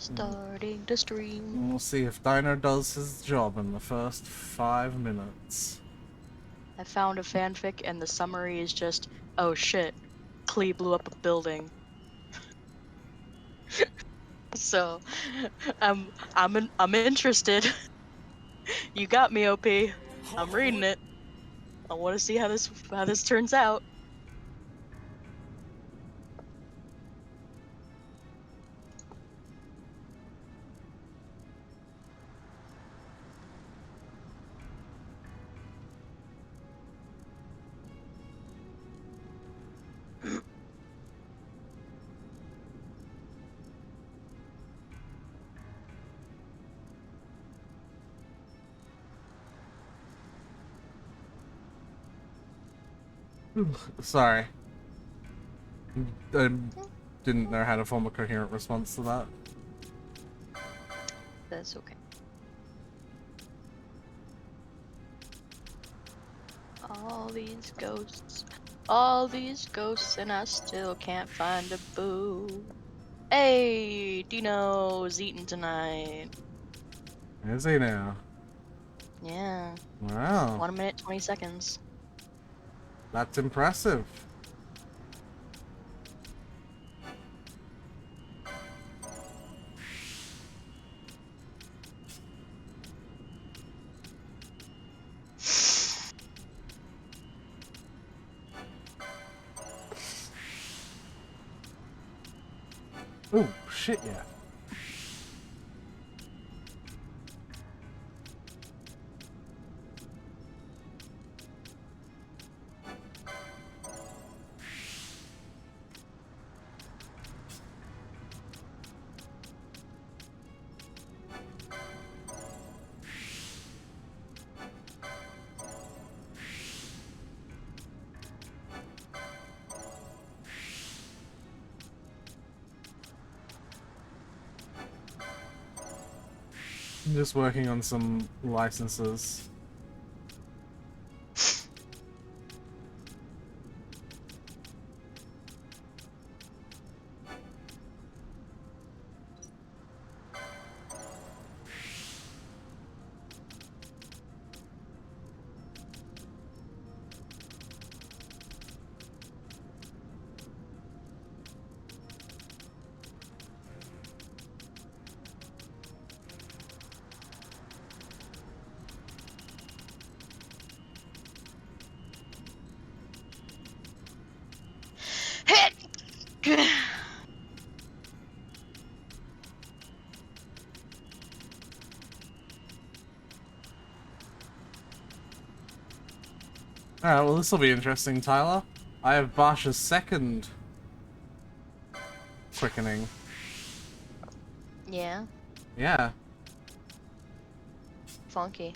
Starting to stream. We'll see if Dino does his job in the first 5 minutes. I found a fanfic and the summary is just, oh shit, Klee blew up a building. So, I'm interested. You got me, OP. I'm reading it. I want to see how this turns out. Sorry. I didn't know how to form a coherent response to that. That's okay. All these ghosts, and I still can't find a boo. Hey, Dino's eating tonight. Is he now? Yeah. Wow. 1 minute, 20 seconds. That's impressive. Oh, shit, yeah. I'm just working on some licenses. Alright, well this will be interesting, Tyler. I have Barsha's second quickening. Yeah. Yeah. Funky.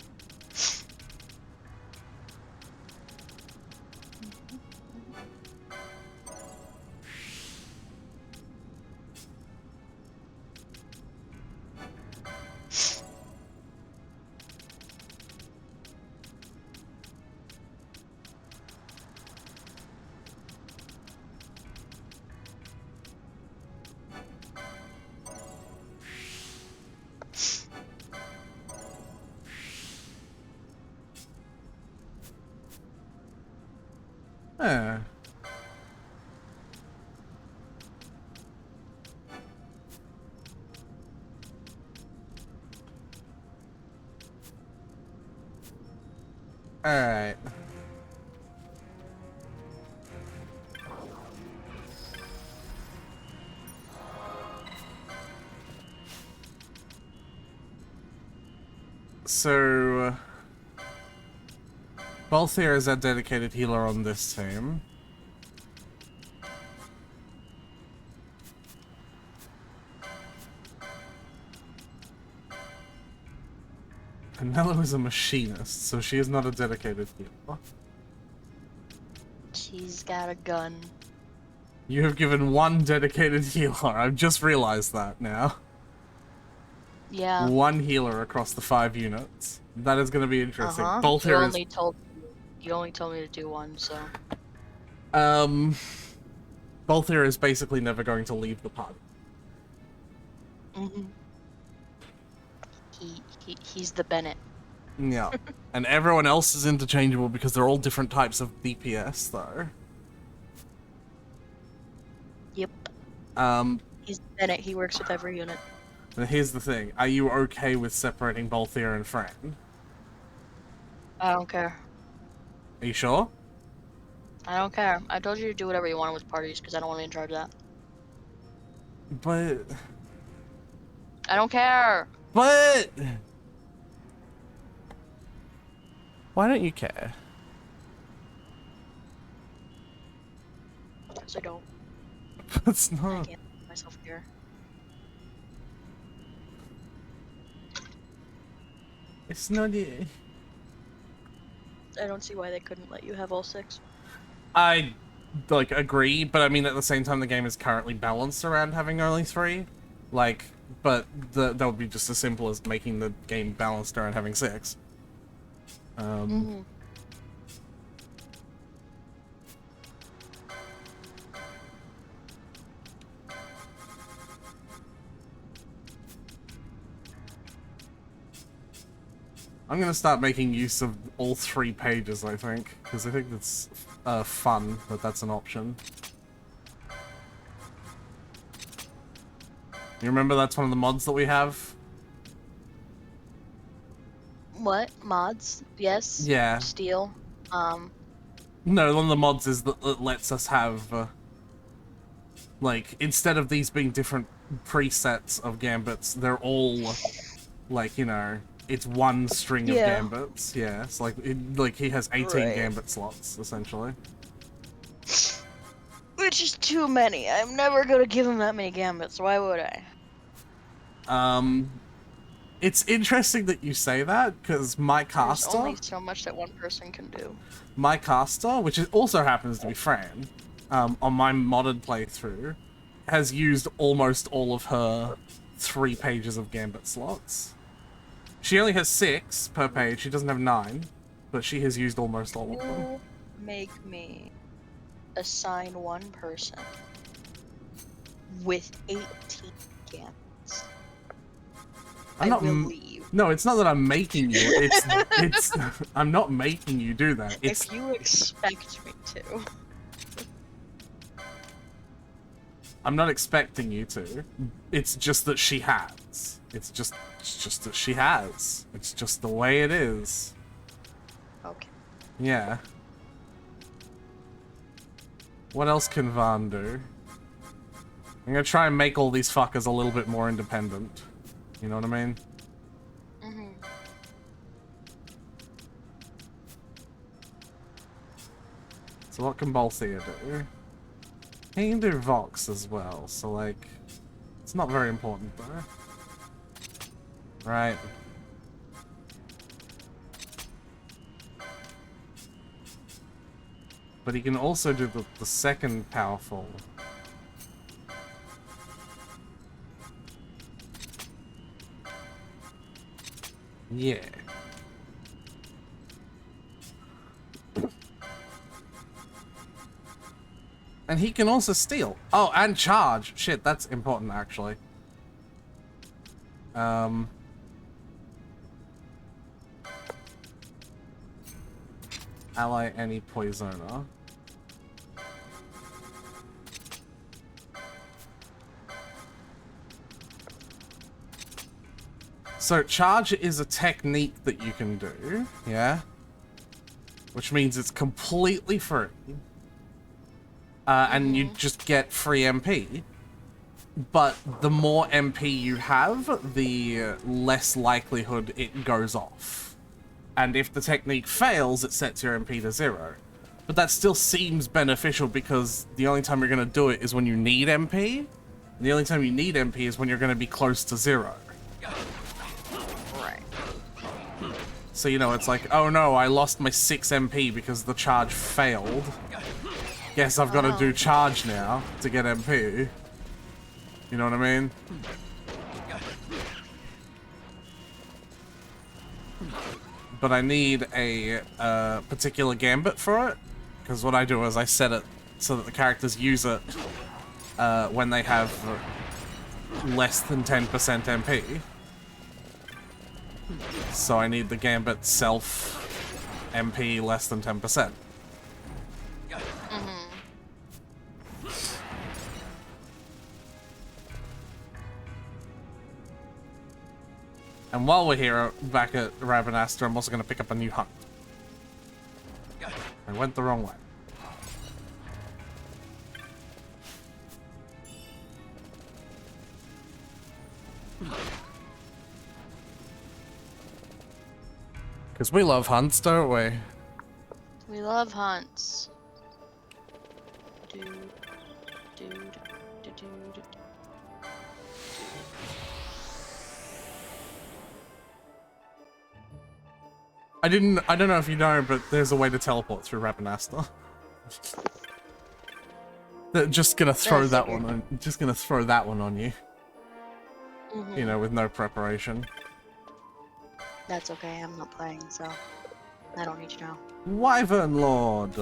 Yeah. Alright. So... Balthier is a dedicated healer on this team. Canelo is a machinist, so she is not a dedicated healer. She's got a gun. You have given one dedicated healer. I've just realized that now. Yeah. One healer across the 5 units. That is going to be interesting. Balthier You only told me to do one, so. Balthier is basically never going to leave the party. Hmm. He's the Bennett. Yeah. And everyone else is interchangeable because they're all different types of DPS, though. Yep. Um, He's the Bennett. He works with every unit. and here's the thing. Are you okay with separating Balthier and Fran? I don't care. Are you sure? I don't care. I told you to do whatever you wanted with parties because I don't want to be in charge of that. But... I don't care. But... Why don't you care? Because I don't. It's I not... can't make myself care. It's not... I don't see why they couldn't let you have all 6. I, like, agree, but I mean, at the same time, the game is currently balanced around having only 3. Like, but that would be just as simple as making the game balanced around having 6. I'm gonna start making use of all 3 pages, I think, because I think that's fun that that's an option. You remember that's one of the mods that we have? What? Mods? Yes. Yeah. Steel. No, one of the mods is that it lets us have, like, instead of these being different presets of gambits, they're all, like, you know, it's one string of gambits. Yeah, it's like, he has 18 gambit slots, essentially. Which is too many. I'm never gonna give him that many gambits. Why would I? It's interesting that you say that, because my caster... There's only so much that one person can do. My caster, which also happens to be Fran, on my modded playthrough, has used almost all of her 3 pages of gambit slots. She only has 6 per page, she doesn't have 9, but she has used almost all of them. You make me assign one person with 18 gambits. I will leave. No, it's not that I'm making you. It's I'm not making you do that. If you expect me to. I'm not expecting you to. It's just that she has. It's just that she has. It's just the way it is. Okay. Yeah. What else can Van do? I'm gonna try and make all these fuckers a little bit more independent. You know what I mean? Mm-hmm. So what can Balthea do? He can do Vox as well, so like... It's not very important though. Right. But he can also do the second powerful. Yeah. And he can also steal. Oh, and charge. Shit, that's important actually. Ally any poisoner. So charge is a technique that you can do, yeah? Which means it's completely free. And you just get free MP. But the more MP you have, the less likelihood it goes off. And if the technique fails, it sets your MP to 0. But that still seems beneficial because the only time you're going to do it is when you need MP. And the only time you need MP is when you're going to be close to 0. Right. So, you know, it's like, oh no, I lost my 6 MP because the charge failed. Guess I've got to do charge now to get MP. You know what I mean? But I need a particular gambit for it. Because what I do is I set it so that the characters use it when they have less than 10% MP. So I need the Gambit self MP less than 10%. And while we're here, back at Ravenasta, I'm also going to pick up a new hunt. I went the wrong way. Because we love hunts, don't we? We love hunts. Dude, dude, dude, dude. I don't know if you know, but there's a way to teleport through Ravenasta. Just gonna throw that one on, just gonna throw that one on you. You know, with no preparation. That's okay, I'm not playing, so I don't need to know. Wyvern Lord!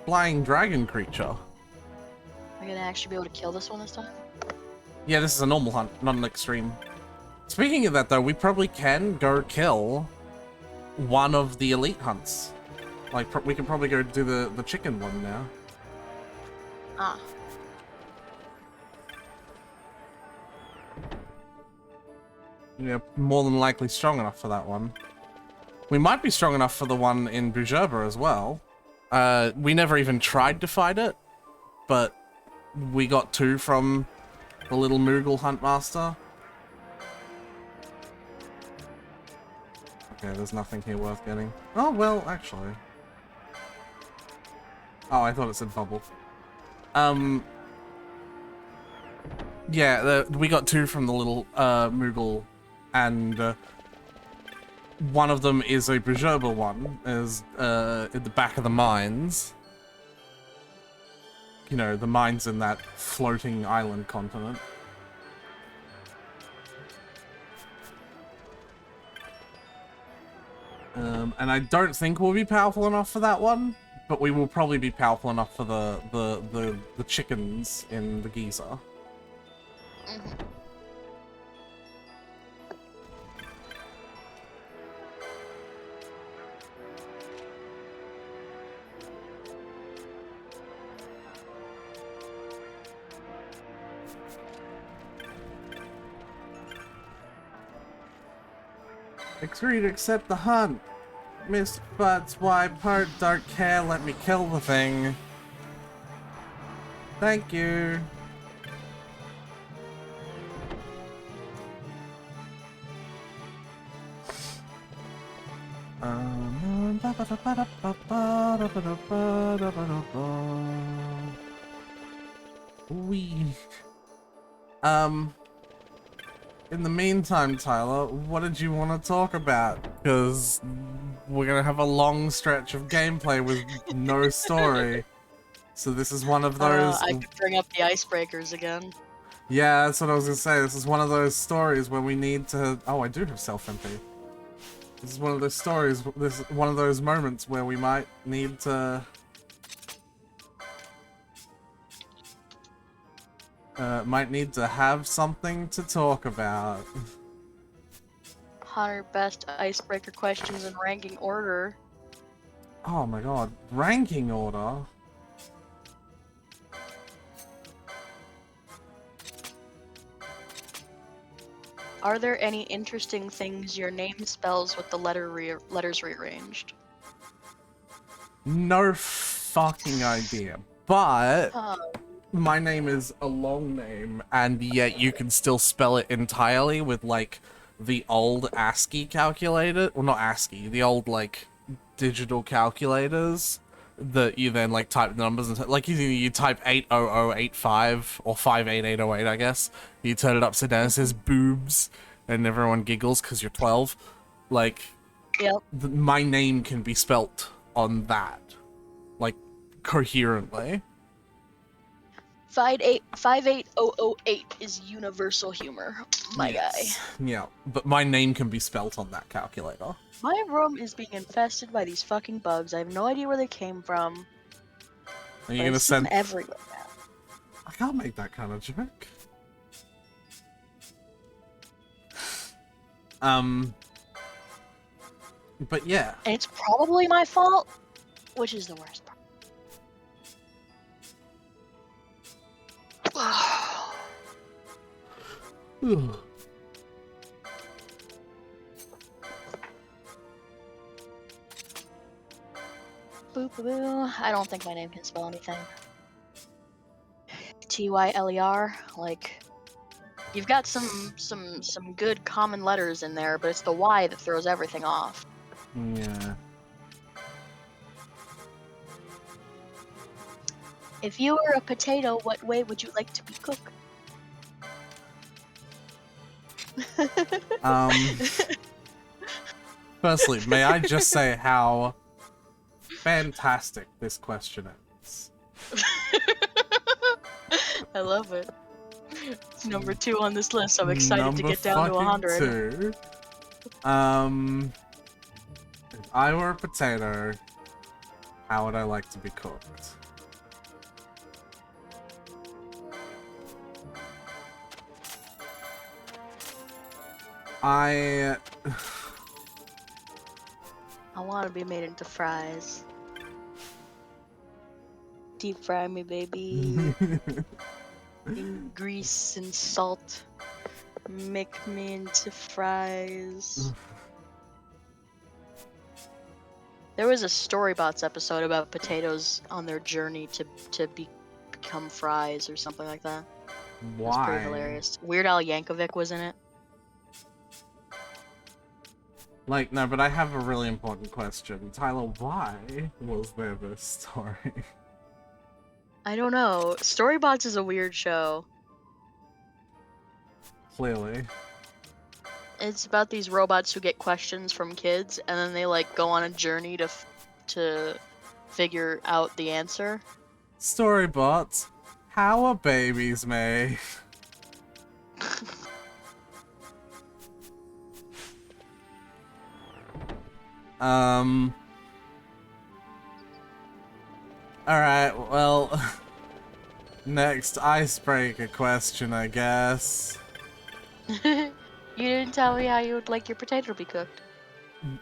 Flying dragon creature. Am I gonna actually be able to kill this one this time? Yeah, this is a normal hunt, not an extreme. Speaking of that though, we probably can go kill one of the elite hunts. Like, we can probably go do the chicken one now. Ah. Yeah, more than likely strong enough for that one. We might be strong enough for the one in Bujerba as well. We never even tried to fight it, but we got 2 from the little Moogle Huntmaster. Okay, there's nothing here worth getting. Oh, well, actually. Oh, I thought it said bubble. Yeah, we got 2 from the little Moogle, and one of them is a Bujerba one, is at the back of the mines. You know, the mines in that floating island continent. And I don't think we'll be powerful enough for that one, but we will probably be powerful enough for the chickens in the Giza. Agree to accept the hunt. Miss Butts, why part dark care, let me kill the thing. Thank you. In the meantime, Tyler, what did you want to talk about? Because we're gonna have a long stretch of gameplay with no story. So this is one of those... I could bring up the icebreakers again. Yeah, that's what I was gonna say. This is one of those stories where we need to... Oh, I do have self-MP. This is one of those stories, this is one of those moments where we might need to... might need to have something to talk about. 100 best icebreaker questions in ranking order. Oh my god, ranking order? Are there any interesting things your name spells with the letters rearranged? No fucking idea, but my name is a long name, and yet you can still spell it entirely with, like, the old ASCII calculator. Well, not ASCII, the old, like, digital calculators that you then, like, type the numbers and, like, you type 80085 or 58808, I guess. You turn it upside down, it says boobs, and everyone giggles because you're 12. Like, yep. My name can be spelt on that, like, coherently. 58008 is universal humor, my guy. Yeah, but my name can be spelt on that calculator. My room is being infested by these fucking bugs. I have no idea where they came from. Are you gonna send everywhere now? can't make that kind of joke. But yeah. And it's probably my fault, which is the worst part. Boo boo boo. I don't think my name can spell anything. Tyler, like, you've got some good common letters in there, but it's the Y that throws everything off. Yeah. If you were a potato, what way would you like to be cooked? Firstly, may I just say how fantastic this question is. I love it. It's number 2 on this list. I'm excited to get down to 100. 2. If I were a potato, how would I like to be cooked? I want to be made into fries. Deep fry me, baby. In grease and salt. Make me into fries. There was a Storybots episode about potatoes on their journey to become fries or something like that. Why? It was pretty hilarious. Weird Al Yankovic was in it. Like, no, but I have a really important question. Tyler, why was there this story? I don't know. Storybots is a weird show. Clearly. It's about these robots who get questions from kids, and then they, like, go on a journey to figure out the answer. Storybots, how are babies made? Alright, well, next icebreaker question, I guess. You didn't tell me how you would like your potato to be cooked.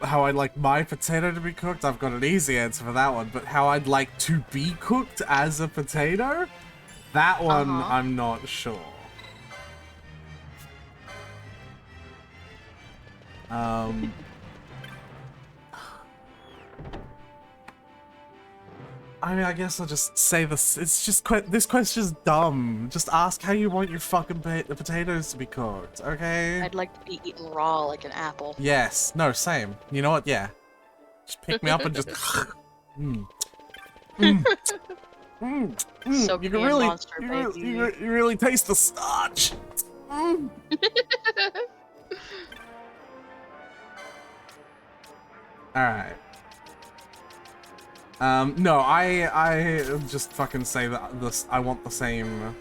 How I'd like my potato to be cooked? I've got an easy answer for that one, but how I'd like to be cooked as a potato? That one, I'm not sure. I mean, I guess I'll just say this. It's just this question's dumb. Just ask how you want your fucking potatoes to be cooked, okay? I'd like to be eaten raw like an apple. Yes. No, same. You know what? Yeah. Just pick me up and just. Soak You me can in really, monster, baby. you really taste the starch. All right. No, I just fucking say that this. I want the same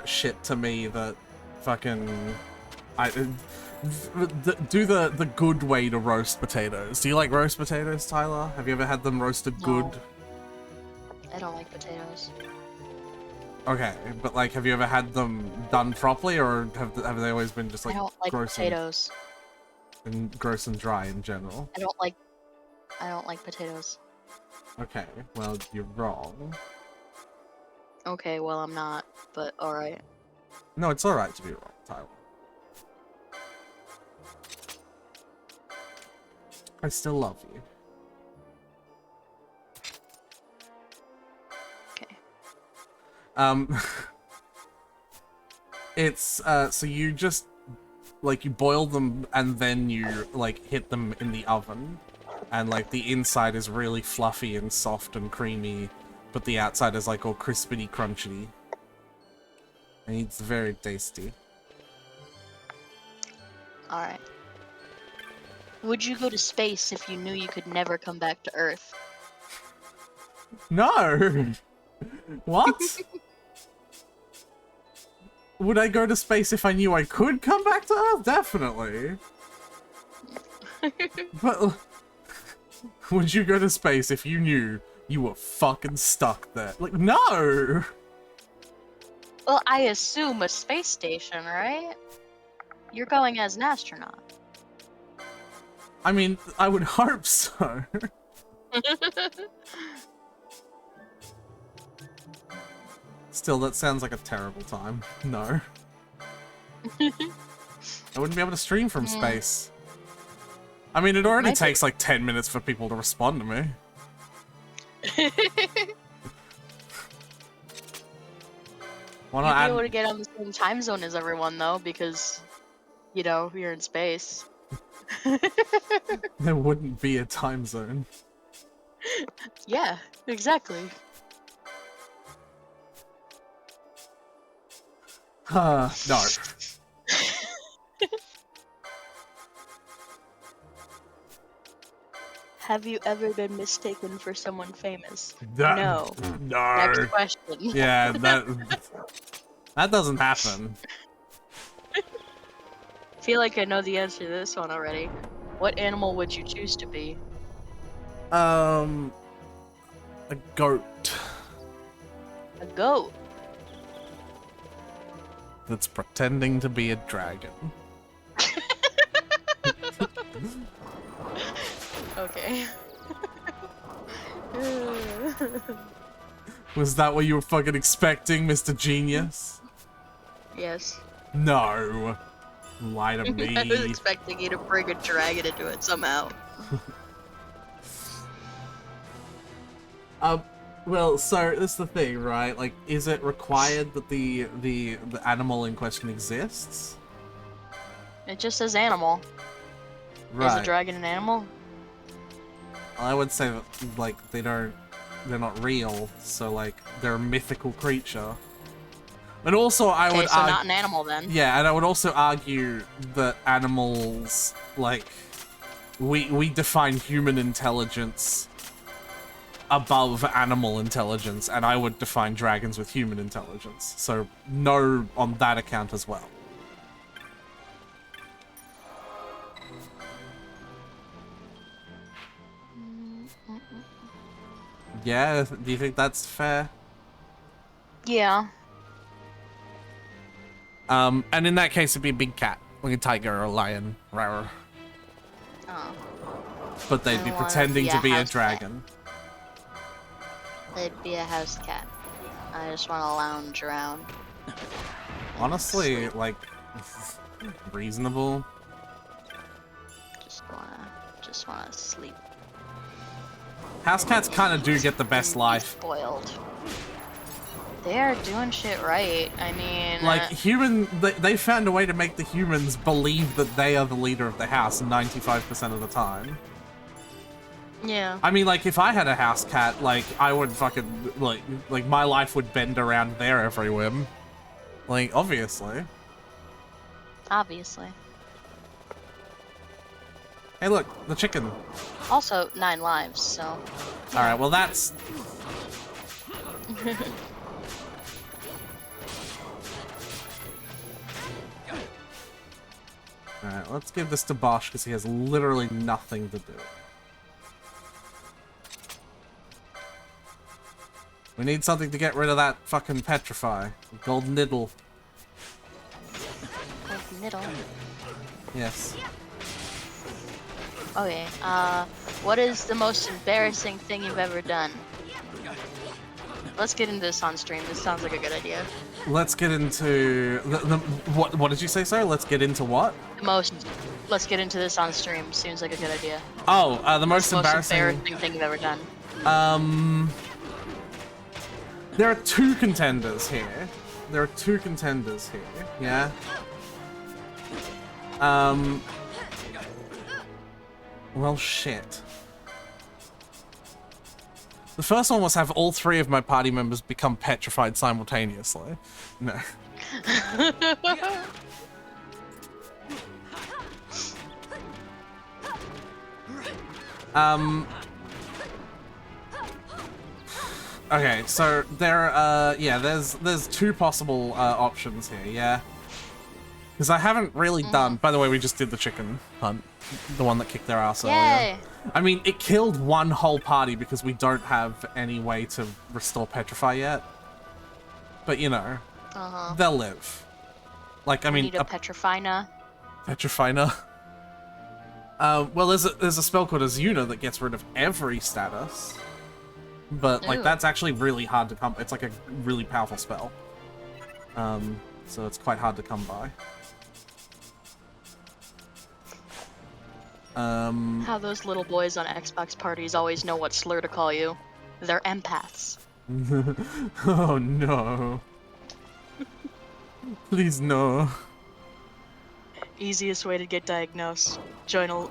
shit to me that fucking do the good way to roast potatoes. Do you like roast potatoes, Tyler? Have you ever had them roasted good? I don't like potatoes. Okay, but like, have you ever had them done properly, or have they always been just like I don't like gross potatoes. and gross and dry in general? I don't like potatoes. Okay, well, you're wrong. Okay, well, I'm not, but alright. No, it's alright to be wrong, Tyler. I still love you. Okay. It's, so you just, like, you boil them and then you, like, hit them in the oven. And, like, the inside is really fluffy and soft and creamy, but the outside is, like, all crispity crunchy. And it's very tasty. Alright. Would you go to space if you knew you could never come back to Earth? No! What? Would I go to space if I knew I could come back to Earth? Definitely. But would you go to space if you knew you were fucking stuck there? Like, no! Well, I assume a space station, right? You're going as an astronaut. I mean, I would hope so. Still, that sounds like a terrible time. No. I wouldn't be able to stream from space. I mean, it already takes like 10 minutes for people to respond to me. You'd be able to get on the same time zone as everyone, though, because, you know, you're in space. There wouldn't be a time zone. Yeah, exactly. No. Have you ever been mistaken for someone famous? No. No. Next question. Yeah, that doesn't happen. I feel like I know the answer to this one already. What animal would you choose to be? A goat. A goat. That's pretending to be a dragon. Okay. Was that what you were fucking expecting, Mr. Genius? Yes. No. Lie to me. I was expecting you to bring a dragon into it somehow. Well, so that's the thing, right? Like, is it required that the animal in question exists? It just says animal. Right. Is a dragon an animal? I would say that, like, they're not real, so, like, they're a mythical creature. But also, I would so not an animal, then. Yeah, and I would also argue that animals, like, we define human intelligence above animal intelligence, and I would define dragons with human intelligence. So, no on that account as well. Yeah, do you think that's fair? Yeah. And in that case, it'd be a big cat, like a tiger or a lion, rawr. Oh. But they'd be pretending to be a dragon. They'd be a house cat. I just want to lounge around. Honestly, like, reasonable. Just wanna sleep. House cats kind of do get the best life. Spoiled. They are doing shit right. I mean, like they found a way to make the humans believe that they are the leader of the house 95% of the time. Yeah. I mean, like, if I had a house cat, like, I would fucking like my life would bend around their every whim. Like, obviously. Obviously. Hey, look, the chicken. Also, 9 lives, so. All right, well that's. Alright, let's give this to Bosch because he has literally nothing to do. We need something to get rid of that fucking petrify. Gold niddle. Gold niddle? Yes. Okay, what is the most embarrassing thing you've ever done? Let's get into this on stream. This sounds like a good idea. Let's get into what did you say, sir? Let's get into what? Let's get into this on stream. Seems like a good idea. Oh, the most embarrassing thing you've ever done. There are two contenders here. Yeah. Well, shit. The first one was have all 3 of my party members become petrified simultaneously. No. Okay, so there's 2 possible options here, yeah? Because I haven't really done... By the way, we just did the chicken hunt. The one that kicked their ass earlier. I mean, it killed one whole party because we don't have any way to restore Petrify yet. But, you know. Uh-huh. they'll live. Like, I I mean, need a Petrifina. Petrifina. Well, there's a spell called Azuna that gets rid of every status. But, like, Ooh. that's actually really hard to come... It's, like, a really powerful spell. So it's quite hard to come by. How those little boys on Xbox parties always know what slur to call you. They're empaths. Oh, no. Please, no. Easiest way to get diagnosed. Join a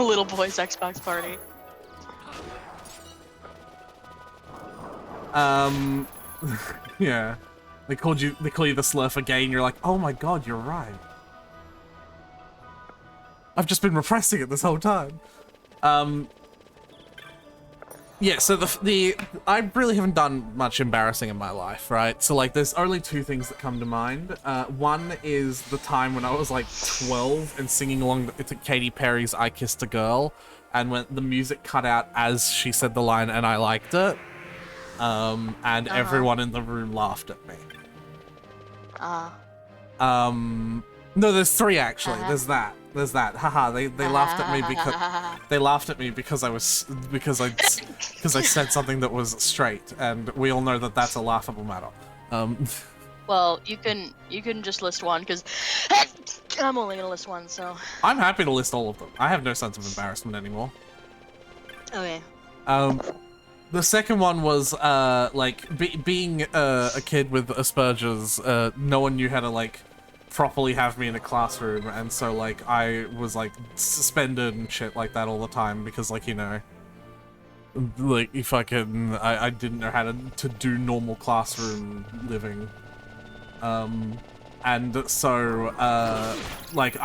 little boy's Xbox party. Yeah. They call you the slurf again, and you're like, oh my god, you're right. I've just been repressing it this whole time. Yeah, so I really haven't done much embarrassing in my life, right? So, like, there's only two things that come to mind. One is the time when I was, like, 12 and singing along to Katy Perry's I Kissed a Girl, and when the music cut out as she said the line, and I liked it. And everyone in the room laughed at me. No, there's three, actually. There's that. Haha, they laughed at me because I said something that was straight, and we all know that that's a laughable matter. Well, you can just list one, because I'm only gonna list one, so... I'm happy to list all of them. I have no sense of embarrassment anymore. Okay. The second one was, like, being a kid with Asperger's, no one knew how to, like, properly have me in a classroom, and so, like, I was, like, suspended and shit like that all the time, because, like, you know, like, if I didn't know how to do normal classroom living. And so, like,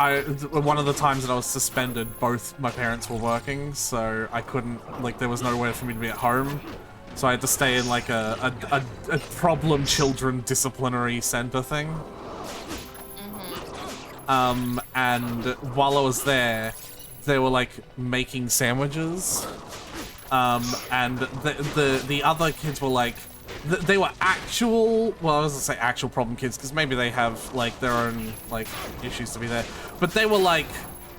one of the times that I was suspended, both my parents were working, so I couldn't, like, there was nowhere for me to be at home, so I had to stay in, like, a problem children disciplinary center thing. And while I was there, they were, like, making sandwiches, and the other kids were, like, they were actual, well, I was gonna say actual problem kids, because maybe they have, like, their own, like, issues to be there, but they were, like,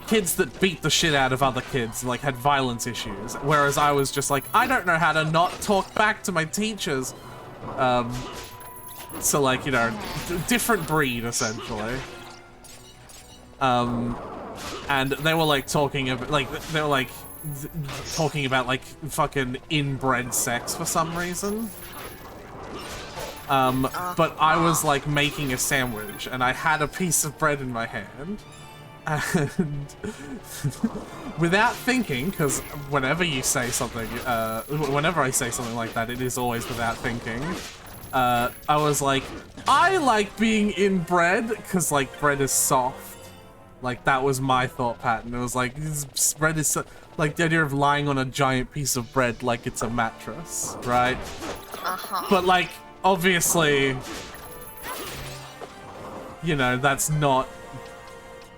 kids that beat the shit out of other kids, and, like, had violence issues, whereas I was just like, I don't know how to not talk back to my teachers. So, like, you know, different breed, essentially. And they were, like, talking about, like, they were, like, talking about, like, fucking inbred sex for some reason. But I was, like, making a sandwich, and I had a piece of bread in my hand, and without thinking, because whenever you say something, whenever I say something like that, it is always without thinking, I was like, I like being inbred, because, like, bread is soft. Like, that was my thought pattern. It was like, this bread is so, like, the idea of lying on a giant piece of bread like it's a mattress, right? But, like, obviously, you know, that's not...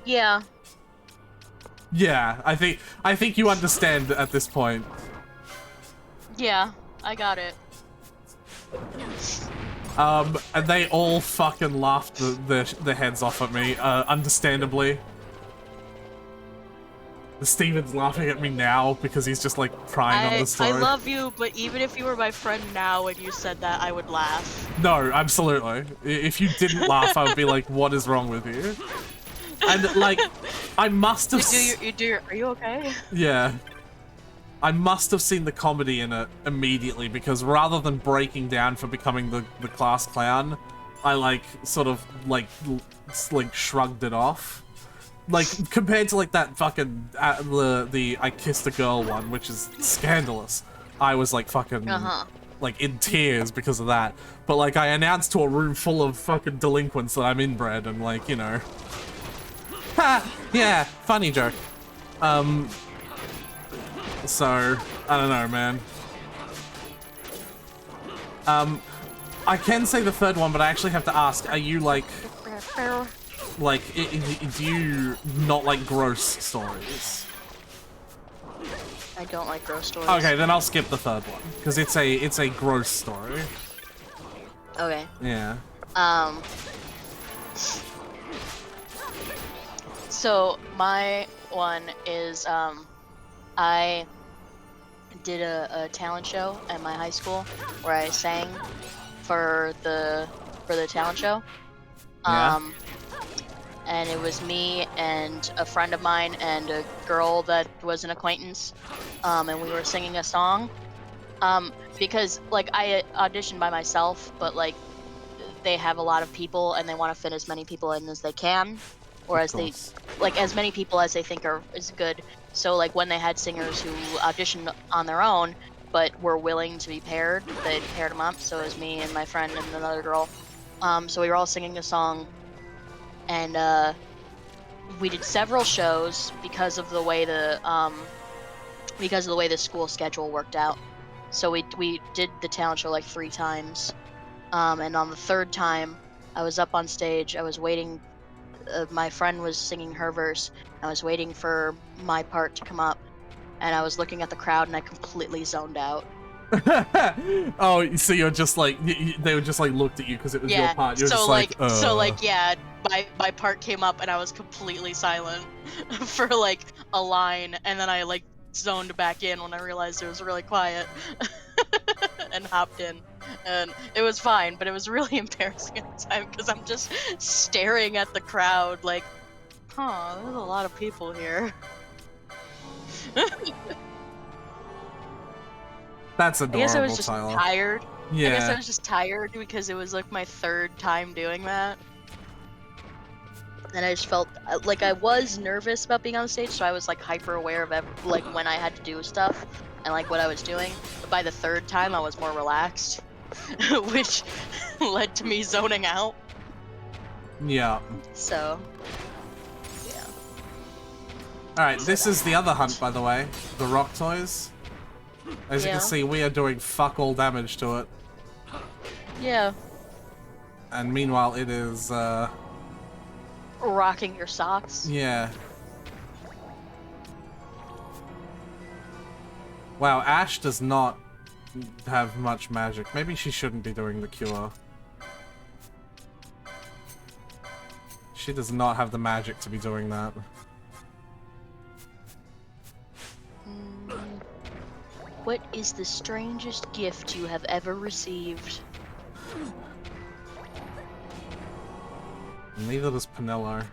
Yeah. Yeah, I think you understand at this point. Yeah, I got it. And they all fucking laughed their heads off at me, understandably. Steven's laughing at me now because he's just, like, crying on the story. I love you, but even if you were my friend now and you said that, I would laugh. No, absolutely. If you didn't laugh, I would be like, what is wrong with you? And, like, I must have... Are you okay? Yeah. I must have seen the comedy in it immediately, because rather than breaking down for becoming the class clown, I, like, sort of, like, shrugged it off. Like, compared to, like, that fucking, the I Kissed a Girl one, which is scandalous, I was, like, fucking, like, in tears because of that. But, like, I announced to a room full of fucking delinquents that I'm inbred, and, like, you know. Ha! Yeah, funny joke. So, I don't know, man. I can say the third one, but I actually have to ask, are you, like... Like, do you not like gross stories? I don't like gross stories. Okay, then I'll skip the third one, because it's a gross story. Okay. Yeah. Um, so my one is I did a talent show at my high school where I sang for the talent show. Yeah. Um, and it was me and a friend of mine and a girl that was an acquaintance. And we were singing a song. Because like I auditioned by myself, but like they have a lot of people and they want to fit as many people in as they can, or Of as they course. like as many people as they think is good. So like when they had singers who auditioned on their own but were willing to be paired, they paired them up. So it was me and my friend and another girl. So we were all singing a song, and we did several shows because of the way the school schedule worked out. So we did the talent show like 3 times. And on the third time, I was up on stage. I was waiting. My friend was singing her verse. I was waiting for my part to come up, and I was looking at the crowd, and I completely zoned out. Oh, so you're just like they were just like looked at you because it was your Yeah. part. You're So just like, like, so like, yeah. My part came up, and I was completely silent for like a line, and then I like zoned back in when I realized it was really quiet, and hopped in, and it was fine. But it was really embarrassing at the time because I'm just staring at the crowd, like, huh, there's a lot of people here. That's I guess I was adorable, just Tyler. tired. I guess I Yeah. was just tired because it was like my third time doing that. And I just felt like I was nervous about being on stage, so I was like hyper aware of like when I had to do stuff and like what I was doing. But by the third time, I was more relaxed, which led to me zoning out. Yeah. So, yeah. Alright, So this that is the other happened. hunt, by the way. The rock toys. As you can Yeah. see, we are doing fuck all damage to it. Yeah. And meanwhile, it is, Rocking your socks. yeah. Wow, Ash does not have much magic. Maybe she shouldn't be doing the cure. She does not have the magic to be doing that. Mm, what is the strangest gift you have ever received? Neither does Penelo.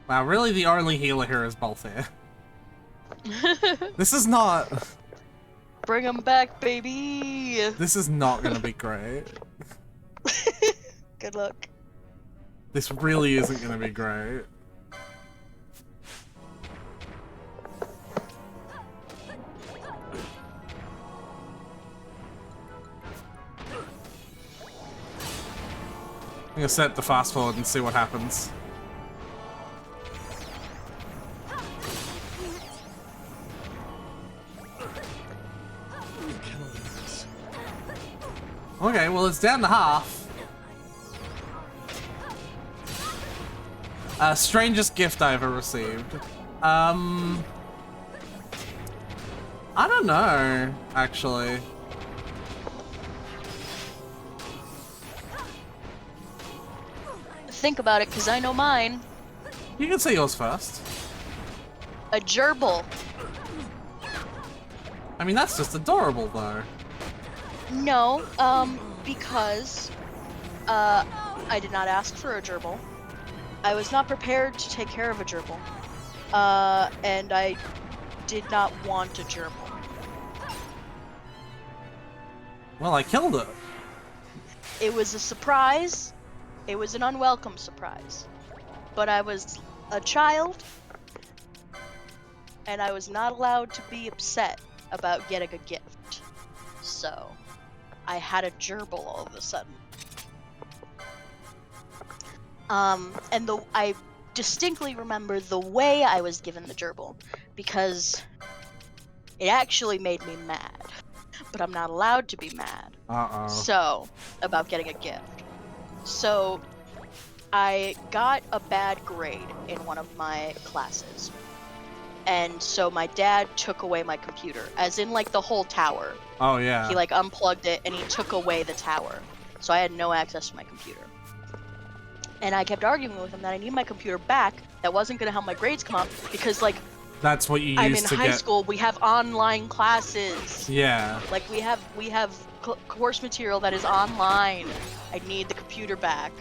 Wow, really the only healer here is Balthier. This is not... Bring them back, baby! This is not gonna be great. Good luck. This really isn't gonna be great. I'm gonna set the fast forward and see what happens. Okay, well it's down to half. Strangest gift I ever received. I don't know, actually. Think about it, because I know mine. You can say yours first. A gerbil. I mean, that's just adorable, though. No, because, I did not ask for a gerbil. I was not prepared to take care of a gerbil. And I did not want a gerbil. Well, I killed it. It was a surprise. It was an unwelcome surprise. But I was a child, and I was not allowed to be upset about getting a gift. So, I had a gerbil all of a sudden. And I distinctly remember the way I was given the gerbil, because it actually made me mad. But I'm not allowed to be mad. Uh-oh. So, about getting a gift. So, I got a bad grade in one of my classes. And so my dad took away my computer, as in like the whole tower. Oh, yeah. He like unplugged it and he took away the tower. So I had no access to my computer. And I kept arguing with him that I need my computer back. That wasn't gonna help my grades come up because, like, That's what you I'm use in to high get. school. We have online classes. Yeah. Like we have course material that is online. I need the computer back,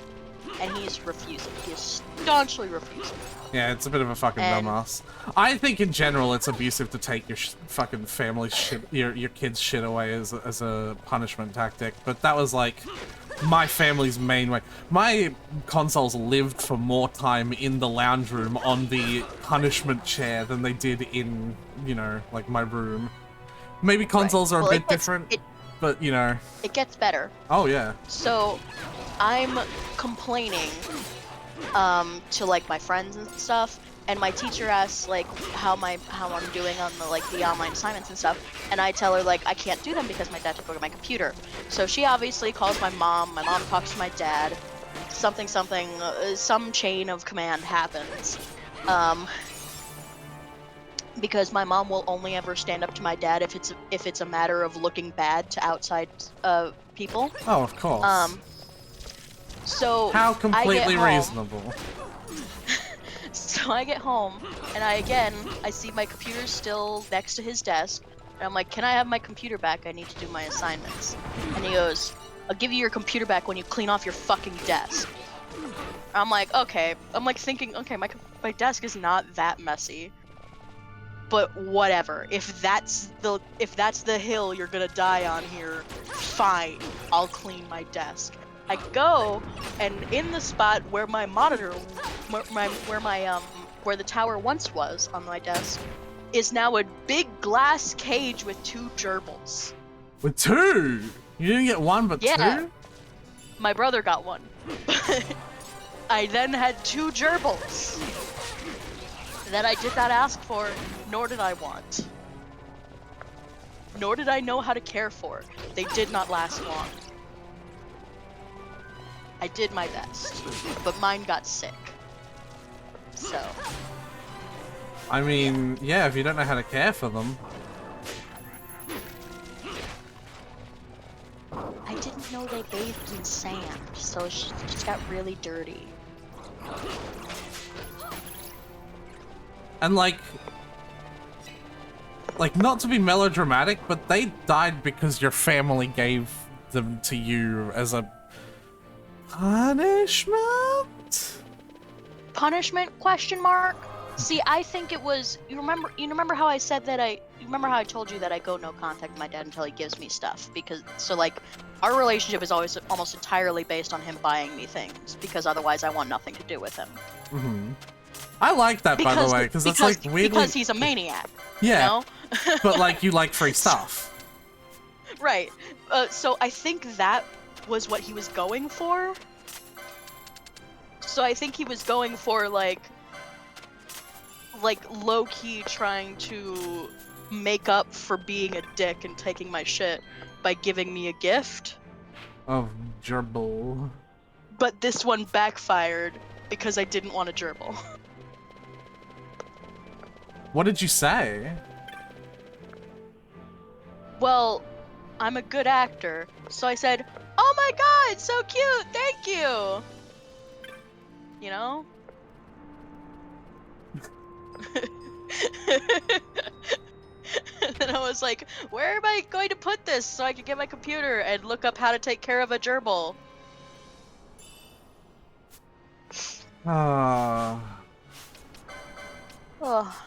and he's refusing. He is staunchly refusing. Yeah, it's a bit of a fucking And dumbass. I think in general it's abusive to take your fucking family's shit, your kids' shit away as a punishment tactic. But that was like my family's main way. My consoles lived for more time in the lounge room on the punishment chair than they did in, you know, like my room. Maybe consoles are a bit different, but you know. It gets better. Oh yeah. So I'm complaining to like my friends and stuff, and my teacher asks like how I'm doing on the online assignments and stuff, and I tell her like I can't do them because my dad took over my computer. So she obviously calls my mom talks to my dad, something some chain of command happens, because my mom will only ever stand up to my dad if it's a matter of looking bad to outside people. Oh, of course. So how completely reasonable. So I get home, and I see my computer still next to his desk, and I'm like, can I have my computer back? I need to do my assignments. And he goes, I'll give you your computer back when you clean off your fucking desk. I'm like, okay. I'm like thinking, okay, my desk is not that messy. But whatever. If that's the hill you're gonna die on here, fine. I'll clean my desk. I go, and in the spot where my monitor, where the tower once was on my desk, is now a big glass cage with 2 gerbils. With 2? You didn't get 1, but 2? My brother got 1. I then had 2 gerbils that I did not ask for, nor did I want. Nor did I know how to care for. They did not last long. I did my best, but mine got sick. So. I mean, yeah, if you don't know how to care for them. I didn't know they bathed in sand, so it just got really dirty. And like, not to be melodramatic, but they died because your family gave them to you as a punishment? Punishment? Question mark? See, I think it was. You remember how I said that you remember how I told you that I go no contact with my dad until he gives me stuff, because so like our relationship is always almost entirely based on him buying me things, because otherwise I want nothing to do with him. Mm-hmm. I like that, by the way, because it's like weirdly because he's a maniac. Yeah. You know? But like you like free stuff. Right. So I think that was what he was going for. So I think he was going for like low-key trying to make up for being a dick and taking my shit by giving me a gift. Of gerbil. But this one backfired because I didn't want a gerbil. What did you say? Well, I'm a good actor, so I said, "Oh my god, so cute, thank you!" You know? And then I was like, where am I going to put this so I can get my computer and look up how to take care of a gerbil? Ah. Oh.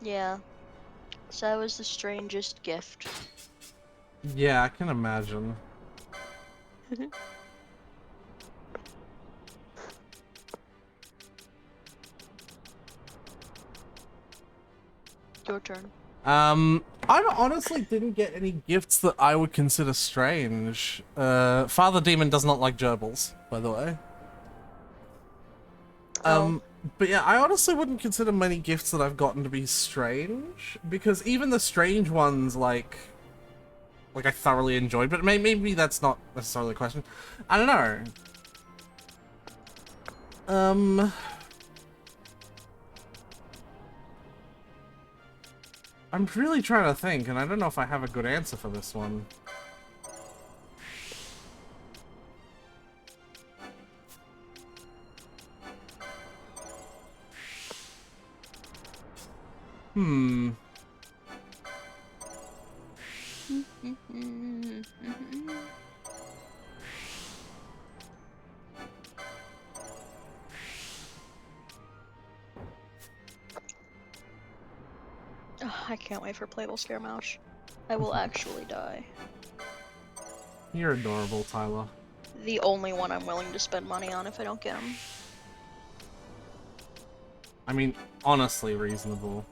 Yeah. So that was the strangest gift. Yeah, I can imagine. Your turn. I honestly didn't get any gifts that I would consider strange. Father Demon does not like gerbils, by the way. But yeah, I honestly wouldn't consider many gifts that I've gotten to be strange, because even the strange ones, like I thoroughly enjoyed, but maybe that's not necessarily the question. I don't know. I'm really trying to think, and I don't know if I have a good answer for this one. Hmm. Ugh, I can't wait for Playable Scaramouche. I will actually die. You're adorable, Tyler. The only one I'm willing to spend money on if I don't get him. I mean, honestly reasonable.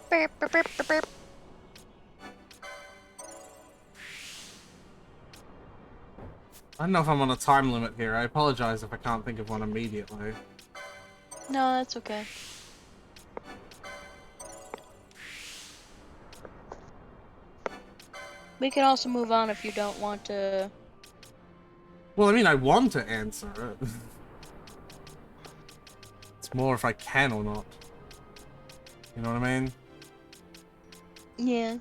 Burp, burp, burp, burp, burp. I don't know if I'm on a time limit here. I apologize if I can't think of one immediately. No, that's okay. We can also move on if you don't want to. Well, I mean, I want to answer it. It's more if I can or not. You know what I mean? Yeah.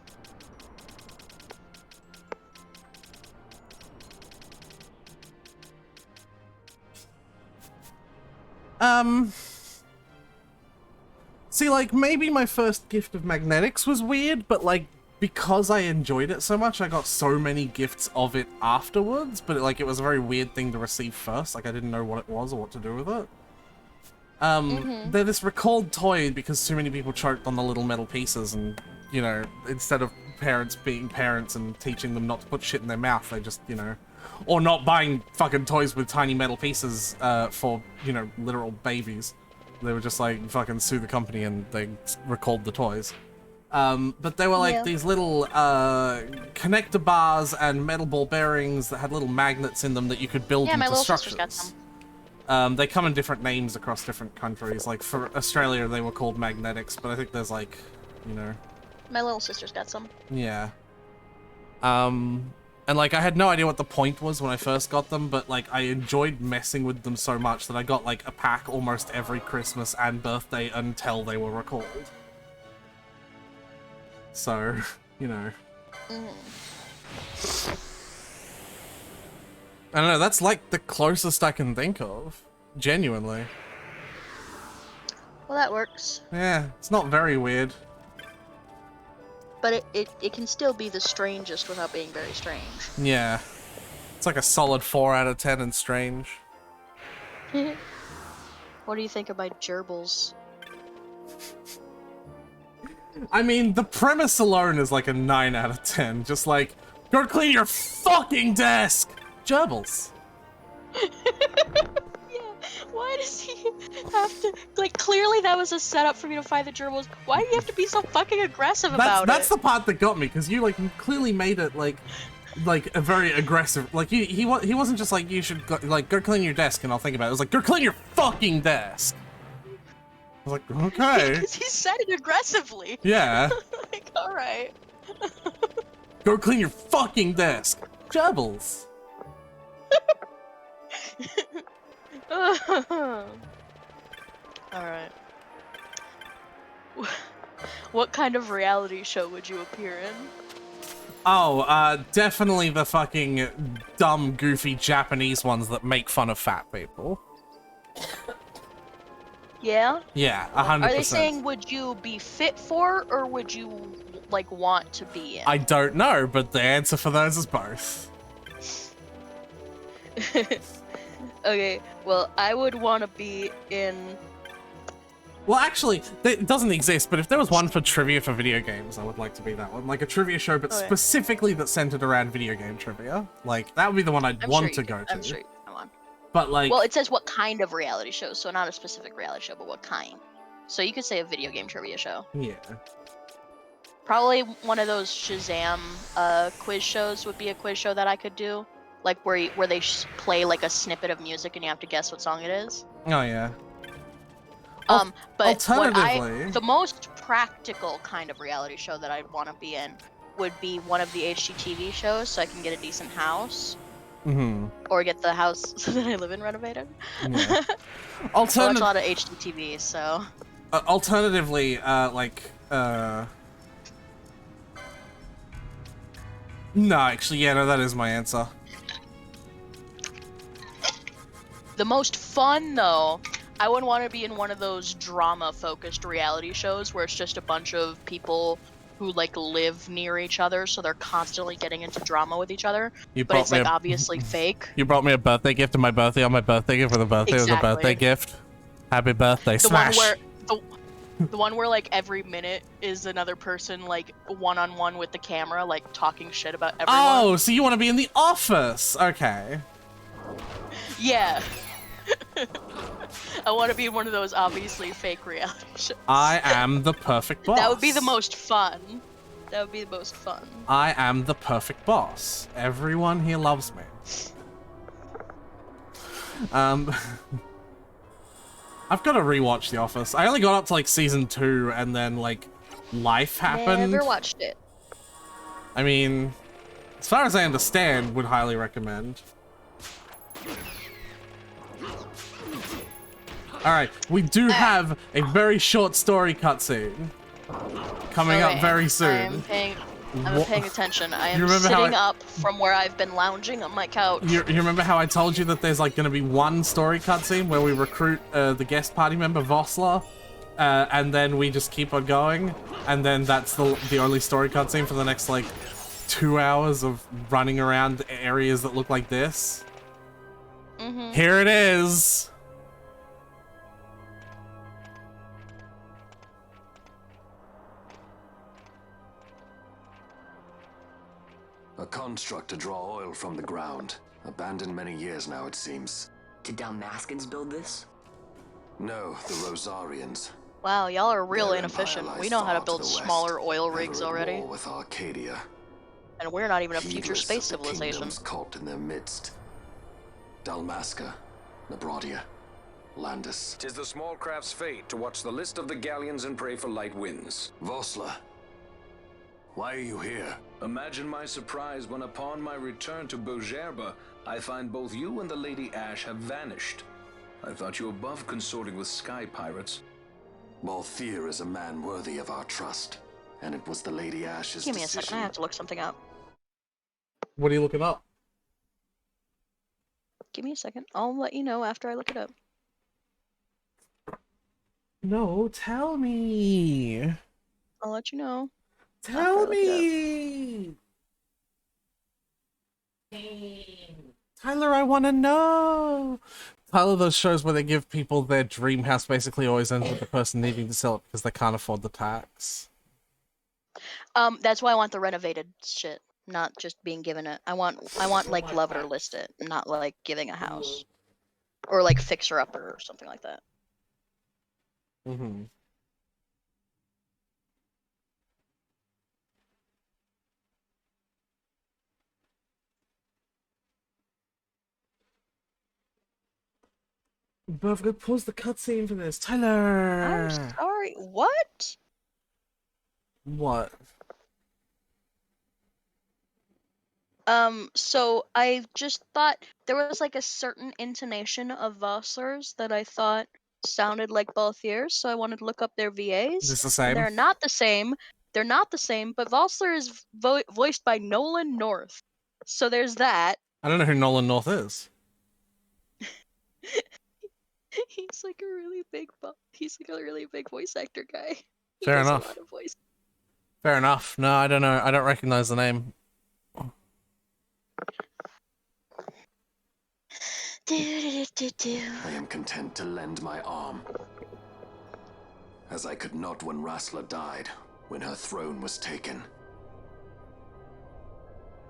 See, like, maybe my first gift of magnetics was weird, but, like, because I enjoyed it so much, I got so many gifts of it afterwards, but, like, it was a very weird thing to receive first. Like, I didn't know what it was or what to do with it. They're this recalled toy because too many people choked on the little metal pieces and, you know, instead of parents being parents and teaching them not to put shit in their mouth, they just, you know, or not buying fucking toys with tiny metal pieces, for, you know, literal babies. They were just like, fucking sue the company and they recalled the toys. But they were like these little, connector bars and metal ball bearings that had little magnets in them that you could build into structures. Got some. They come in different names across different countries. Like, for Australia, they were called magnetics, but I think there's, like, you know... My little sister's got some. Yeah. And, like, I had no idea what the point was when I first got them, but, like, I enjoyed messing with them so much that I got, like, a pack almost every Christmas and birthday until they were recalled. So, you know... I don't know, that's like the closest I can think of. Genuinely. Well, that works. Yeah, it's not very weird. But it can still be the strangest without being very strange. Yeah. It's like a solid 4 out of 10 and strange. What do you think of my gerbils? I mean, the premise alone is like a 9 out of 10. Just like, go clean your fucking desk! Gerbils. Yeah, why does he have to... Like, clearly that was a setup for me to find the gerbils. Why do you have to be so fucking aggressive about it? That's the part that got me, because you, like, clearly made it, like a very aggressive... Like, he wasn't just like, you should, like, go clean your desk and I'll think about it. It was like, go clean your fucking desk! I was like, okay. Because he said it aggressively. Yeah. Like, alright. Go clean your fucking desk! Gerbils. Alright. What kind of reality show would you appear in? Oh, definitely the fucking dumb, goofy Japanese ones that make fun of fat people. Yeah? Yeah, 100%. Are they saying would you be fit for, or would you, like, want to be in? I don't know, but the answer for those is both. Okay, well, I would want to be in... Well, actually, it doesn't exist, but if there was one for trivia for video games, I would like to be that one. Like a trivia show, but specifically that's centered around video game trivia. Like, that would be the one I'd want to go to. I'm sure you can one. But, like... Well, it says what kind of reality show, so not a specific reality show, but what kind. So you could say a video game trivia show. Yeah. Probably one of those Shazam quiz shows would be a quiz show that I could do. Like, where they play, like, a snippet of music and you have to guess what song it is. Oh, yeah. But alternatively... the most practical kind of reality show that I'd want to be in would be one of the HGTV shows, so I can get a decent house. Or get the house that I live in renovated. Yeah. I watch a Alternative. lot of HDTV, so... Alternatively, no, actually, yeah, no, that is my answer. The most fun, though, I wouldn't want to be in one of those drama-focused reality shows where it's just a bunch of people who, like, live near each other, so they're constantly getting into drama with each other, but it's, like, obviously fake. You brought me a birthday gift to my birthday on my birthday gift, for the birthday was a birthday Exactly. gift. Happy birthday, The smash! one where... The one where, like, every minute is another person, like, one-on-one with the camera, like, talking shit about everyone. Oh, so you want to be in the office? Okay. Yeah. I want to be in one of those obviously fake reality shows. I am the perfect boss. That would be the most fun. That would be the most fun. I am the perfect boss. Everyone here loves me. I've got to rewatch The Office. I only got up to like season 2 and then like life happened. Never watched it. I mean, as far as I understand, would highly recommend. Alright, we do have a very short story cutscene coming up very soon. I'm paying attention. I am remember how sitting up from where I've been lounging on my couch. You remember how I told you that there's like going to be one story cutscene where we recruit the guest party member Vossler, and then we just keep on going, and then that's the only story cutscene for the next like 2 hours of running around areas that look like this? Here it is! A construct to draw oil from the ground. Abandoned many years now, it seems. Did Dalmaskins build this? No, the Rosarians. Wow, y'all are real Their inefficient. empire We lies know how to far build the west, smaller oil ever rigs at already. war with Arcadia. And we're not even a future Heedless space of the civilization. kingdoms caught in their midst. Dalmasca, Nabrodia, Landis. 'Tis the small craft's fate to watch the list of the galleons and pray for light winds. Vossler, why are you here? Imagine my surprise when upon my return to Bogerba, I find both you and the Lady Ash have vanished. I thought you above consorting with sky pirates. Balthier is a man worthy of our trust, and it was the Lady Ash's Give me a decision. second, I have to look something up. What are you looking up? Give me a second. I'll let you know after I look it up. No, tell me. I'll let you know. Tell me. Tyler, I want to know. Tyler, those shows where they give people their dream house basically always ends with the person needing to sell it because they can't afford the tax. That's why I want the renovated shit, not just being given it. I want like love it or list it, not like giving a house. Or like fixer upper or something like that. But I've got to pause the cutscene for this. Tyler! I'm sorry. What? What? So I just thought there was like a certain intonation of Vossler's that I thought sounded like both ears, so I wanted to look up their VAs. Is this the same? They're not the same. They're not the same, but Vossler is voiced by Nolan North. So there's that. I don't know who Nolan North is. He's like a really big voice actor guy. He Fair does enough. A lot of voice. Fair enough. No, I don't know. I don't recognize the name. I am content to lend my arm. As I could not when Rassler died, when her throne was taken.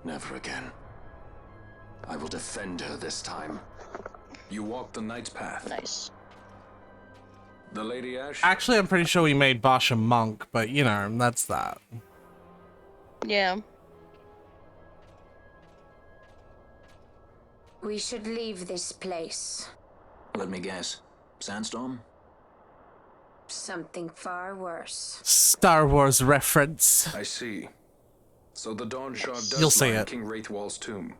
Never again. I will defend her this time. You walk the knight's path. Nice. The Lady Ash? Actually, I'm pretty sure we made Barsha monk, but you know, that's that. Yeah. We should leave this place. Let me guess. Sandstorm? Something far worse. Star Wars reference. I see. So the Dawn Shard does You'll see lie in it. King Wraithwall's tomb.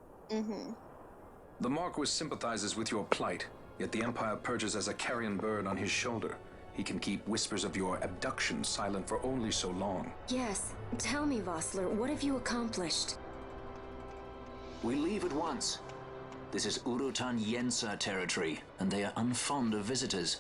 The Marquis sympathizes with your plight, yet the Empire perches as a carrion bird on his shoulder. He can keep whispers of your abduction silent for only so long. Yes. Tell me, Vossler, what have you accomplished? We leave at once. This is Urutan Yensa territory, and they are unfond of visitors.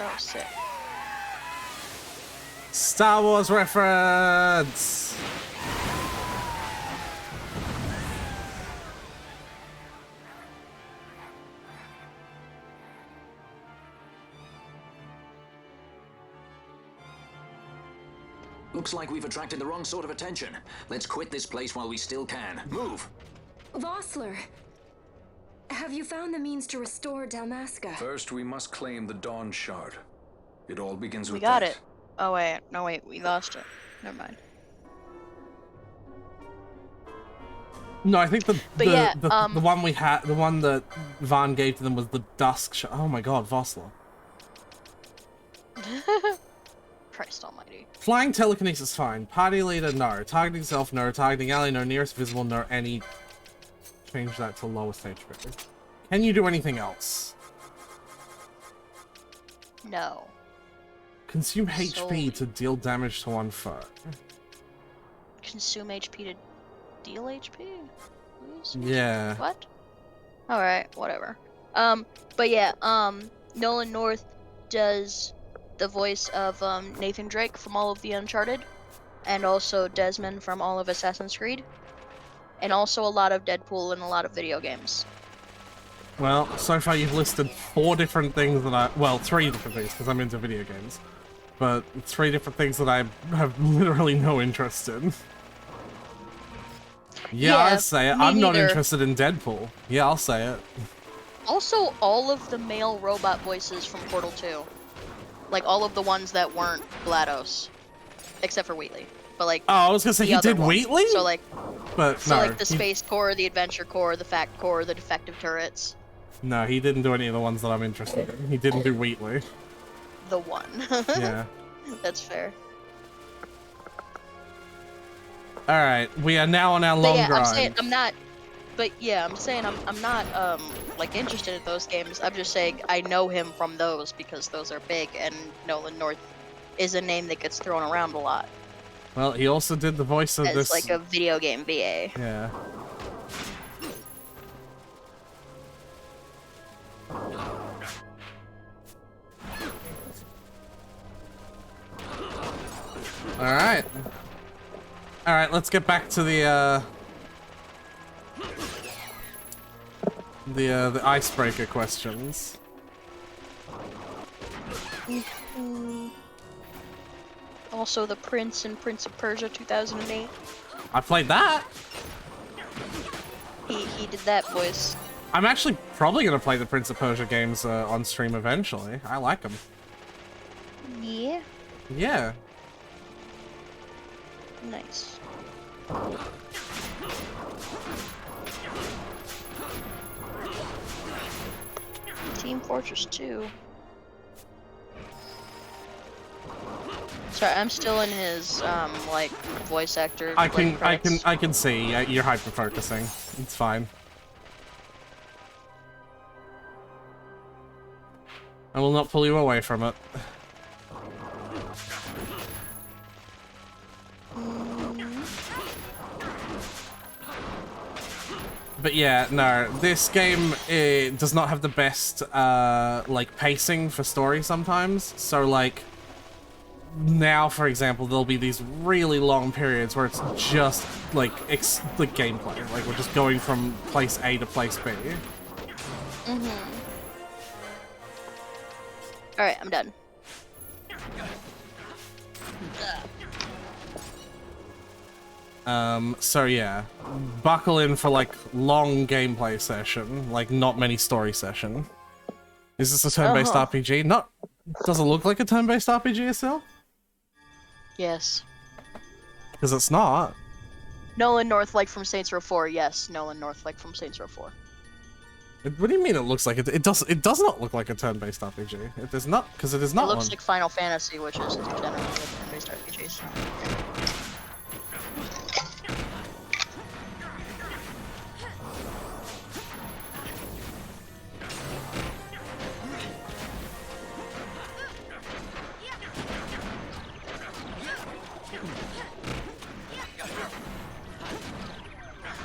Oh, sick. Star Wars reference! Looks like we've attracted the wrong sort of attention. Let's quit this place while we still can. Move! Vossler! Have you found the means to restore Dalmasca? First, we must claim the Dawn Shard. It all begins We with got that. it. Oh wait, no wait, we lost it. Never mind. No, I think the yeah, the one we had, the one that Van gave to them was the Dusk Shard. Oh my god, Vossler. Christ almighty. Flying telekinesis, fine. Party leader, no. Targeting self, no. Targeting ally, no. Nearest visible, no. Any... Change that to lowest HP. Can you do anything else? No. Consume HP to deal damage to one foe. Consume HP to deal HP? Yeah. What? Alright, whatever. But yeah, Nolan North does the voice of Nathan Drake from all of the Uncharted, and also Desmond from all of Assassin's Creed, and also a lot of Deadpool and a lot of video games. Well, so far you've listed 4 different things that I... Well, 3 different things, because I'm into video games. But 3 different things that I have literally no interest in. Yeah, I'll say it. me I'm not neither. interested in Deadpool. Yeah, I'll say it. Also, all of the male robot voices from Portal 2. Like, all of the ones that weren't GLaDOS. Except for Wheatley. But, like, Oh, I was gonna say the he other did ones. Wheatley? So, like, But so, no, like the he- Space Core, the Adventure Core, the Fact Core, the Defective Turrets. No, he didn't do any of the ones that I'm interested in. He didn't do Wheatley. The one. Yeah. That's fair. Alright, we are now on our But long yeah, grind. I'm saying I'm not. But yeah, I'm saying I'm not like interested in those games. I'm just saying I know him from those because those are big, and Nolan North is a name that gets thrown around a lot Well, he also did the voice of as this... like a video game VA. Yeah. Alright. Alright, let's get back to the icebreaker questions. Also, The Prince and Prince of Persia 2008. I played that! He did that voice. I'm actually probably gonna play the Prince of Persia games on stream eventually. I like them. Yeah. Yeah. Nice. Team Fortress 2. Sorry, I'm still in his like voice actor. I like, credits. can see you're hyper focusing. It's fine. I will not pull you away from it. But yeah, no, this game does not have the best like pacing for story sometimes. So like now, for example, there'll be these really long periods where it's just like the gameplay, like we're just going from place A to place B. All right, I'm done. So yeah, buckle in for like long gameplay session, like not many story session. Is this a turn-based RPG? Not. Does it look like a turn-based RPG still? Yes. Because it's not. Nolan Northlake from Saints Row 4. Yes, Nolan Northlake from Saints Row 4. What do you mean it looks like it? It does not look like a turn-based RPG. It is not, because it is not It looks one. like Final Fantasy, which is generally turn-based RPGs.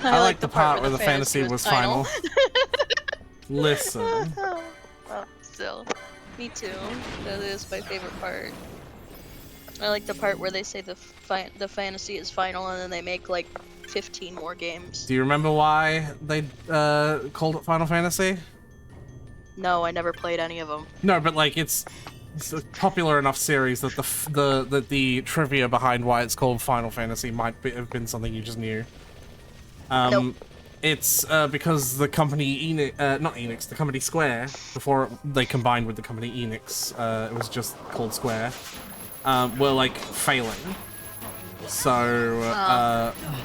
I like the part where the fantasy was final. Listen. Well, still. Me too. That is my favorite part. I like the part where they say the fantasy is final and then they make like 15 more games. Do you remember why they called it Final Fantasy? No, I never played any of them. No, but like it's a popular enough series that the trivia behind why it's called Final Fantasy might have been something you just knew. Nope. It's because the company not Enix, the company Square, before they combined with the company Enix, it was just called Square, were like failing. So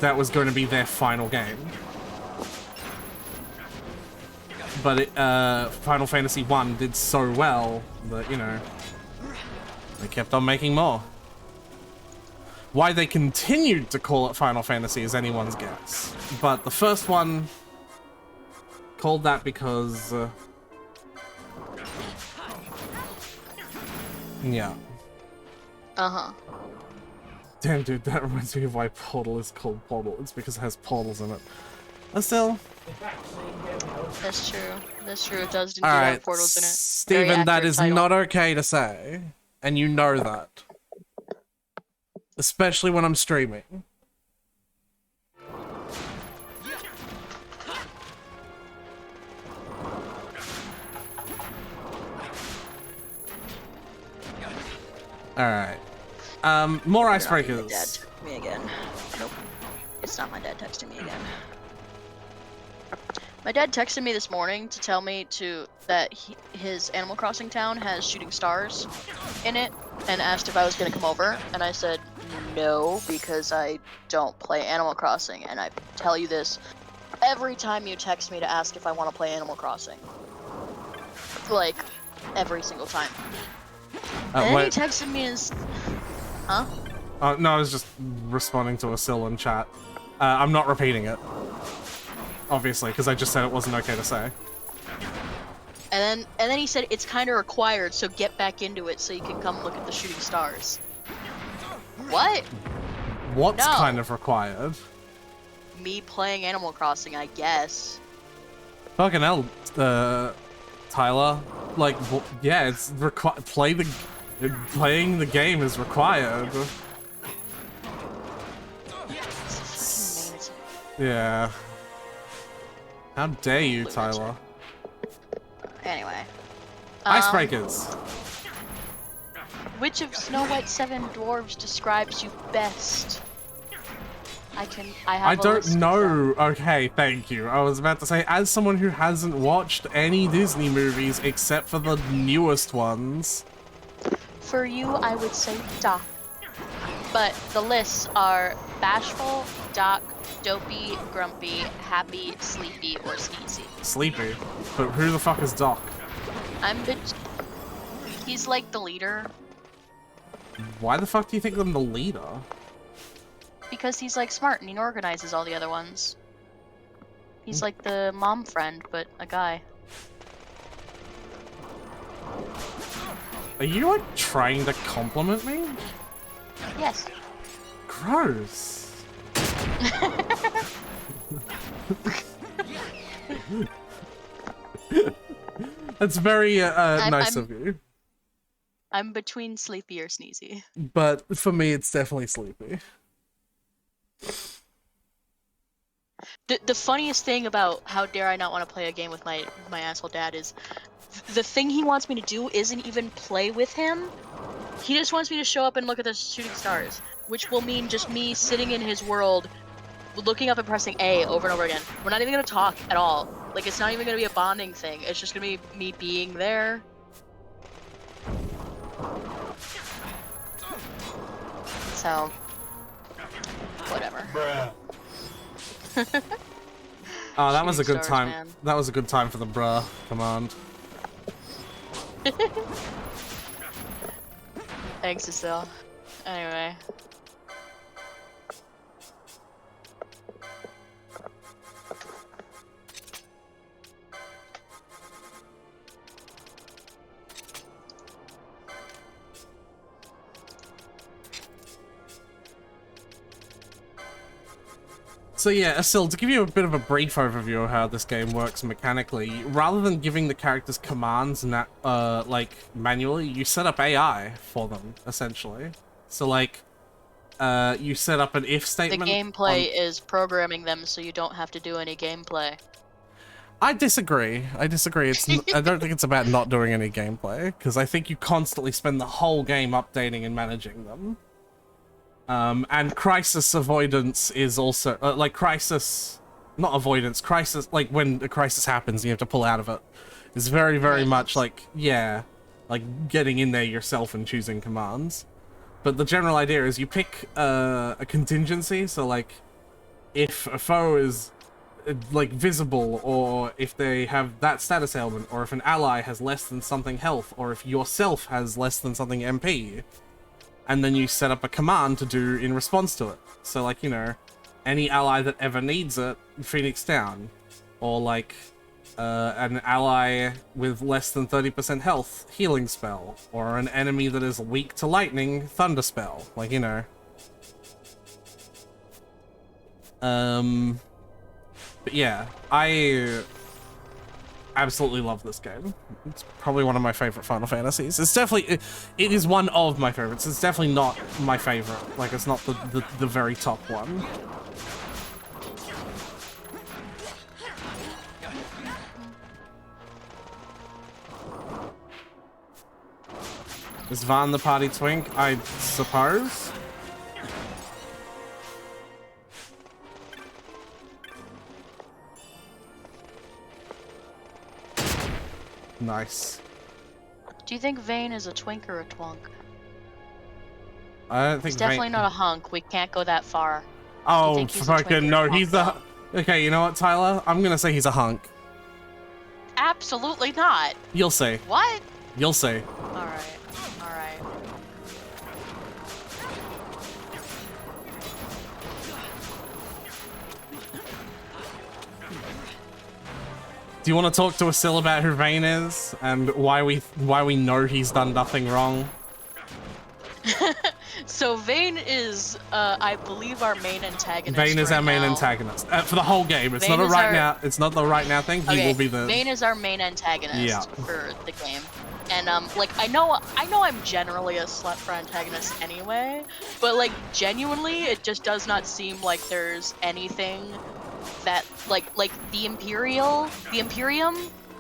that was going to be their final game. But Final Fantasy 1 did so well that, you know, they kept on making more. Why they continued to call it Final Fantasy is anyone's guess. But the first one called that because... yeah. Uh-huh. Damn, dude, that reminds me of why Portal is called Portal. It's because it has portals in it. But still... That's true. That's true. It does indeed Alright, have portals in it. Steven, that is not okay to say. And you know that. Especially when I'm streaming. Alright. More icebreakers. My dad texted me again. Nope. It's not my dad texting me again. My dad texted me this morning to tell me that his Animal Crossing town has shooting stars in it, and asked if I was going to come over, and I said no, because I don't play Animal Crossing, and I tell you this every time you text me to ask if I want to play Animal Crossing. Like, every single time. And then he texted me and... Huh? No, I was just responding to a Sil in chat. I'm not repeating it. Obviously, because I just said it wasn't okay to say. And then he said it's kind of required, so get back into it so you can come look at the shooting stars. What? What's No. kind of required? Me playing Animal Crossing, I guess. Fucking hell, Tyler. Like, yeah, it's playing the game is required. Yeah. How dare you, Tyler? Anyway. Icebreakers. Which of Snow White's 7 dwarves describes you best? I don't know. Okay, thank you. I was about to say, as someone who hasn't watched any Disney movies except for the newest ones. For you, I would say Doc. But the lists are Bashful, Doc, Dopey, Grumpy, Happy, Sleepy, or Sneezy. Sleepy? But who the fuck is Doc? He's like the leader. Why the fuck do you think I'm the leader? Because he's like smart and he organizes all the other ones. He's like the mom friend, but a guy. Are you like trying to compliment me? Yes. Gross. That's very nice of you. I'm between Sleepy or Sneezy. But for me, it's definitely Sleepy. The funniest thing about how dare I not want to play a game with my asshole dad is the thing he wants me to do isn't even play with him. He just wants me to show up and look at the shooting stars, which will mean just me sitting in his world looking up and pressing A over and over again. We're not even gonna talk at all. Like, it's not even gonna be a bonding thing. It's just gonna be me being there. So, whatever. Oh, that was a Shooting good stars, time. man. That was a good time for the bruh command. Thanks, Cecile. Anyway. So yeah, Asil, to give you a bit of a brief overview of how this game works mechanically, rather than giving the characters commands like manually, you set up AI for them essentially. So like, you set up an if The statement. gameplay is programming them so you don't have to do any gameplay. I disagree. I disagree. I don't think it's about not doing any gameplay, because I think you constantly spend the whole game updating and managing them. And crisis avoidance is also, like crisis, not avoidance, crisis, like when a crisis happens and you have to pull out of it, is very, very much like, yeah, like getting in there yourself and choosing commands. But the general idea is you pick a contingency, so like, if a foe is like visible, or if they have that status ailment, or if an ally has less than something health, or if yourself has less than something MP, and then you set up a command to do in response to it. So like, you know, any ally that ever needs it, Phoenix down. Or like, an ally with less than 30% health, healing spell. Or an enemy that is weak to lightning, thunder spell. Like, you know. But yeah, I absolutely love this game. It's probably one of my favorite Final Fantasies. It's definitely, it is one of my favorites. It's definitely not my favorite. Like, it's not the very top one. Is Van the party twink? I suppose. Nice. Do you think Vane is a twink or a twunk? I don't think He's definitely not a hunk. We can't go that far. Oh, think he's a twink or fucking a no, hunk, he's a... Okay, you know what, Tyler? I'm gonna say he's a hunk. Absolutely not. You'll see. What? You'll see. Alright. Alright. Do you want to talk to Asil about who Vane is and why we know he's done nothing wrong? So Vane is, I believe, our main antagonist. Vane is right our main now. antagonist for the whole game. It's Vane not a is right our- now. It's not the right now thing. He will be the. Vane is our main antagonist Yeah. for the game. And like I know I'm generally a slut for antagonists anyway, but like genuinely it just does not seem like there's anything that like the Imperium,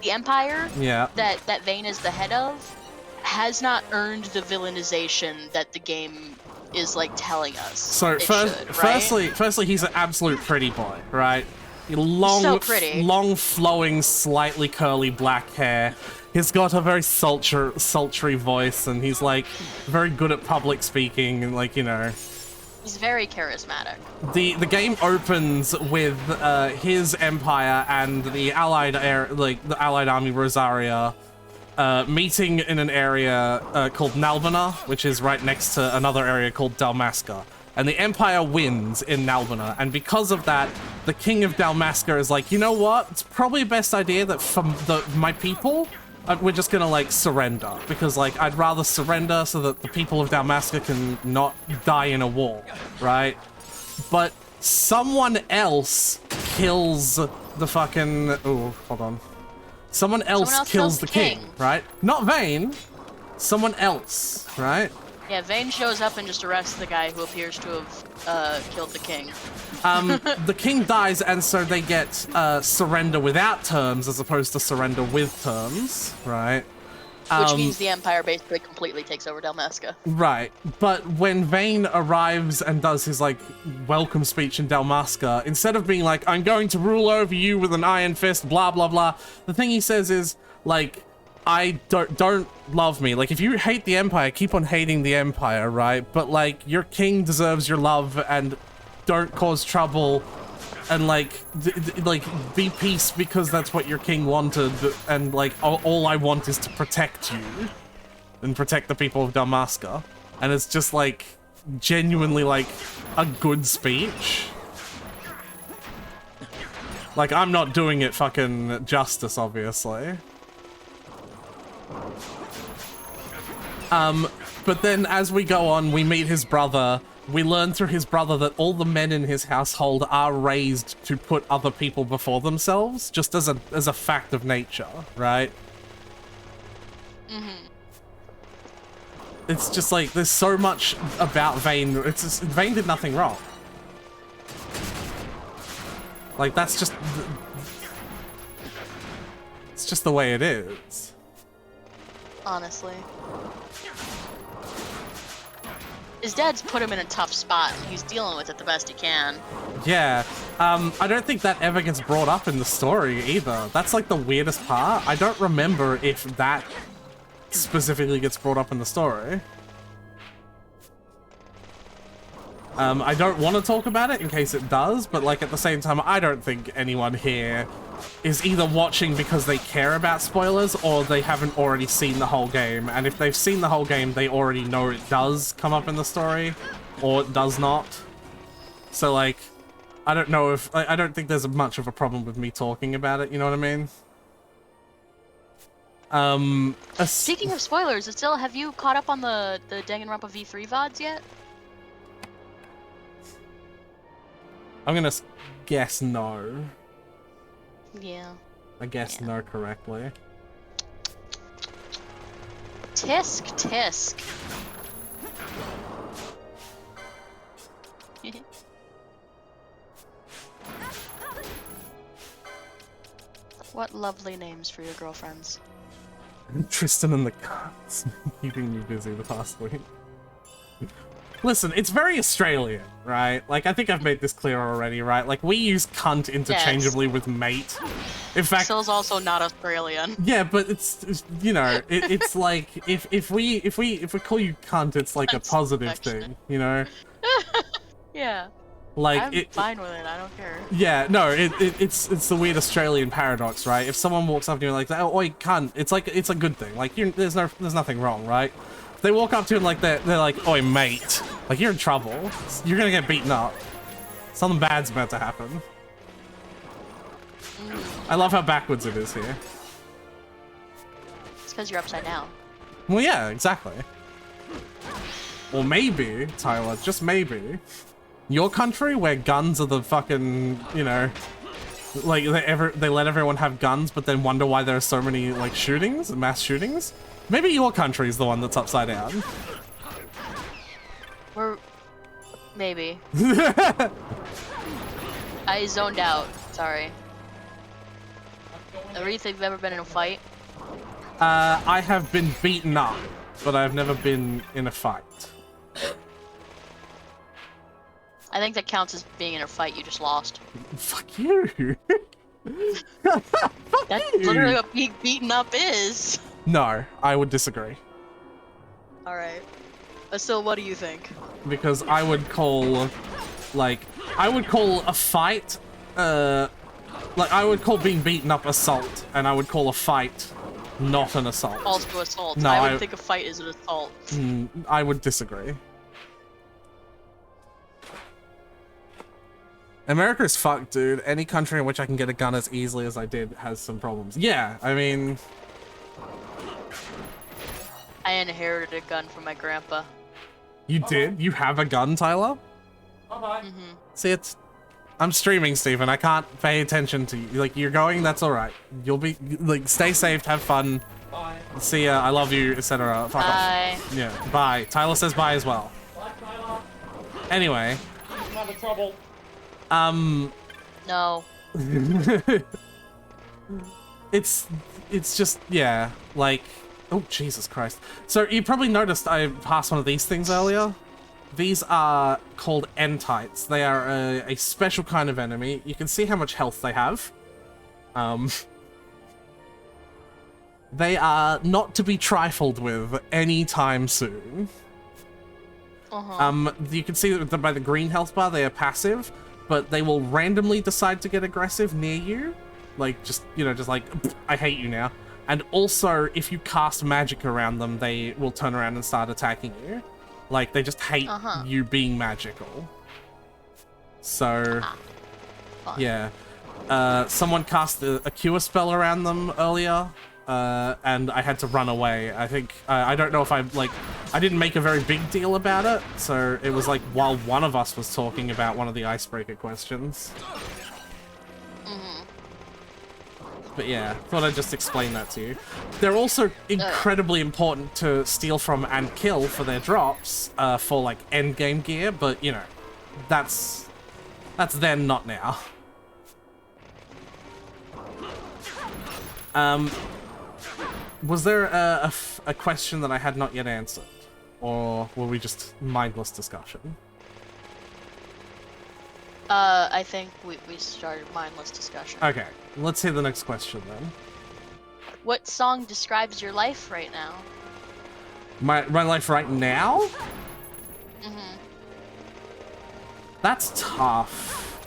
the Empire Yeah. that Vane is the head of has not earned the villainization that the game is like telling us. So it should, right? firstly, he's an absolute pretty boy, right? Long, So pretty. long, flowing, slightly curly black hair. He's got a very sultry voice, and he's like very good at public speaking, and like, you know. He's very charismatic. The game opens with his empire and the allied the allied army Rosaria meeting in an area called Nalbina, which is right next to another area called Dalmasca. And the Empire wins in Nalbina, and because of that, the King of Dalmasca is like, you know what? It's probably the best idea that from my people, we're just gonna like surrender, because like I'd rather surrender so that the people of Dalmasca can not die in a war, right? But someone else kills the fucking hold on. Someone else kills the king, right? Not Vane. Someone else, right? Yeah, Vane shows up and just arrests the guy who appears to have killed the king. The king dies, and so they get surrender without terms as opposed to surrender with terms, right? Which means the Empire basically completely takes over Dalmasca. Right, but when Vayne arrives and does his, like, welcome speech in Dalmasca, instead of being like, I'm going to rule over you with an iron fist, blah, blah, blah, the thing he says is, like, I don't love me. Like, if you hate the Empire, keep on hating the Empire, right? But, like, your king deserves your love, and don't cause trouble, and, like, be peace because that's what your king wanted, and, like, all I want is to protect you and protect the people of Dalmasca. And it's just, like, genuinely, like, a good speech. Like, I'm not doing it fucking justice, obviously. But then as we go on, we meet his brother. We learn through his brother that all the men in his household are raised to put other people before themselves, just as a fact of nature, right? Mm-hmm. It's just like, there's so much about Vayne. It's just, Vayne did nothing wrong. Like, that's just... It's just the way it is. Honestly. His dad's put him in a tough spot, and he's dealing with it the best he can. Yeah, I don't think that ever gets brought up in the story either. That's like the weirdest part. I don't remember if that specifically gets brought up in the story. I don't want to talk about it in case it does, but like at the same time, I don't think anyone here is either watching because they care about spoilers or they haven't already seen the whole game. And if they've seen the whole game, they already know it does come up in the story or it does not. So like, I don't know if, I don't think there's much of a problem with me talking about it, you know what I mean? Speaking of spoilers, still, have you caught up on the Danganronpa V3 VODs yet? I'm gonna guess no. Yeah. I guess no correctly. Tisk, tisk. What lovely names for your girlfriends. Tristan and the Cunts keeping me busy the past week. Listen, it's very Australian, right? Like, I think I've made this clear already, right? Like, we use cunt interchangeably with mate. In fact... Still's also not Australian. Yeah, but it's you know, it's like, if we call you cunt, it's like a positive thing, you know? Yeah. Like, I'm fine with it, I don't care. Yeah, no, it's the weird Australian paradox, right? If someone walks up to you like, oh, oi, cunt, it's like, it's a good thing. Like, there's nothing wrong, right? If they walk up to you and like, they're like, oi, mate, like, you're in trouble. You're gonna get beaten up. Something bad's about to happen. I love how backwards it is here. It's because you're upside down. Well, yeah, exactly. Or maybe, Tyler, just maybe, your country, where guns are the fucking, you know, like, they let everyone have guns, but then wonder why there are so many, like, shootings, mass shootings? Maybe your country is the one that's upside down. Maybe. I zoned out, sorry. Aretha, have you ever been in a fight? I have been beaten up, but I've never been in a fight. I think that counts as being in a fight, you just lost. Fuck you! That's literally what being beaten up is! No, I would disagree. Alright. Still, what do you think? Because I would call, like, I would call a fight, like, I would call being beaten up assault, and I would call a fight not an assault. Also assault. No, I would think a fight is an assault. I would disagree. America's fucked, dude. Any country in which I can get a gun as easily as I did has some problems. Yeah, I mean... I inherited a gun from my grandpa. You did? You have a gun, Tyler? Mm-hmm. See, I'm streaming, Stephen. I can't pay attention to you. Like, you're going, that's alright. You'll be, like, stay safe, have fun. Bye. See ya, I love you, etc. Fuck off. Yeah, bye. Tyler says bye as well. Bye, Tyler. Anyway. I'm out of trouble. No. It's just, yeah, like, Oh, Jesus Christ. So you probably noticed I passed one of these things earlier. These are called Entites. They are a special kind of enemy. You can see how much health they have. They are not to be trifled with anytime soon. You can see that by the green health bar, they are passive, but they will randomly decide to get aggressive near you. Like, just like, I hate you now. And also, if you cast magic around them, they will turn around and start attacking you. Like, they just hate you being magical. So, yeah. Someone cast a cure spell around them earlier, and I had to run away. I think, I don't know if I didn't make a very big deal about it, so it was like while one of us was talking about one of the icebreaker questions. But yeah, thought I'd just explain that to you. They're also incredibly important to steal from and kill for their drops, for like end game gear, but you know, that's then, not now. Was there a question that I had not yet answered? Or were we just mindless discussion? I think we started mindless discussion. Okay, let's hear the next question then. What song describes your life right now? My life right now? That's tough.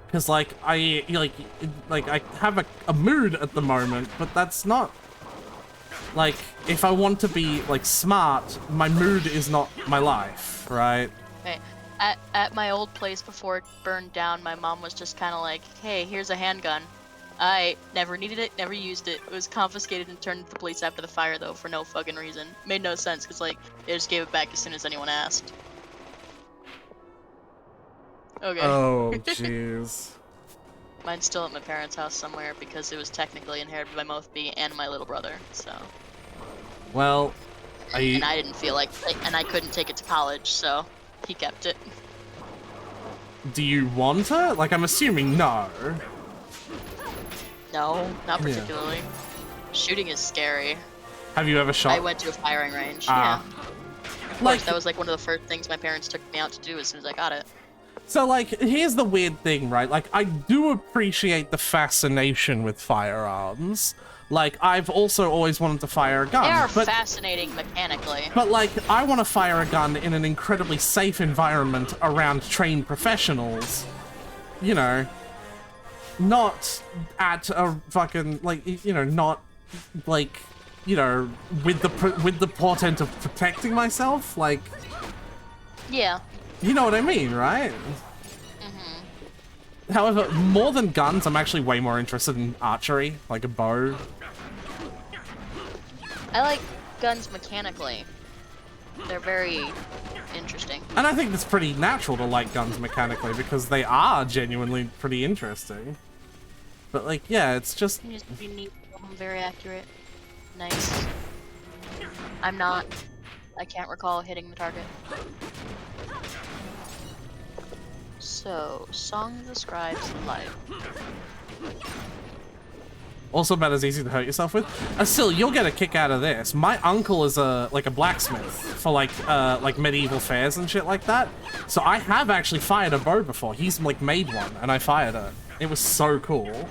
Because like I have a mood at the moment, but that's not like, if I want to be like smart, my mood is not my life, right? Okay. At my old place before it burned down, my mom was just kind of like, hey, here's a handgun. I never needed it, never used it. It was confiscated and turned to the police after the fire, though, for no fucking reason. Made no sense, because, like, they just gave it back as soon as anyone asked. Okay. Oh, jeez. Mine's still at my parents' house somewhere, because it was technically inherited by both me and my little brother, so... Well, and I didn't feel like... And I couldn't take it to college, so he kept it. Do you want it? Like, I'm assuming no. No, not particularly. Yeah. Shooting is scary. Have you ever shot? I went to a firing range, yeah. Of like, course, that was like one of the first things my parents took me out to do as soon as I got it. So, like, here's the weird thing, right? Like, I do appreciate the fascination with firearms. Like, I've also always wanted to fire a gun. They are fascinating mechanically. But, like, I want to fire a gun in an incredibly safe environment around trained professionals. You know, not at a fucking, like, you know, not, like, you know, with the portent of protecting myself, like... Yeah. You know what I mean, right? However, more than guns, I'm actually way more interested in archery, like a bow. I like guns mechanically. They're very interesting. And I think it's pretty natural to like guns mechanically, because they are genuinely pretty interesting. But, like, yeah, it's just... You just be neat, very accurate. Nice. I'm not. I can't recall hitting the target. So, song describes life. Also about as easy to hurt yourself with. Still, you'll get a kick out of this. My uncle is a blacksmith for like medieval fairs and shit like that. So I have actually fired a bow before. He's like made one and I fired it. It was so cool.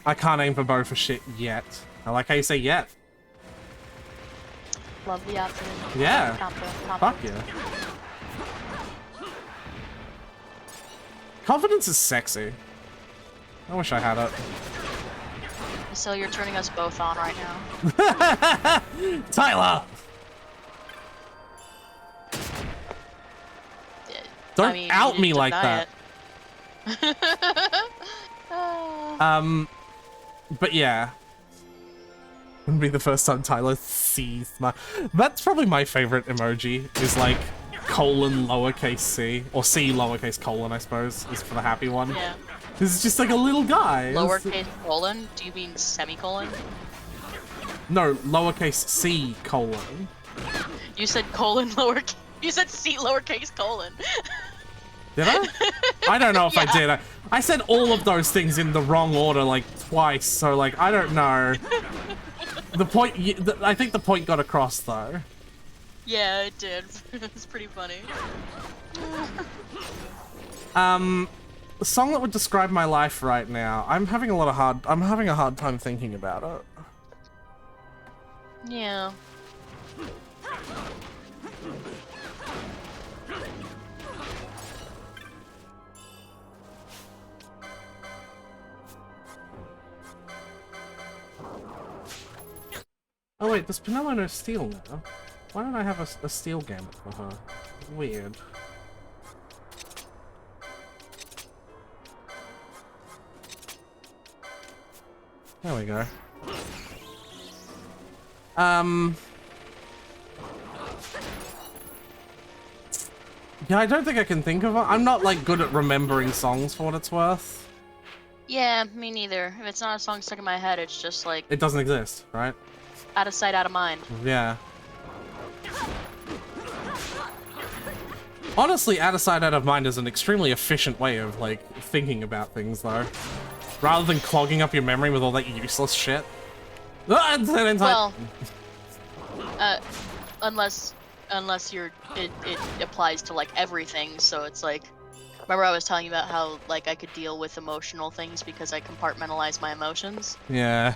I can't aim for bow for shit yet. I like how you say yet. Love the option. Yeah. Fuck yeah. Confidence is sexy. I wish I had it. So you're turning us both on right now. Tyler! Don't out me like that. But yeah. Wouldn't be the first time Tyler sees my... That's probably my favorite emoji, is like colon lowercase c, or c lowercase colon, I suppose, is for the happy one. Yeah. This is just like a little guy. Lowercase colon? Do you mean semicolon? No, lowercase c colon. You said colon lowercase. You said C lowercase colon. Did I? I don't know if I Yeah. did. I said all of those things in the wrong order like twice, so like I don't know. The point, I think the point got across though. Yeah, it did. It's pretty funny. The song that would describe my life right now. I'm having a hard time thinking about it. Yeah. Oh wait, does Penelope know steel now? Why don't I have a steel gambit for her? Weird. There we go. Yeah, I don't think I can think of it. I'm not like good at remembering songs for what it's worth. Yeah, me neither. If it's not a song stuck in my head, it's just like It doesn't exist, right? out of sight, out of mind. Yeah. Honestly, out of sight, out of mind is an extremely efficient way of, like, thinking about things, though. Rather than clogging up your memory with all that useless shit. Well, unless it applies to like everything. So it's like, remember I was telling you about how like I could deal with emotional things because I compartmentalize my emotions. Yeah.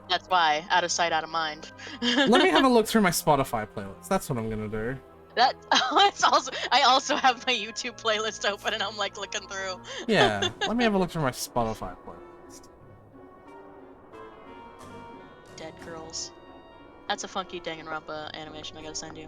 That's why, out of sight, out of mind. Let me have a look through my Spotify playlist. That's what I'm gonna do. That it's also I also have my YouTube playlist open and I'm like looking through. Yeah, let me have a look through my Spotify playlist. Dead Girls. That's a funky Danganronpa animation I gotta send you.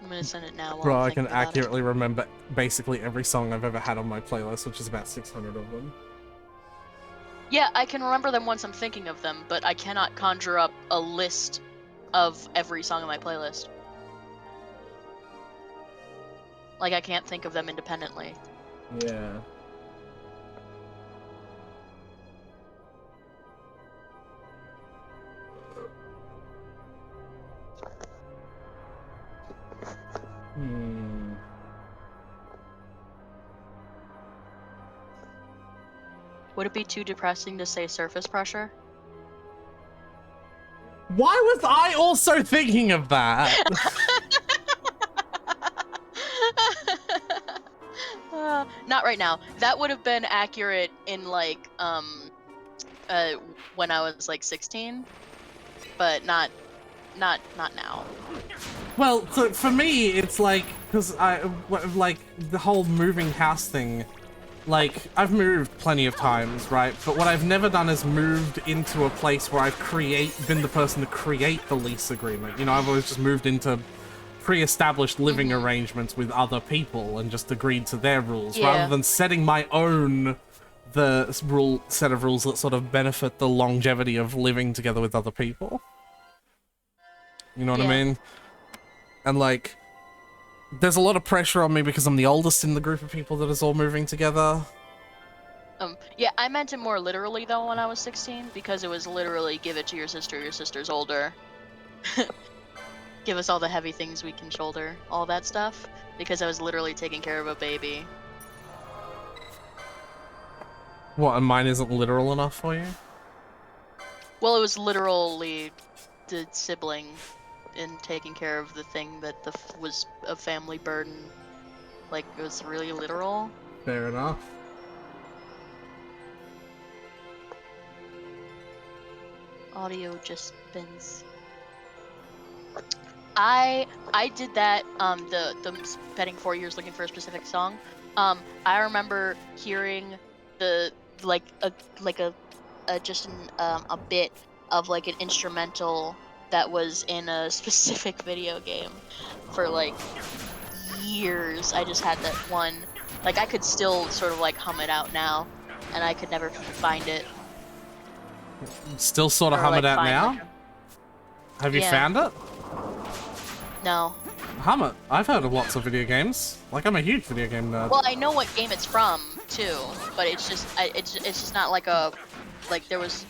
I'm gonna send it now. While Bro, I'm I can thinking about it. accurately remember basically every song I've ever had on my playlist, which is about 600 of them. Yeah, I can remember them once I'm thinking of them, but I cannot conjure up a list of every song on my playlist. Like, I can't think of them independently. Yeah. Would it be too depressing to say surface pressure? Why was I also thinking of that? Not right now. That would have been accurate in like when I was like 16, but not now. Well, so for me, it's like, because like, the whole moving house thing, like, I've moved plenty of times, right? But what I've never done is moved into a place where I've been the person to create the lease agreement. You know, I've always just moved into pre-established living arrangements with other people and just agreed to their rules, rather than setting my own set of rules that sort of benefit the longevity of living together with other people. You know what I mean? And like, there's a lot of pressure on me because I'm the oldest in the group of people that is all moving together. Yeah, I meant it more literally though when I was 16, because it was literally give it to your sister's older. Give us all the heavy things we can shoulder, all that stuff, because I was literally taking care of a baby. What, and mine isn't literal enough for you? Well, it was literally the sibling in taking care of the thing that was a family burden. Like, it was really literal. Fair enough. Audio just spins. I did that, the spending 4 years looking for a specific song. I remember hearing a bit of like an instrumental that was in a specific video game for like years. I just had that one, like I could still sort of like hum it out now, and I could never find it. Still sort of hum it out now? Have you found it? No. I've heard of lots of video games. Like, I'm a huge video game nerd. Well, I know what game it's from too, but it's just it's just not like a there was.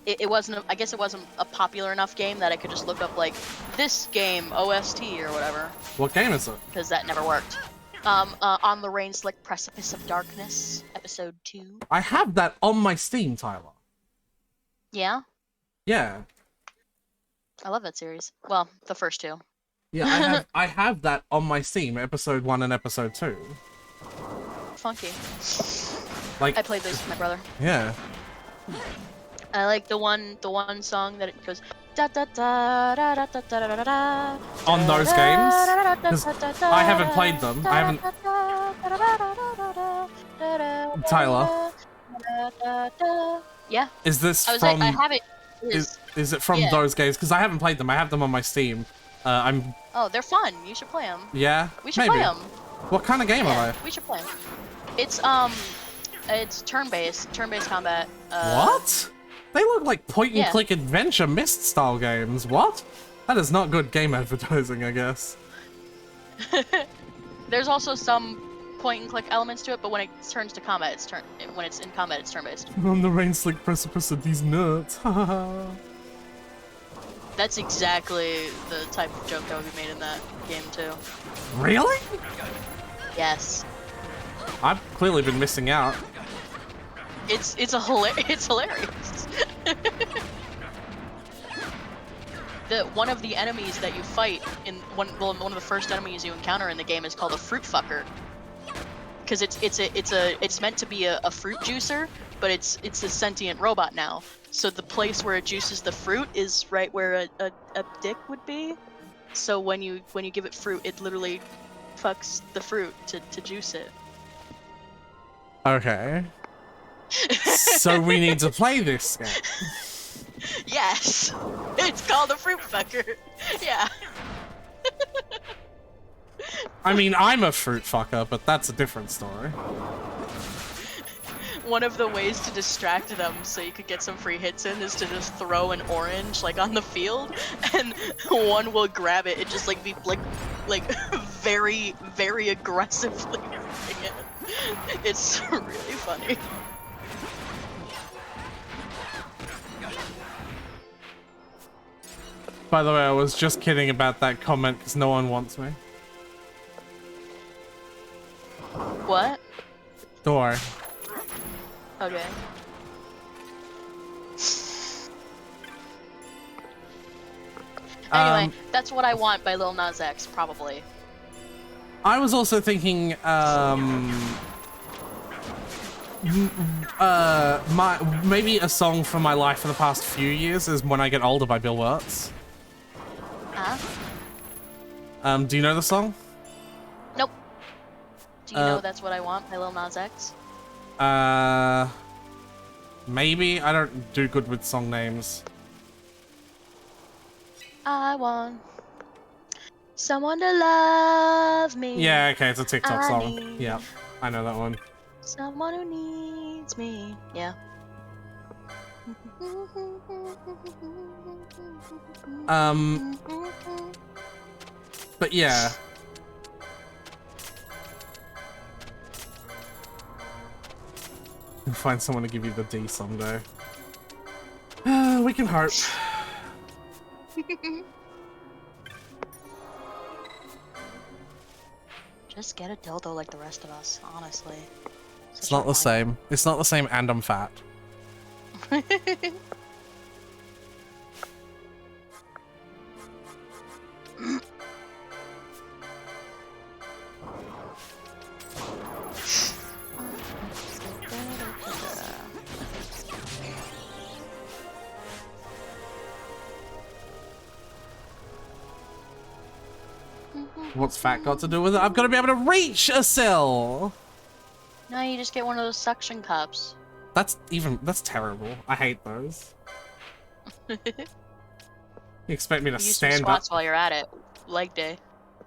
It wasn't. I guess it wasn't a popular enough game that I could just look up like this game OST or whatever. What game is it? Because that never worked. On the Rain-Slick Precipice of Darkness, episode 2. I have that on my Steam, Tyler. Yeah, Yeah. I love that series. Well, the first two. Yeah, I have that on my Steam, episode 1 and episode 2. Funky. Like, I played those with my brother. yeah. I like the one song that it goes da da da da da da da da da. On those games? 'Cause I haven't played them. I haven't. Tyler. Yeah. Is this I was from? like, I have it. Is it from Yeah. those games? Because I haven't played them. I have them on my Steam. I'm. Oh, they're fun. You should play them. Yeah. We should maybe. play them. What kind of game are We should play them. It's turn-based combat. they? What? They look like point-and-click adventure Myst-style games. What? That is not good game advertising, I guess. There's also some point-and-click elements to it, but when it turns to combat, when it's in combat, it's turn-based. On the rain-slick precipice of these nuts. That's exactly the type of joke that would be made in that game too. Really? Yes. I've clearly been missing out. It's hilarious. One of the enemies that you fight in one of the first enemies you encounter in the game is called a fruit fucker. Because it's meant to be a fruit juicer, but it's a sentient robot now. So the place where it juices the fruit is right where a dick would be. So when you give it fruit, it literally fucks the fruit to juice it. Okay. So we need to play this game. Yes, it's called a fruit fucker. Yeah. I mean, I'm a fruit fucker, but that's a different story. One of the ways to distract them so you could get some free hits in is to just throw an orange like on the field, and one will grab it and just like be like very, very aggressively ripping it. It's really funny. By the way, I was just kidding about that comment because no one wants me. What? Don't worry. Okay. Anyway, that's What I Want by Lil Nas X, probably. I was also thinking, maybe a song from my life for the past few years is When I Get Older by Bill Wurtz. Huh? Do you know the song? Nope. Do you know That's What I Want by Lil Nas X? Maybe? I don't do good with song names. I want someone to love me. Yeah, okay, it's a TikTok I song. need Yeah, I know that one. someone who needs me. Yeah. But yeah. You'll find someone to give you the D someday. We can hope. Just get a dildo like the rest of us, honestly. It's not the same. It's not the same, and I'm fat. What's fat got to do with it? I've got to be able to reach a cell! No, you just get one of those suction cups. That's terrible. I hate those. You expect me to Use some stand up? squats while you're at it. Leg day.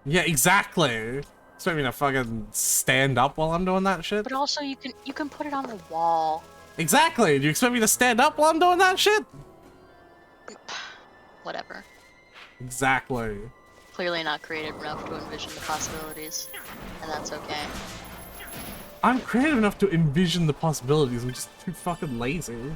Yeah, exactly. Expect me to fucking stand up while I'm doing that shit? But also you can put it on the wall. Exactly. Do you expect me to stand up while I'm doing that shit? Whatever. Exactly. Clearly not creative enough to envision the possibilities, and that's okay. I'm creative enough to envision the possibilities. I'm just too fucking lazy.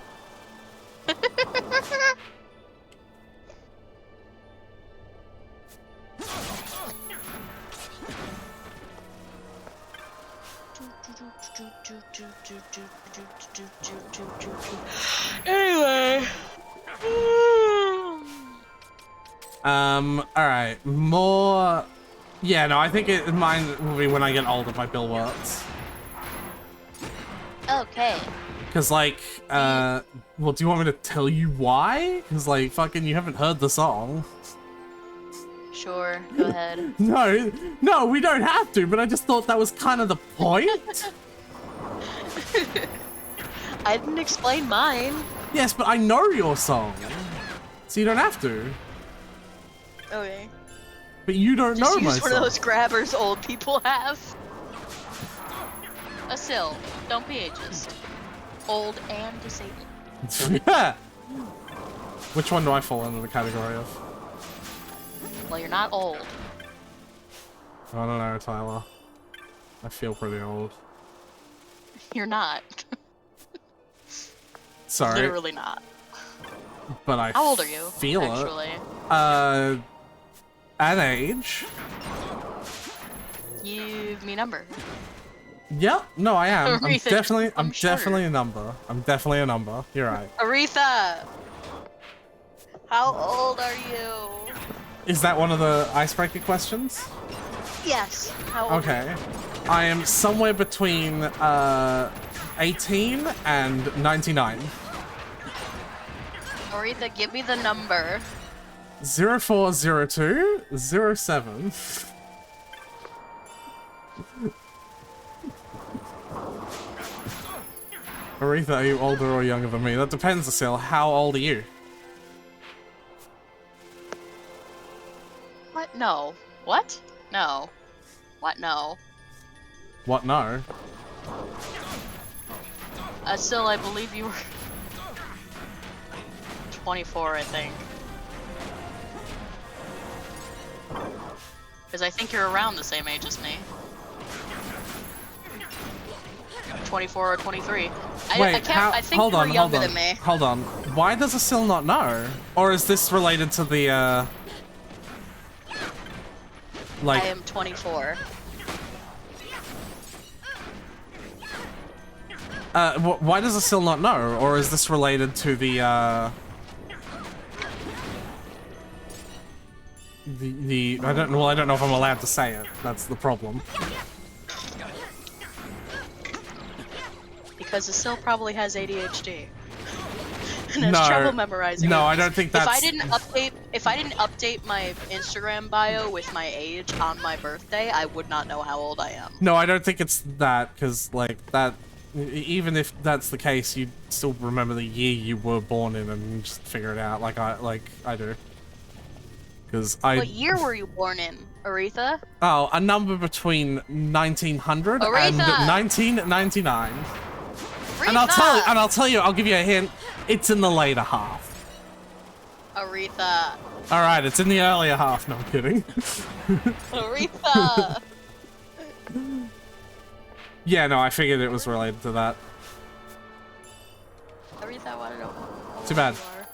Anyway. Alright. More... Yeah, no, I think mine will be when I get older by Bill Wirtz. Okay. Because, like, well, do you want me to tell you why? Because, like, fucking, you haven't heard the song. Sure, go ahead. No, we don't have to, but I just thought that was kind of the point. I didn't explain mine. Yes, but I know your song. So you don't have to. Okay. But you don't Just know my use one song. of those grabbers old people have. Asil, don't be ageist. Old and disabled. Yeah. Which one do I fall into the category of? Well, you're not old. I don't know, Tyler. I feel pretty old. You're not. Sorry. Literally not. But I How old are you, feel actually? it. An age. Give me a number. Yep, no, I am. I'm Aretha, definitely I'm sure. definitely a number. I'm definitely a number. You're right. Aretha! How old are you? Is that one of the icebreaker questions? Yes. How old? Okay. I am somewhere between 18 and 99. Aretha, give me the number. 0402 07. Aretha, are you older or younger than me? That depends, Asil. How old are you? What? No. What? No. What? No. What? No. Still, I believe you were 24, I think. Because I think you're around the same age as me. 24 or 23. Wait, I think hold you're on, younger hold on, than me. hold on. Why does Asil not know? Or is this related to the, like... I am 24. Why does Asil not know? Or is this related to the, I don't know if I'm allowed to say it. That's the problem. Because Asil probably has ADHD. And has No. trouble memorizing. No, I ages. don't think that's... If I didn't update my Instagram bio with my age on my birthday, I would not know how old I am. No, I don't think it's that, because, like, that... Even if that's the case, you'd still remember the year you were born in and just figure it out, like I do. Because What year were you born in, Aretha? Oh, a number between 1900 and Aretha! 1999. Aretha! And I'll tell you, I'll give you a hint. It's in the later half. Aretha. All right, it's in the earlier half. No, I'm kidding. Aretha. Yeah, no, I figured it was related to that. Aretha, I want to know how old Too bad. you are.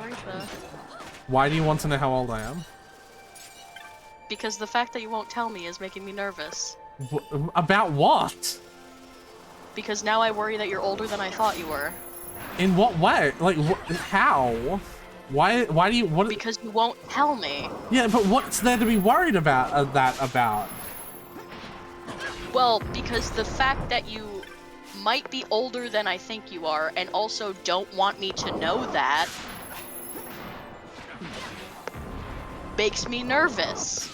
Aretha. Why do you want to know how old I am? Because the fact that you won't tell me is making me nervous. About what? Because now I worry that you're older than I thought you were. In what way? Like, how? Why do you... What? Because you won't tell me. Yeah, but what's there to be worried about, about? Well, because the fact that you might be older than I think you are, and also don't want me to know that, makes me nervous.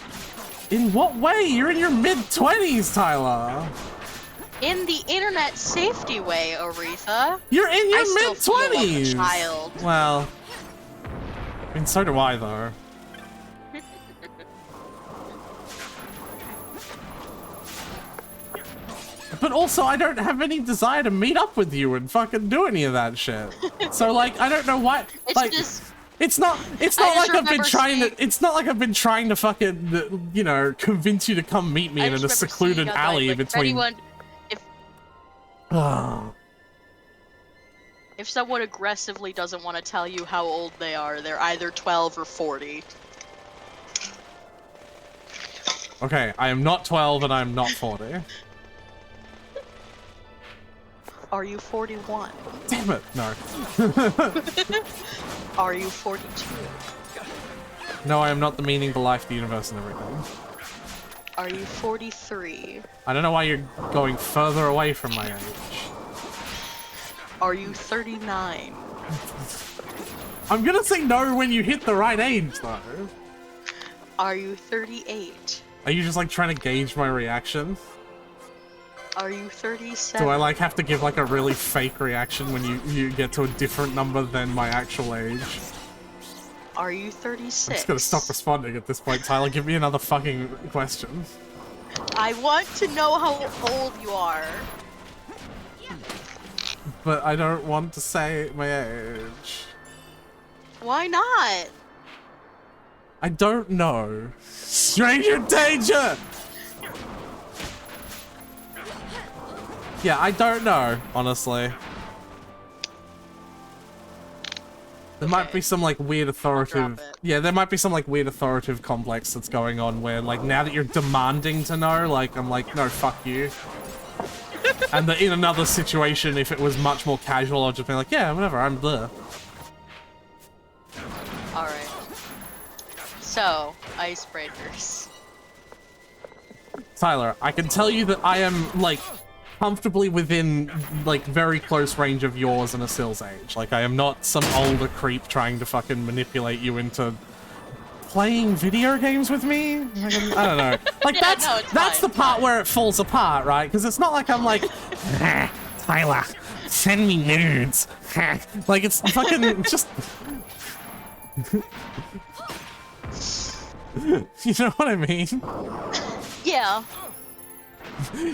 In what way? You're in your mid-20s, Tyler. In the internet safety way, Aretha. You're in your I still feel like a mid-20s. child. Well, I mean, so do I, though. But also, I don't have any desire to meet up with you and fucking do any of that shit. So, like, I don't know why. It's Like, just It's not like I've been trying to. It's not like I've been trying to fucking, you know, convince you to come meet me in a secluded alley like, between. If someone aggressively doesn't want to tell you how old they are, they're either 12 or 40. Okay, I am not 12 and I am not 40. Are you 41? Damn it, no. Are you 42? No, I am not the meaning, the life, the universe, and everything. Are you 43? I don't know why you're going further away from my age. Are you 39? I'm gonna say no when you hit the right age, though. Are you 38? Are you just like trying to gauge my reaction? Are you 37? Do I like have to give like a really fake reaction when you get to a different number than my actual age? Are you 36? I'm just gonna stop responding at this point, Tyler. Give me another fucking question. I want to know how old you are. But I don't want to say my age. Why not? I don't know. Stranger danger! Yeah, I don't know, honestly. There might be some like weird authoritative... Yeah, there might be some like weird authoritative complex that's going on where like now that you're demanding to know, like I'm like, no, fuck you. And in another situation, if it was much more casual, I'd just be like, yeah, whatever, I'm there. Alright. So, icebreakers. Tyler, I can tell you that I am, like, comfortably within, like, very close range of yours and Asil's age. Like, I am not some older creep trying to fucking manipulate you into playing video games with me? Like, I don't know. Like, Yeah, that's the part where it falls apart, right? Because it's not like I'm like, Tyler, send me nudes. Like, it's fucking just... You know what I mean? Yeah.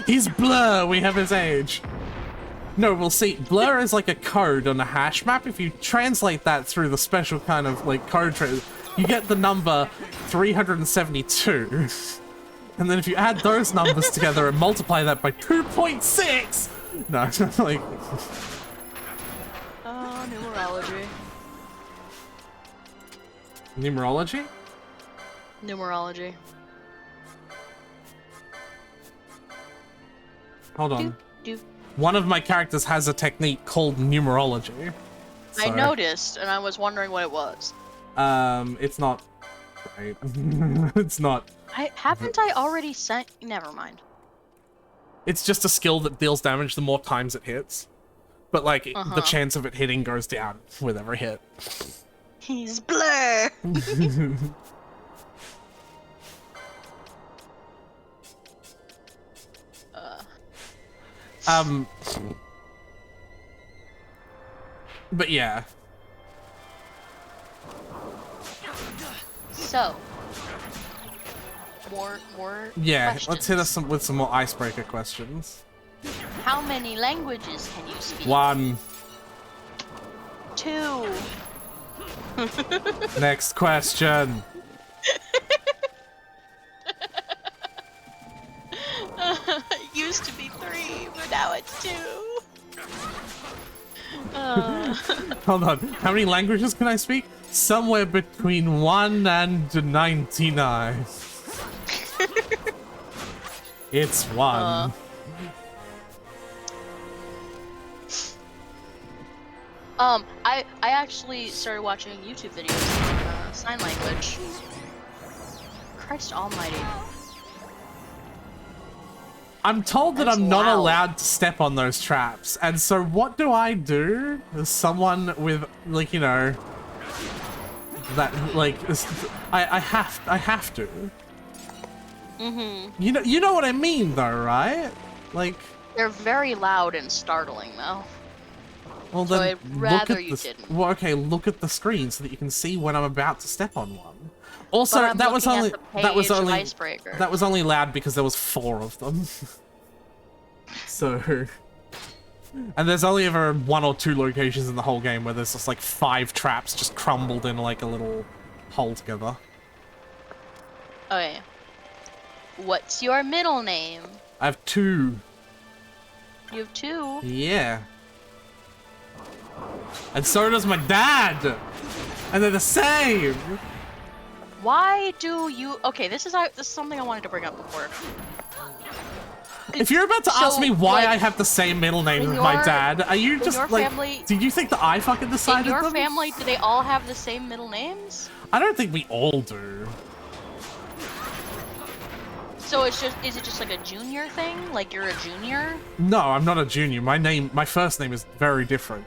He's Blur, we have his age. No, we'll see. Blur is like a code on a hash map. If you translate that through the special kind of like code you get the number 372. And then if you add those numbers together and multiply that by 2.6, no, like... Numerology. Numerology? Numerology. Hold on. Doop. One of my characters has a technique called numerology. So, I noticed, and I was wondering what it was. It's not right. It's not. Haven't I already sent? Never mind. It's just a skill that deals damage the more times it hits. But like, the chance of it hitting goes down with every hit. He's Blur! But yeah. So. More Yeah, questions. let's hit us with some more icebreaker questions. How many languages can you speak? 1. 2. Next question. It used to be 3, but now it's 2. Hold on. How many languages can I speak? Somewhere between 1 and 99. It's 1. I actually started watching YouTube videos on sign language. Christ almighty. I'm told that That's I'm not loud. allowed to step on those traps, and so what do I do as someone with, like, you know, that, like, I have to. Mm-hmm. You know what I mean, though, right? Like, They're very loud and startling, though. well So then, I'd rather look at you the, didn't. well, okay, look at the screen so that you can see when I'm about to step on one. Also, But I'm that was looking only at the that was page of only icebreaker. that was only loud because there was 4 of them. So, And there's only ever 1 or 2 locations in the whole game where there's just like 5 traps just crumbled in like a little hole together. Okay. What's your middle name? I have 2. You have 2? Yeah. And so does my dad! And they're the same! Why do you... Okay, this is something I wanted to bring up before. If you're about to ask So, me why like, I have the same middle name in as my your- dad, are you just your like... family- Did you think that I fucking decided In your them? family, do they all have the same middle names? I don't think we all do. So is it just like a junior thing? Like you're a junior? No, I'm not a junior. My first name is very different.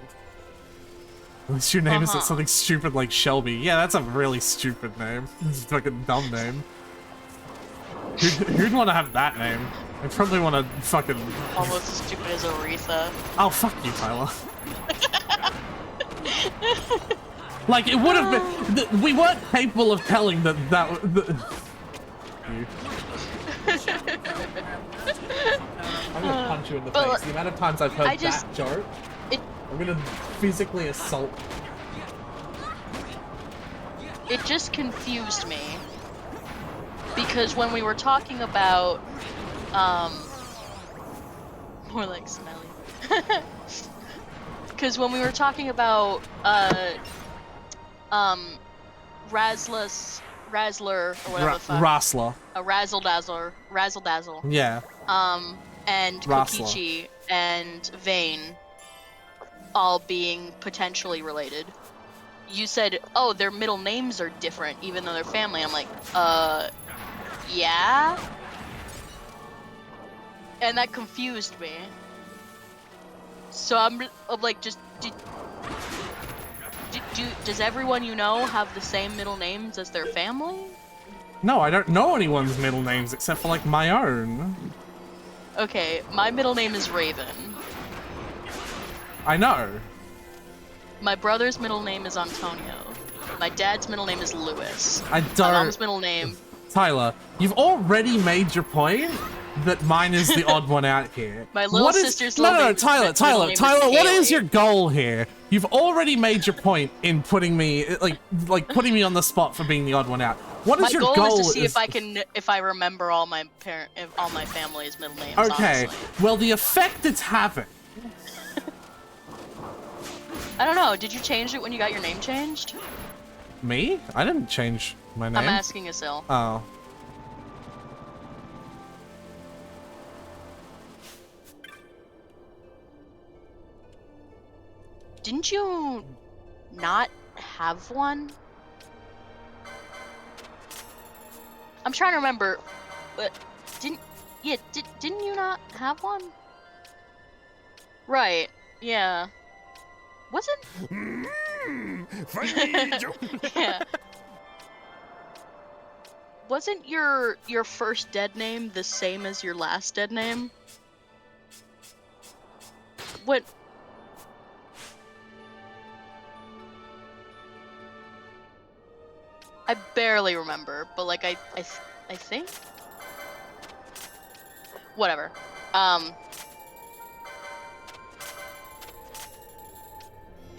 Unless your name isn't something stupid like Shelby. Yeah, that's a really stupid name. It's a fucking dumb name. Who'd want to have that name? I'd probably want to fucking... Almost as stupid as Aretha. Oh, fuck you, Tyler. Like, it would have been... We weren't capable of telling that you. I'm gonna punch you in the face. The amount of times I've heard that joke, I'm gonna physically assault. It just confused me. Because when we were talking about, more like smelly. Because when we were talking about, Razzler, or whatever the fuck. Rassler. A Razzle Dazzle. Yeah. And Rassler. Kokichi and Vane all being potentially related. You said, oh, their middle names are different, even though they're family. I'm like, yeah? And that confused me. So I'm like, just, does everyone you know have the same middle names as their family? No, I don't know anyone's middle names except for, like, my own. Okay, my middle name is Raven. I know. My brother's middle name is Antonio. My dad's middle name is Lewis. I My don't... mom's middle name... Tyler, you've already made your point that mine is the odd one out here. My little sister's No, middle no, name- Tyler, middle name is what is Haley. your goal here? You've already made your point in putting me, like putting me on the spot for being the odd one out. What is My your goal goal? is to see if I remember all my family's middle names. Okay, Honestly. well, the effect it's having. I don't know. Did you change it when you got your name changed? Me? I didn't change my name. I'm asking Asil. Oh. Didn't you not have one? I'm trying to remember, but didn't you not have one? Right. Yeah. Wasn't? Yeah. Wasn't your first dead name the same as your last dead name? What? I barely remember, but like I think. Whatever.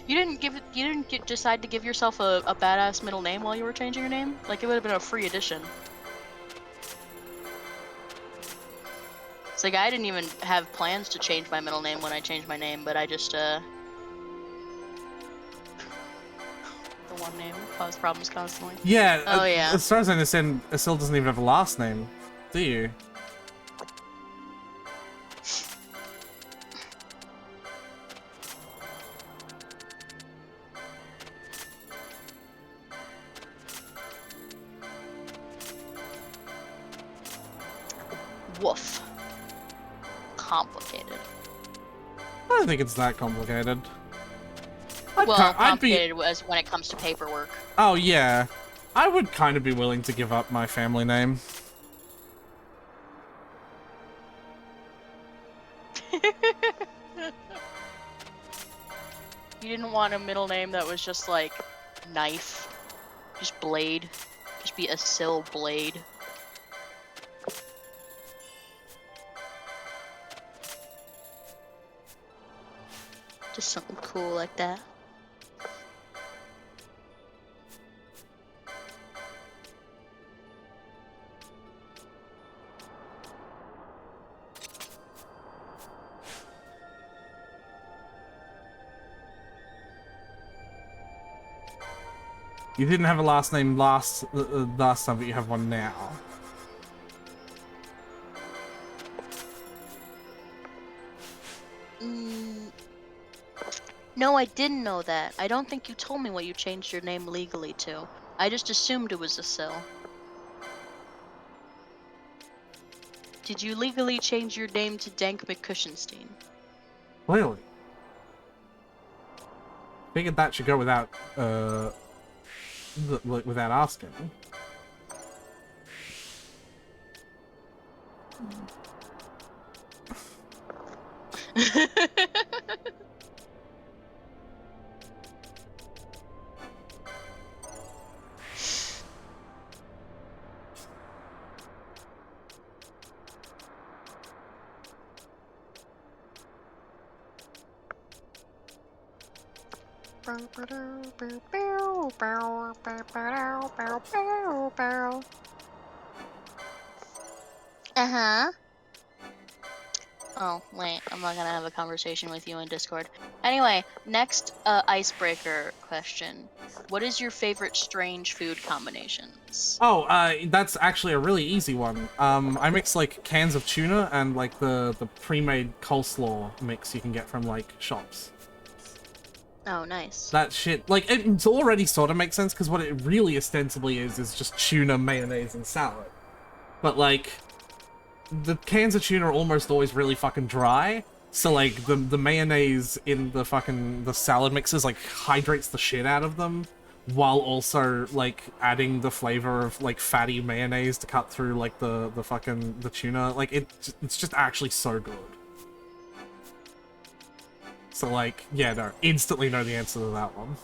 You didn't decide to give yourself a badass middle name while you were changing your name? Like it would have been a free addition. It's like I didn't even have plans to change my middle name when I changed my name, but I just the one name caused problems constantly. Yeah. Oh yeah. As far as I understand, Asil doesn't even have a last name, do you? Woof. Complicated. I don't think it's that complicated. Well, I'd complicated as when it comes to paperwork. Oh, yeah. I would kind of be willing to give up my family name. You didn't want a middle name that was just like knife, just blade, just be Asil Blade. Just something cool like that. You didn't have a last name last time, but you have one now. No, I didn't know that. I don't think you told me what you changed your name legally to. I just assumed it was a Syl. Did you legally change your name to Dank McCushenstein? Clearly. Figured that should go without, without asking. Uh-huh. Oh, wait, I'm not gonna have a conversation with you in Discord. Anyway, next icebreaker question. What is your favorite strange food combinations? Oh, that's actually a really easy one. I mix like cans of tuna and like the pre-made coleslaw mix you can get from like shops. Oh, nice. That shit, like, it already sort of makes sense because what it really ostensibly is just tuna, mayonnaise, and salad. But like, the cans of tuna are almost always really fucking dry. So like, the mayonnaise in the salad mixes like hydrates the shit out of them, while also like adding the flavor of like fatty mayonnaise to cut through like the tuna. Like it's just actually so good. So like, yeah, no, instantly know the answer to that one.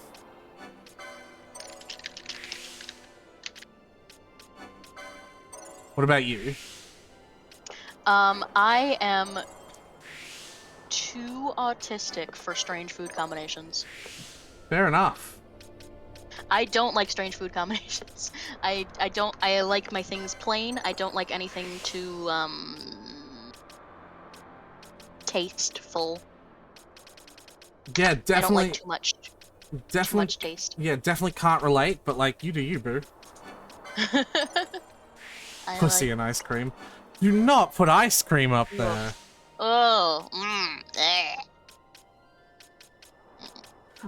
What about you? I am too autistic for strange food combinations. Fair enough. I don't like strange food combinations. I like my things plain. I don't like anything too tasteful. Yeah, definitely. I don't like too much. Definitely. Too much taste. Yeah, definitely can't relate, but like, you do you, boo. Pussy and ice cream. Do not put ice cream up there. Oh.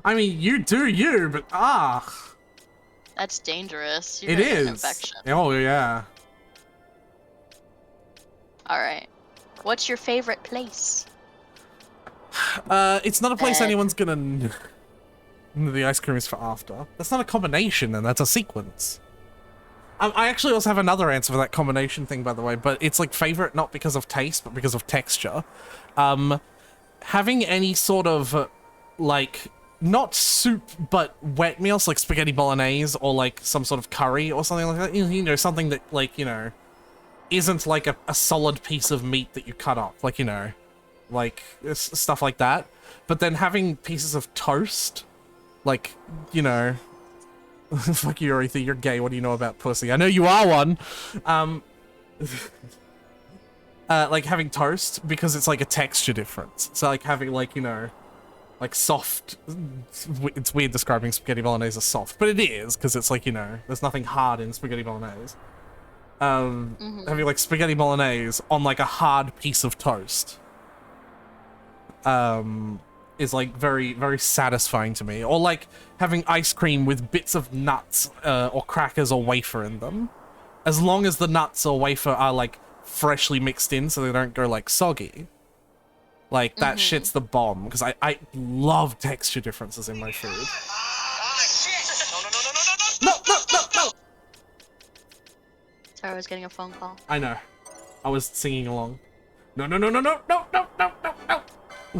I mean, you do you, but That's dangerous. You're it gonna get an is. infection. Oh yeah. All right. What's your favorite place? It's not a place anyone's gonna. The ice cream is for after. That's not a combination, then. That's a sequence. I actually also have another answer for that combination thing, by the way, but it's like favorite not because of taste, but because of texture. Having any sort of like not soup but wet meals like spaghetti bolognese or like some sort of curry or something like that. You know, something that like, you know, isn't like a solid piece of meat that you cut off, like, you know, like stuff like that. But then having pieces of toast, like, you know. Fuck you, Aretha, you're gay, what do you know about pussy? I know you are one! Like having toast, because it's like a texture difference. So like having like, you know, like soft, it's weird describing spaghetti bolognese as soft, but it is, because it's like, you know, there's nothing hard in spaghetti bolognese. Having like spaghetti bolognese on like a hard piece of toast. Is like very, very satisfying to me. Or like having ice cream with bits of nuts or crackers or wafer in them. As long as the nuts or wafer are like freshly mixed in so they don't go like soggy. Like that shit's the bomb, because I love texture differences in my food. No! Sorry, I was getting a phone call. I know. I was singing along. No.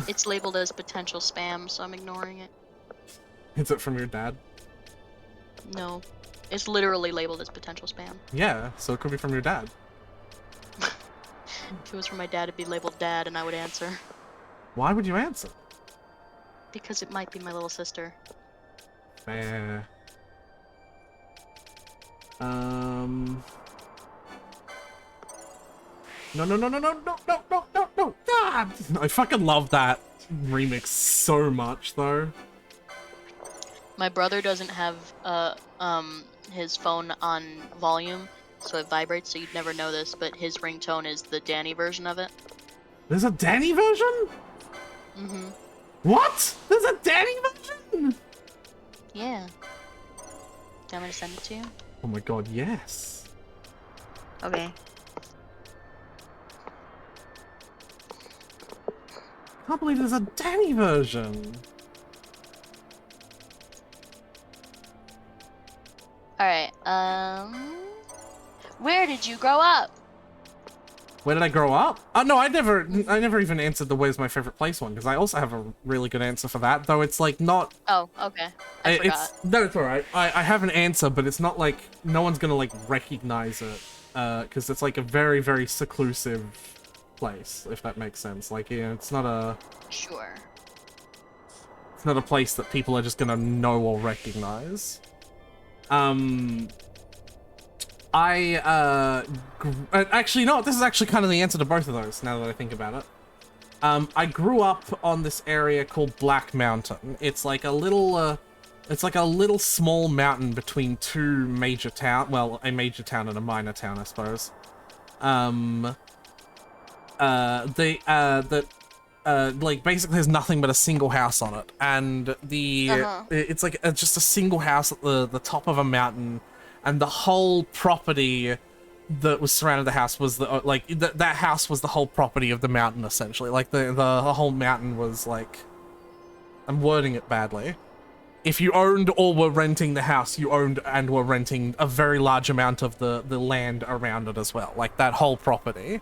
It's labeled as potential spam, so I'm ignoring it. Is it from your dad? No. It's literally labeled as potential spam. Yeah, so it could be from your dad. If it was from my dad, it'd be labeled dad, and I would answer. Why would you answer? Because it might be my little sister. Fair. No, no, no, no, no, no, no, no, no, no. Ah! I fucking love that remix so much, though. My brother doesn't have his phone on volume, so it vibrates, so you'd never know this, but his ringtone is the Danny version of it. There's a Danny version? Mm-hmm. What? There's a Danny version? Yeah. Do you want me to send it to you? Oh my god, yes. Okay. I can't believe there's a Danny version. Alright, where did you grow up? Where did I grow up? Oh no, I never even answered the where's my favorite place one, because I also have a really good answer for that, though it's like not... Oh, okay. I forgot. No, it's alright. I have an answer, but it's not like, no one's gonna like recognize it, because it's like a very, very seclusive place, if that makes sense. Like, yeah, it's not a... Sure. It's not a place that people are just gonna know or recognize. Actually, no, this is actually kind of the answer to both of those, now that I think about it. I grew up on this area called Black Mountain. It's like a little small mountain between two major towns. Well, a major town and a minor town, I suppose. Like, basically there's nothing but a single house on it. And it's like just a single house at the top of a mountain. And the whole property that was surrounded the house was that house was the whole property of the mountain, essentially. Like the whole mountain was like, I'm wording it badly. If you owned or were renting the house, you owned and were renting a very large amount of the land around it as well. Like that whole property.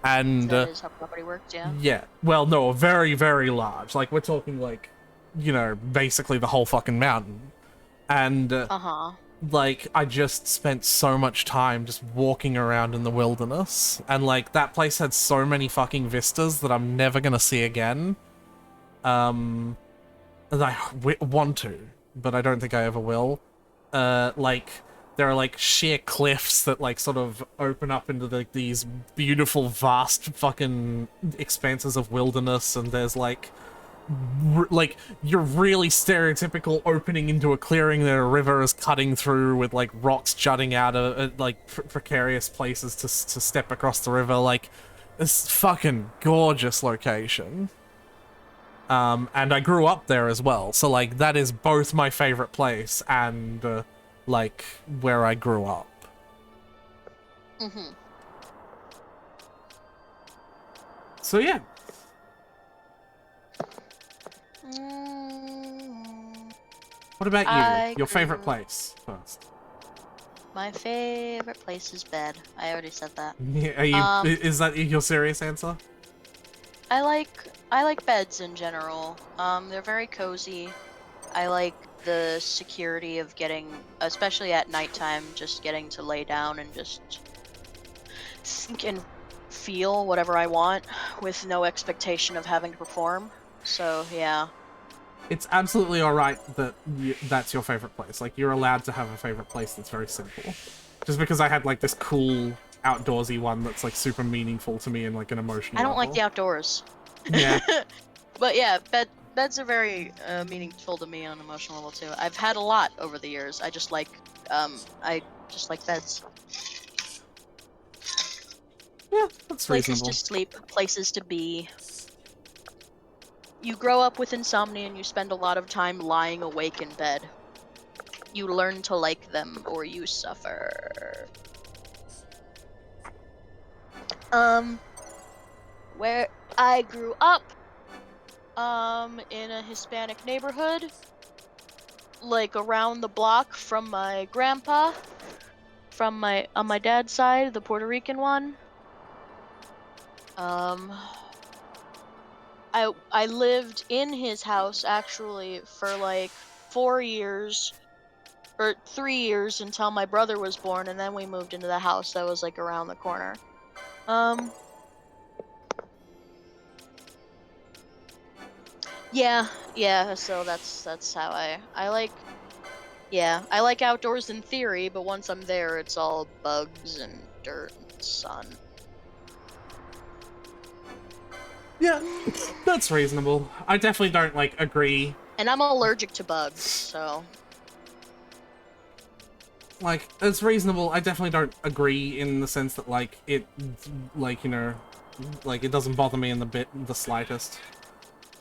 And That is how property works, yeah? yeah. Well, no, very, very large. Like we're talking like, you know, basically the whole fucking mountain. And like, I just spent so much time just walking around in the wilderness, and like, that place had so many fucking vistas that I'm never gonna see again. And I want to, but I don't think I ever will. Like, there are like sheer cliffs that like sort of open up into like these beautiful, vast fucking expanses of wilderness, and there's like your really stereotypical opening into a clearing that a river is cutting through with like rocks jutting out of like precarious places to step across the river. Like, this fucking gorgeous location. And I grew up there as well, so like that is both my favorite place and like where I grew up. So yeah. What about you? Your favorite place first. My favorite place is bed. I already said that. Yeah, is that your serious answer? I like beds in general. They're very cozy. I like the security of getting, especially at nighttime, just getting to lay down and just think and feel whatever I want with no expectation of having to perform. So yeah. It's absolutely alright that that's your favorite place. Like, you're allowed to have a favorite place that's very simple. Just because I had, like, this cool outdoorsy one that's, like, super meaningful to me and, like, an emotional I don't level. like the outdoors. Yeah. But yeah, beds are very meaningful to me on an emotional level, too. I've had a lot over the years. I just like beds. Yeah, that's Places reasonable. to sleep, places to be. You grow up with insomnia and you spend a lot of time lying awake in bed. You learn to like them or you suffer. Where I grew up, in a Hispanic neighborhood, like around the block from my grandpa, on my dad's side, the Puerto Rican one. I lived in his house actually for like 4 years or 3 years until my brother was born, and then we moved into the house that was like around the corner. Yeah, yeah. So that's how I like. Yeah, I like outdoors in theory, but once I'm there, it's all bugs and dirt and sun. Yeah, that's reasonable. I definitely don't, like, agree. And I'm allergic to bugs, so Like, it's reasonable. I definitely don't agree in the sense that, like, it, like, you know, like, it doesn't bother me in the slightest.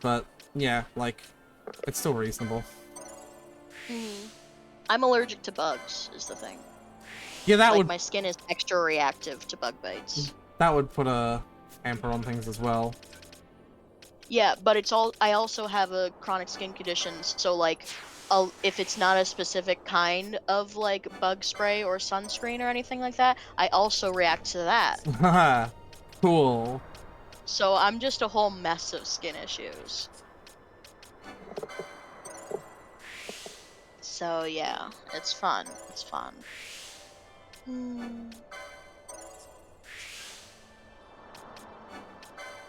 But, yeah, like, it's still reasonable. I'm allergic to bugs is the thing. Yeah, Like my skin is extra reactive to bug bites. that would put a hamper on things as well. Yeah, but I also have a chronic skin condition, so like if it's not a specific kind of like bug spray or sunscreen or anything like that, I also react to that. Haha, cool. So I'm just a whole mess of skin issues. So yeah, it's fun. It's fun.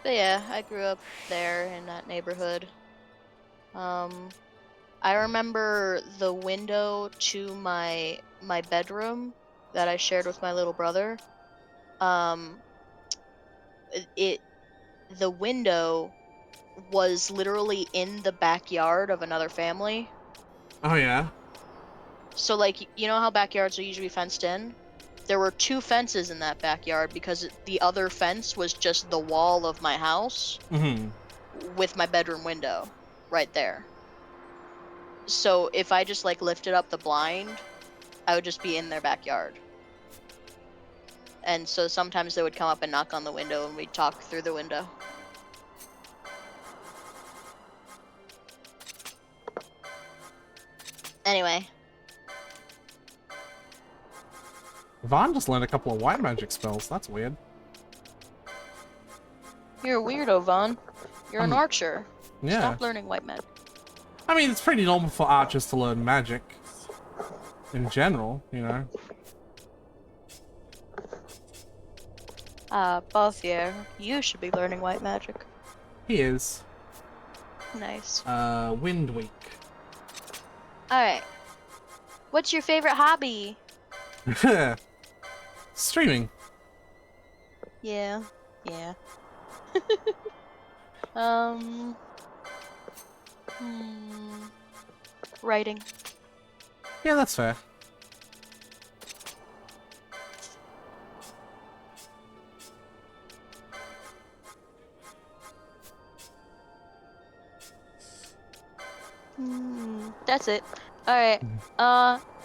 But yeah, I grew up there in that neighborhood. I remember the window to my bedroom that I shared with my little brother. Um, it the window was literally in the backyard of another family. Oh, yeah? So like you know how backyards are usually fenced in? There were two fences in that backyard because the other fence was just the wall of my house Mm-hmm. with my bedroom window right there. So if I just like lifted up the blind, I would just be in their backyard. And so sometimes they would come up and knock on the window and we'd talk through the window. Anyway, Vaughn just learned a couple of white magic spells. That's weird. you're a weirdo, Vaughn. You're an archer. Yeah. Stop learning white magic. I mean, it's pretty normal for archers to learn magic. In general, you know. Balthier, you should be learning white magic. He is. Nice. Wind Week. Alright. What's your favorite hobby? Streaming. Yeah. Yeah. um... Writing. Yeah, that's fair. That's it. Alright.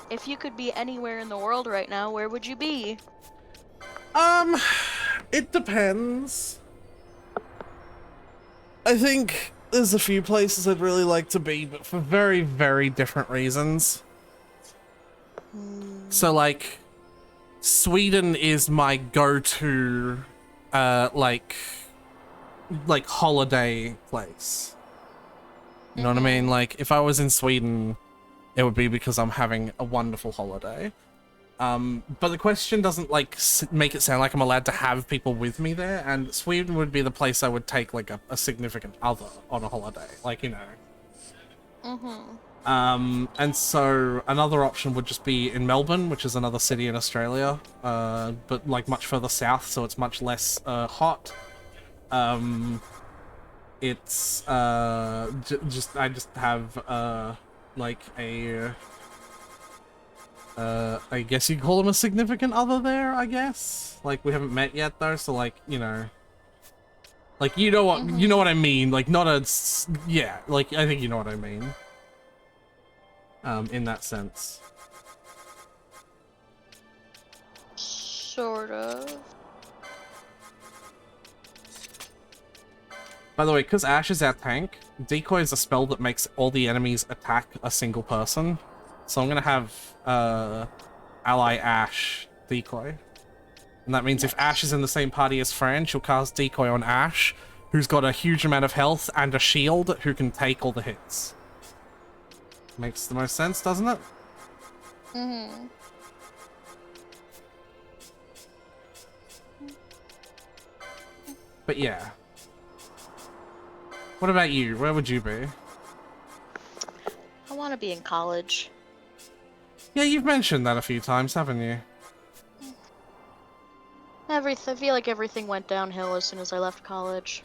If you could be anywhere in the world right now, where would you be? It depends. I think there's a few places I'd really like to be, but for very, very different reasons. So, like, Sweden is my go-to, like holiday place. You know what I mean? Like, if I was in Sweden, it would be because I'm having a wonderful holiday. But the question doesn't, like, make it sound like I'm allowed to have people with me there, and Sweden would be the place I would take, like, a significant other on a holiday. Like, you know. And so another option would just be in Melbourne, which is another city in Australia, but, like, much further south, so it's much less, hot. It's, I just have, like, I guess you call him a significant other there, I guess? Like, we haven't met yet, though, so, like, you know... Like, you know what I mean, like, not a... Yeah, like, I think you know what I mean. In that sense. Sort of. By the way, because Ash is our tank, Decoy is a spell that makes all the enemies attack a single person. So I'm gonna have, ally Ash Decoy. And that means if Ash is in the same party as Fran, she'll cast Decoy on Ash, who's got a huge amount of health and a shield who can take all the hits. Makes the most sense, doesn't it? But yeah. What about you? Where would you be? I want to be in college. Yeah, you've mentioned that a few times, haven't you? I feel like everything went downhill as soon as I left college.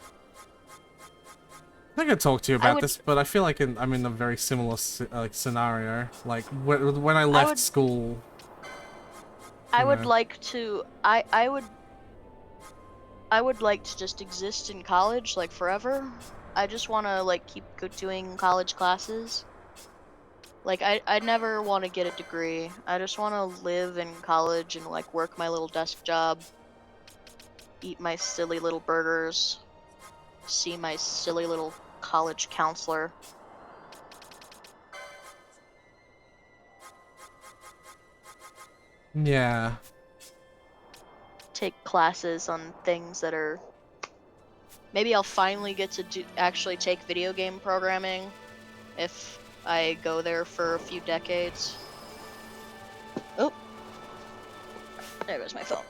I could talk to you I about would- this, but I feel like I'm in a very similar scenario. Like when I left school. I you would know. like to. I would like to just exist in college like forever. I just want to like keep doing college classes. Like I never want to get a degree. I just want to live in college and like work my little desk job, eat my silly little burgers, see my silly little college counselor. Yeah. Take classes on things that are. Maybe I'll finally get to actually take video game programming if I go there for a few decades. Oh, there goes my phone.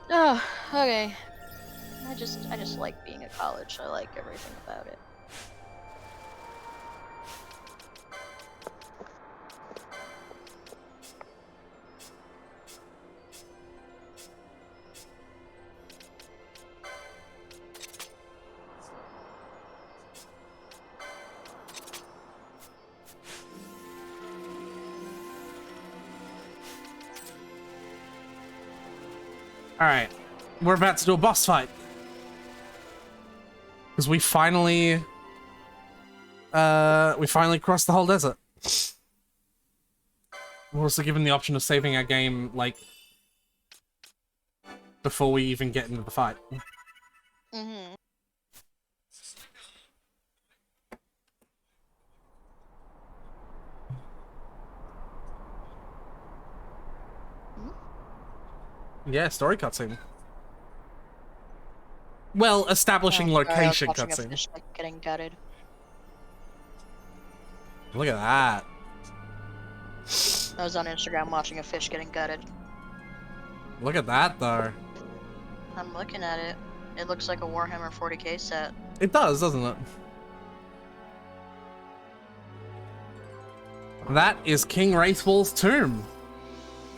Oh, okay. I just like being at college. I like everything about it. Alright. We're about to do a boss fight. Because we finally crossed the whole desert. We're also given the option of saving our game, like, before we even get into the fight. Mm-hmm. Yeah, story cutscene. Well, establishing location watching a cutscene. fish like getting gutted. Look at that. I was on Instagram watching a fish getting gutted. Look at that, though. I'm looking at it. It looks like a Warhammer 40k set. It does, doesn't it? That is King Wraithwall's tomb.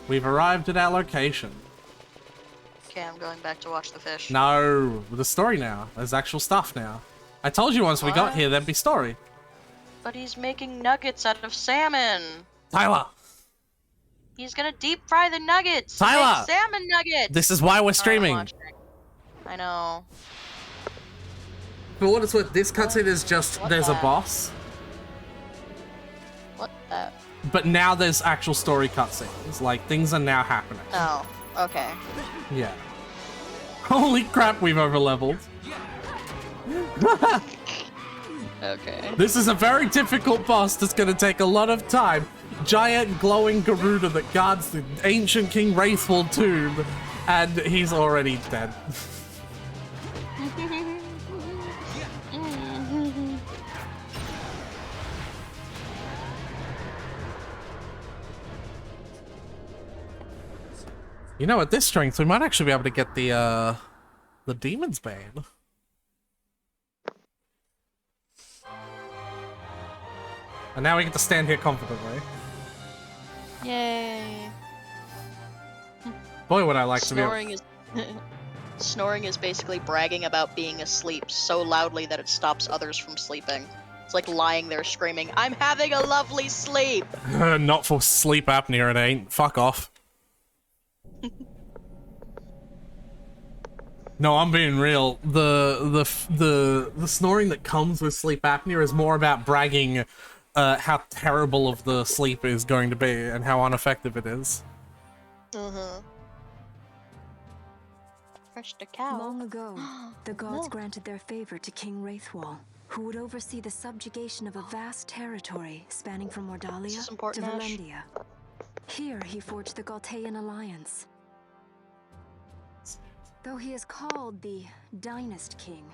We've arrived at our location. Okay, I'm going back to watch the fish. No, the story now. There's actual stuff now. I told you once we got here there'd be story. But he's making nuggets out of salmon. Tyler! He's gonna deep fry the nuggets. Tyler! Make salmon nuggets. This is why we're streaming. I know. For what it's worth, this cutscene is just What there's a the- boss, What the? but now there's actual story cutscenes. Like, things are now happening. Oh, okay. Yeah. Holy crap, we've overleveled. Okay. This is a very difficult boss that's gonna take a lot of time. Giant glowing Garuda that guards the ancient King Wraithwall tomb, and he's already dead. You know, at this strength, we might actually be able to get the Demon's Bane. And now we get to stand here confidently. Yay. Boy, would I like to be able... Snoring is snoring is basically bragging about being asleep so loudly that it stops others from sleeping. It's like lying there screaming, "I'm having a lovely sleep." Not for sleep apnea, it ain't. Fuck off. No, I'm being real. The snoring that comes with sleep apnea is more about bragging how terrible of the sleep is going to be and how ineffective it is. Mm-hmm. Fresh the cow. Long ago, the gods Milk. granted their favor to King Wraithwall, who would oversee the subjugation of a vast territory spanning from This Mordalia is to important, Ash. Valendia. Here, he forged the Galtean alliance. Though he is called the Dynast King,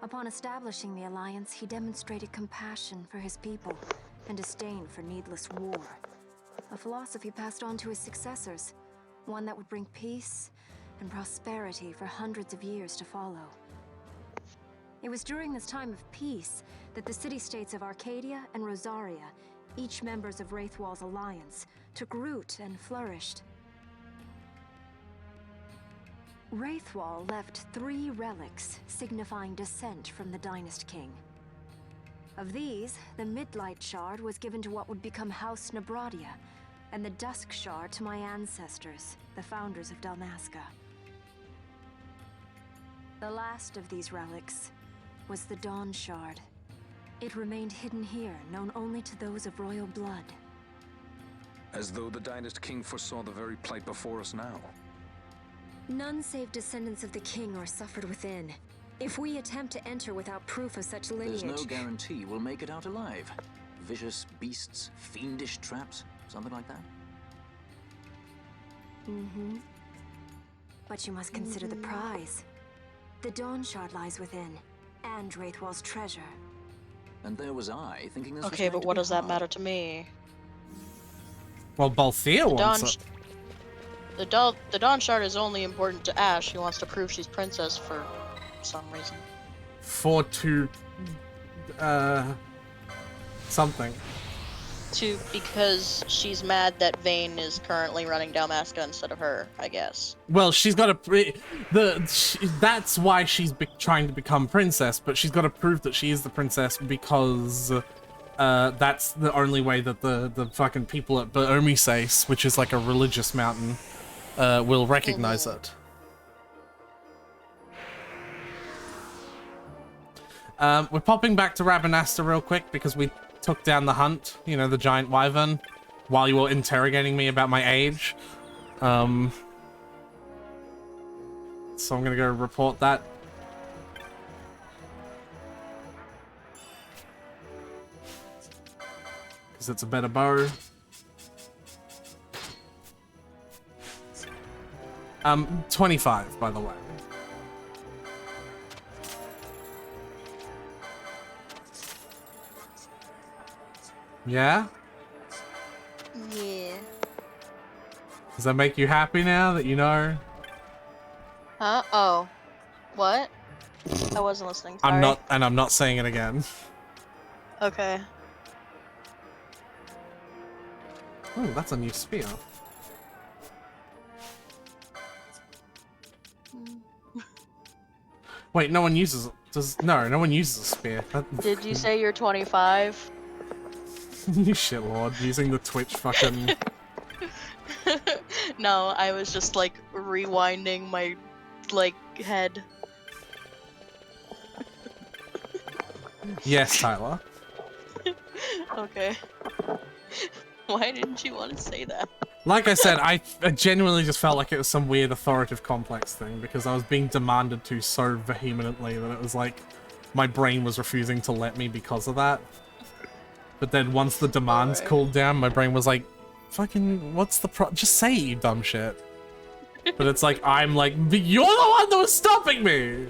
upon establishing the alliance, he demonstrated compassion for his people and disdain for needless war. A philosophy passed on to his successors, one that would bring peace and prosperity for hundreds of years to follow. It was during this time of peace that the city-states of Arcadia and Rosaria, each members of Wraithwall's alliance, took root and flourished. Wraithwall left 3 relics signifying descent from the Dynast King. Of these, the Midlight Shard was given to what would become House Nabradia, and the Dusk Shard to my ancestors, the founders of Dalmasca. The last of these relics was the Dawn Shard. It remained hidden here, known only to those of royal blood. As though the Dynast King foresaw the very plight before us now. None save descendants of the king are suffered within. If we attempt to enter without proof of such lineage... There's no guarantee we'll make it out alive. Vicious beasts, fiendish traps, something like that. Mm-hmm. But you must consider the prize. The Dawn Shard lies within, and Wraithwall's treasure. And there was I, thinking this was Okay, going but to what be does that hard. matter to me? Well, Balthea wants it. The Dawn Shard is only important to Ash. He wants to prove she's princess for some reason. Something. Because she's mad that Vayne is currently running Dalmasca instead of her, I guess. Well, she's got to that's why she's trying to become princess, but she's got to prove that she is the princess because that's the only way that the fucking people at Baomisace, which is like a religious mountain, will recognize it. We're popping back to Rabanasta real quick because we took down the hunt, you know, the giant wyvern, while you were interrogating me about my age. So I'm gonna go report that. Because it's a better bow. 25, by the way. Yeah? Yeah. Does that make you happy now that you know? Huh? Oh. What? I wasn't listening. Sorry. I'm not saying it again. Okay. Oh, that's a new spear. Wait, no one uses no one uses a spear. Did you say you're 25? You shitlord, using the Twitch fucking... No, I was just like rewinding my head. Yes, Tyler. Okay. Why didn't you want to say that? Like I said, I genuinely just felt like it was some weird authoritative complex thing because I was being demanded to so vehemently that it was like my brain was refusing to let me because of that. But then once the demands cooled down, my brain was like, fucking, what's the just say it, you dumb shit. But it's like, I'm like, you're the one that was stopping me!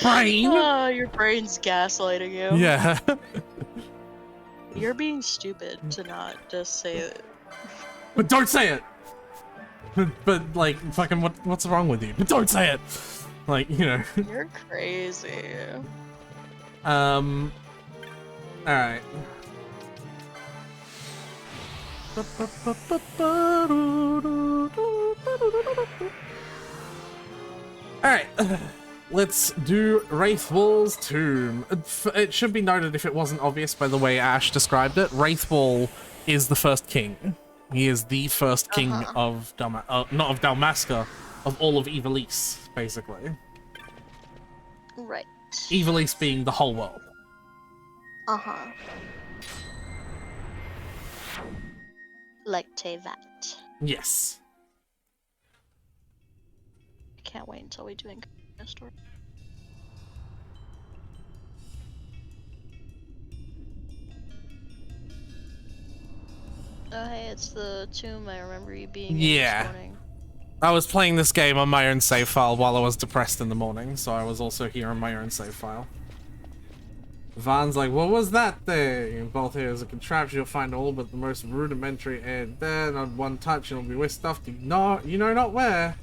Brain! Oh, your brain's gaslighting you. Yeah. You're being stupid to not just say it. But don't say it! But like, fucking, what's wrong with you? But don't say it! Like, you know. You're crazy. Alright. Alright. Let's do Wraithwall's tomb. It should be noted, if it wasn't obvious by the way Ash described it, Wraithwall is the first king. He is the first king of not of Dalmasca, of all of Ivalice, basically. Right. Ivalice being the whole world. Uh-huh. Like Tevat. Yes. I can't wait until we do a story. Oh hey, it's the tomb I remember you being in this morning. I was playing this game on my own save file while I was depressed in the morning, so I was also here on my own save file. Van's like, what was that thing? And both here is a contraption you'll find all but the most rudimentary and then on one touch it'll be whisked off to you know not where.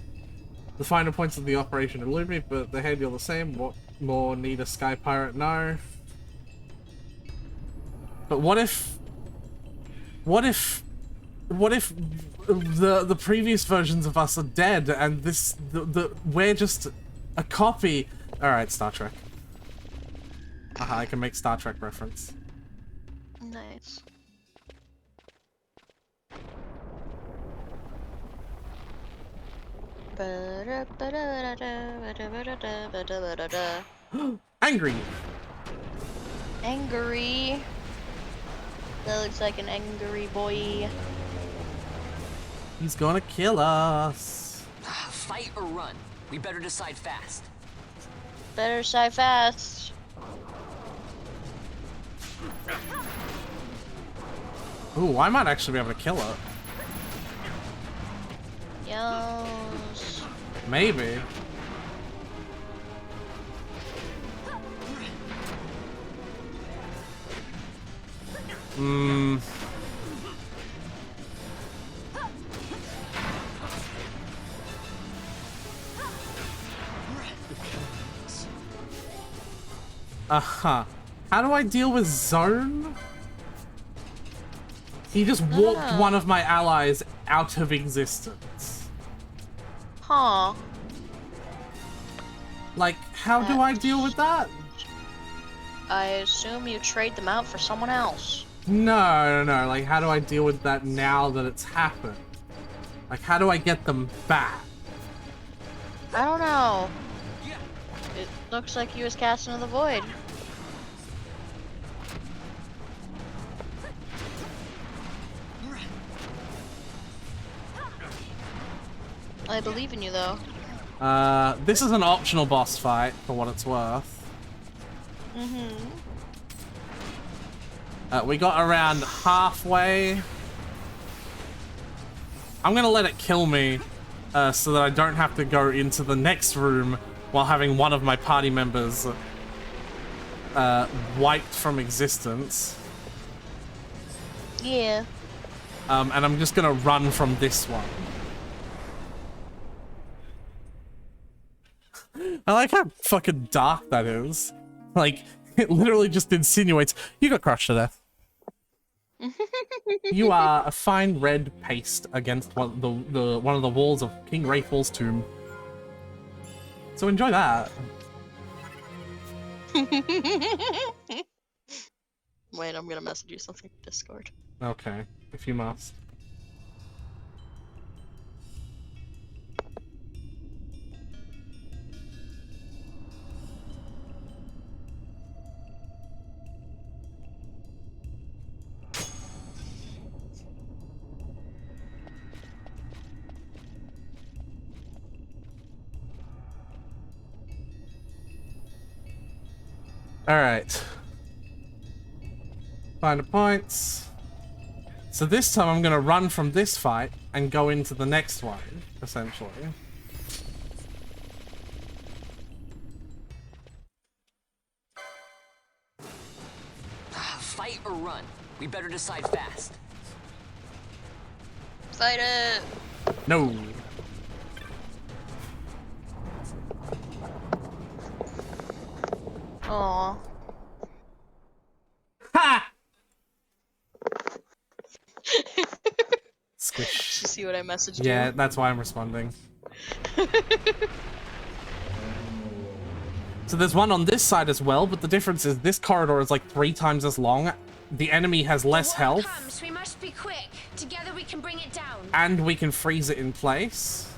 The finer points of the operation elude me, but the head you're the same. What more need a Sky Pirate? No. But what if the previous versions of us are dead and we're just a copy? Alright, Star Trek. Aha, I can make Star Trek reference. Nice. Angry! Angry. That looks like an angry boy. He's gonna kill us. Fight or run? We better decide fast. Better side fast. Ooh, I might actually be able to kill it. Yes. Maybe. Hmm. Uh-huh. How do I deal with Zone? He just walked one of my allies out of existence. Huh. Like, how do I deal with that? I assume you trade them out for someone else. No. Like, how do I deal with that now that it's happened? Like, how do I get them back? I don't know. It looks like he was cast into the void. I believe in you, though. This is an optional boss fight, for what it's worth. We got around halfway. I'm gonna let it kill me, so that I don't have to go into the next room while having one of my party members wiped from existence. Yeah. And I'm just gonna run from this one. I like how fucking dark that is. Like, it literally just insinuates, you got crushed to death. You are a fine red paste against one of the walls of King Wraithfall's tomb. So enjoy that. Wait, I'm gonna message you something in Discord. Okay, if you must. Alright. Find the points. So this time I'm gonna run from this fight and go into the next one, essentially. Fight or run? We better decide fast. Fight it! No. Aww. Ha! Squish. Did you see what I messaged Yeah, you? that's why I'm responding. So there's one on this side as well, but the difference is this corridor is like 3 times as long. The enemy has less health. Comes, we must be quick. Together we can bring it down. And we can freeze it in place.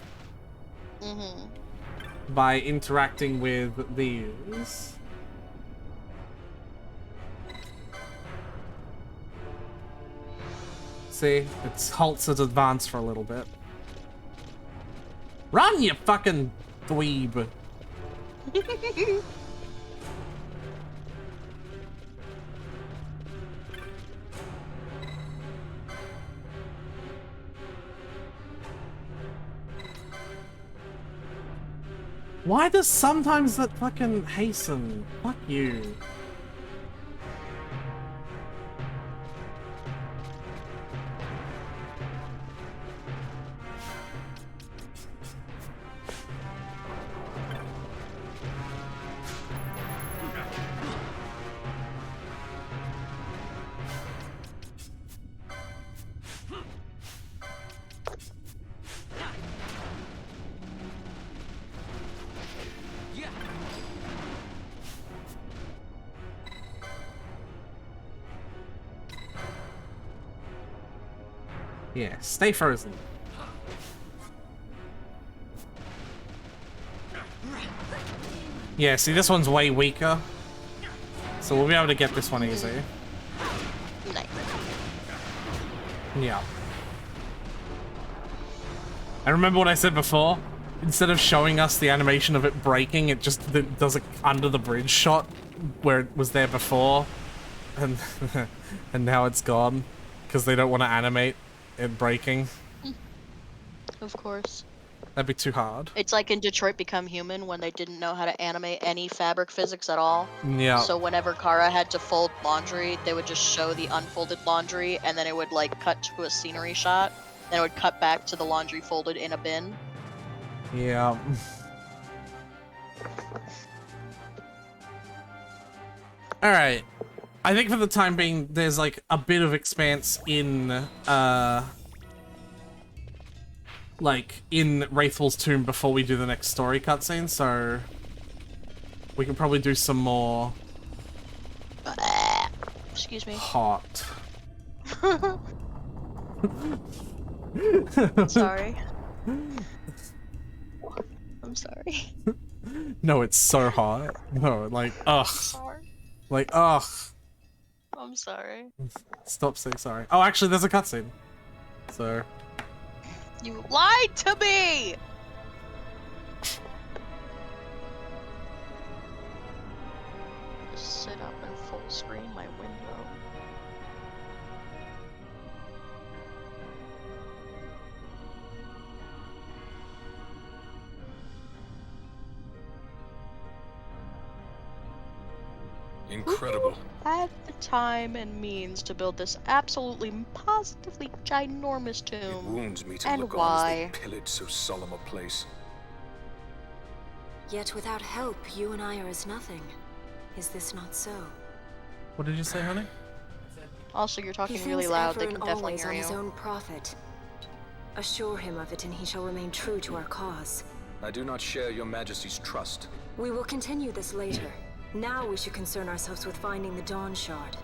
By interacting with these. See? It halts its advance for a little bit. Run, you fucking dweeb! Why does sometimes that fucking hasten? Fuck you. Yeah, stay frozen. Yeah, see, this one's way weaker. So we'll be able to get this one easy. Nice. Yeah. And remember what I said before? Instead of showing us the animation of it breaking, it just does a under the bridge shot where it was there before. And, and now it's gone. Because they don't want to animate it breaking. Of course. That'd be too hard. It's like in Detroit Become Human when they didn't know how to animate any fabric physics at all. Yeah. So whenever Kara had to fold laundry, they would just show the unfolded laundry and then it would like cut to a scenery shot. Then it would cut back to the laundry folded in a bin. Yeah. Alright. I think for the time being, there's like a bit of expanse in, like, in Wraithful's tomb before we do the next story cutscene, so we can probably do some more Excuse me. hot. Sorry. I'm sorry. No, it's so hot. No, like, ugh. Sorry. Like, ugh. I'm sorry. Stop saying sorry. Oh, actually, there's a cutscene. So... You lied to me! Just sit up and full screen my window. Incredible. Had the time and means to build this absolutely positively ginormous It tomb. wounds me to And look on why? as they pillage so solemn a place. Yet without help, you and I are as nothing. Is this not so? What did you say, honey? Also, you're He talking thinks really loud, ever they and can definitely always hear on his you. own profit. Assure him of it and he shall remain true to our cause. I do not share your majesty's trust. We will continue this later. Now we should concern ourselves with finding the Dawn Shard.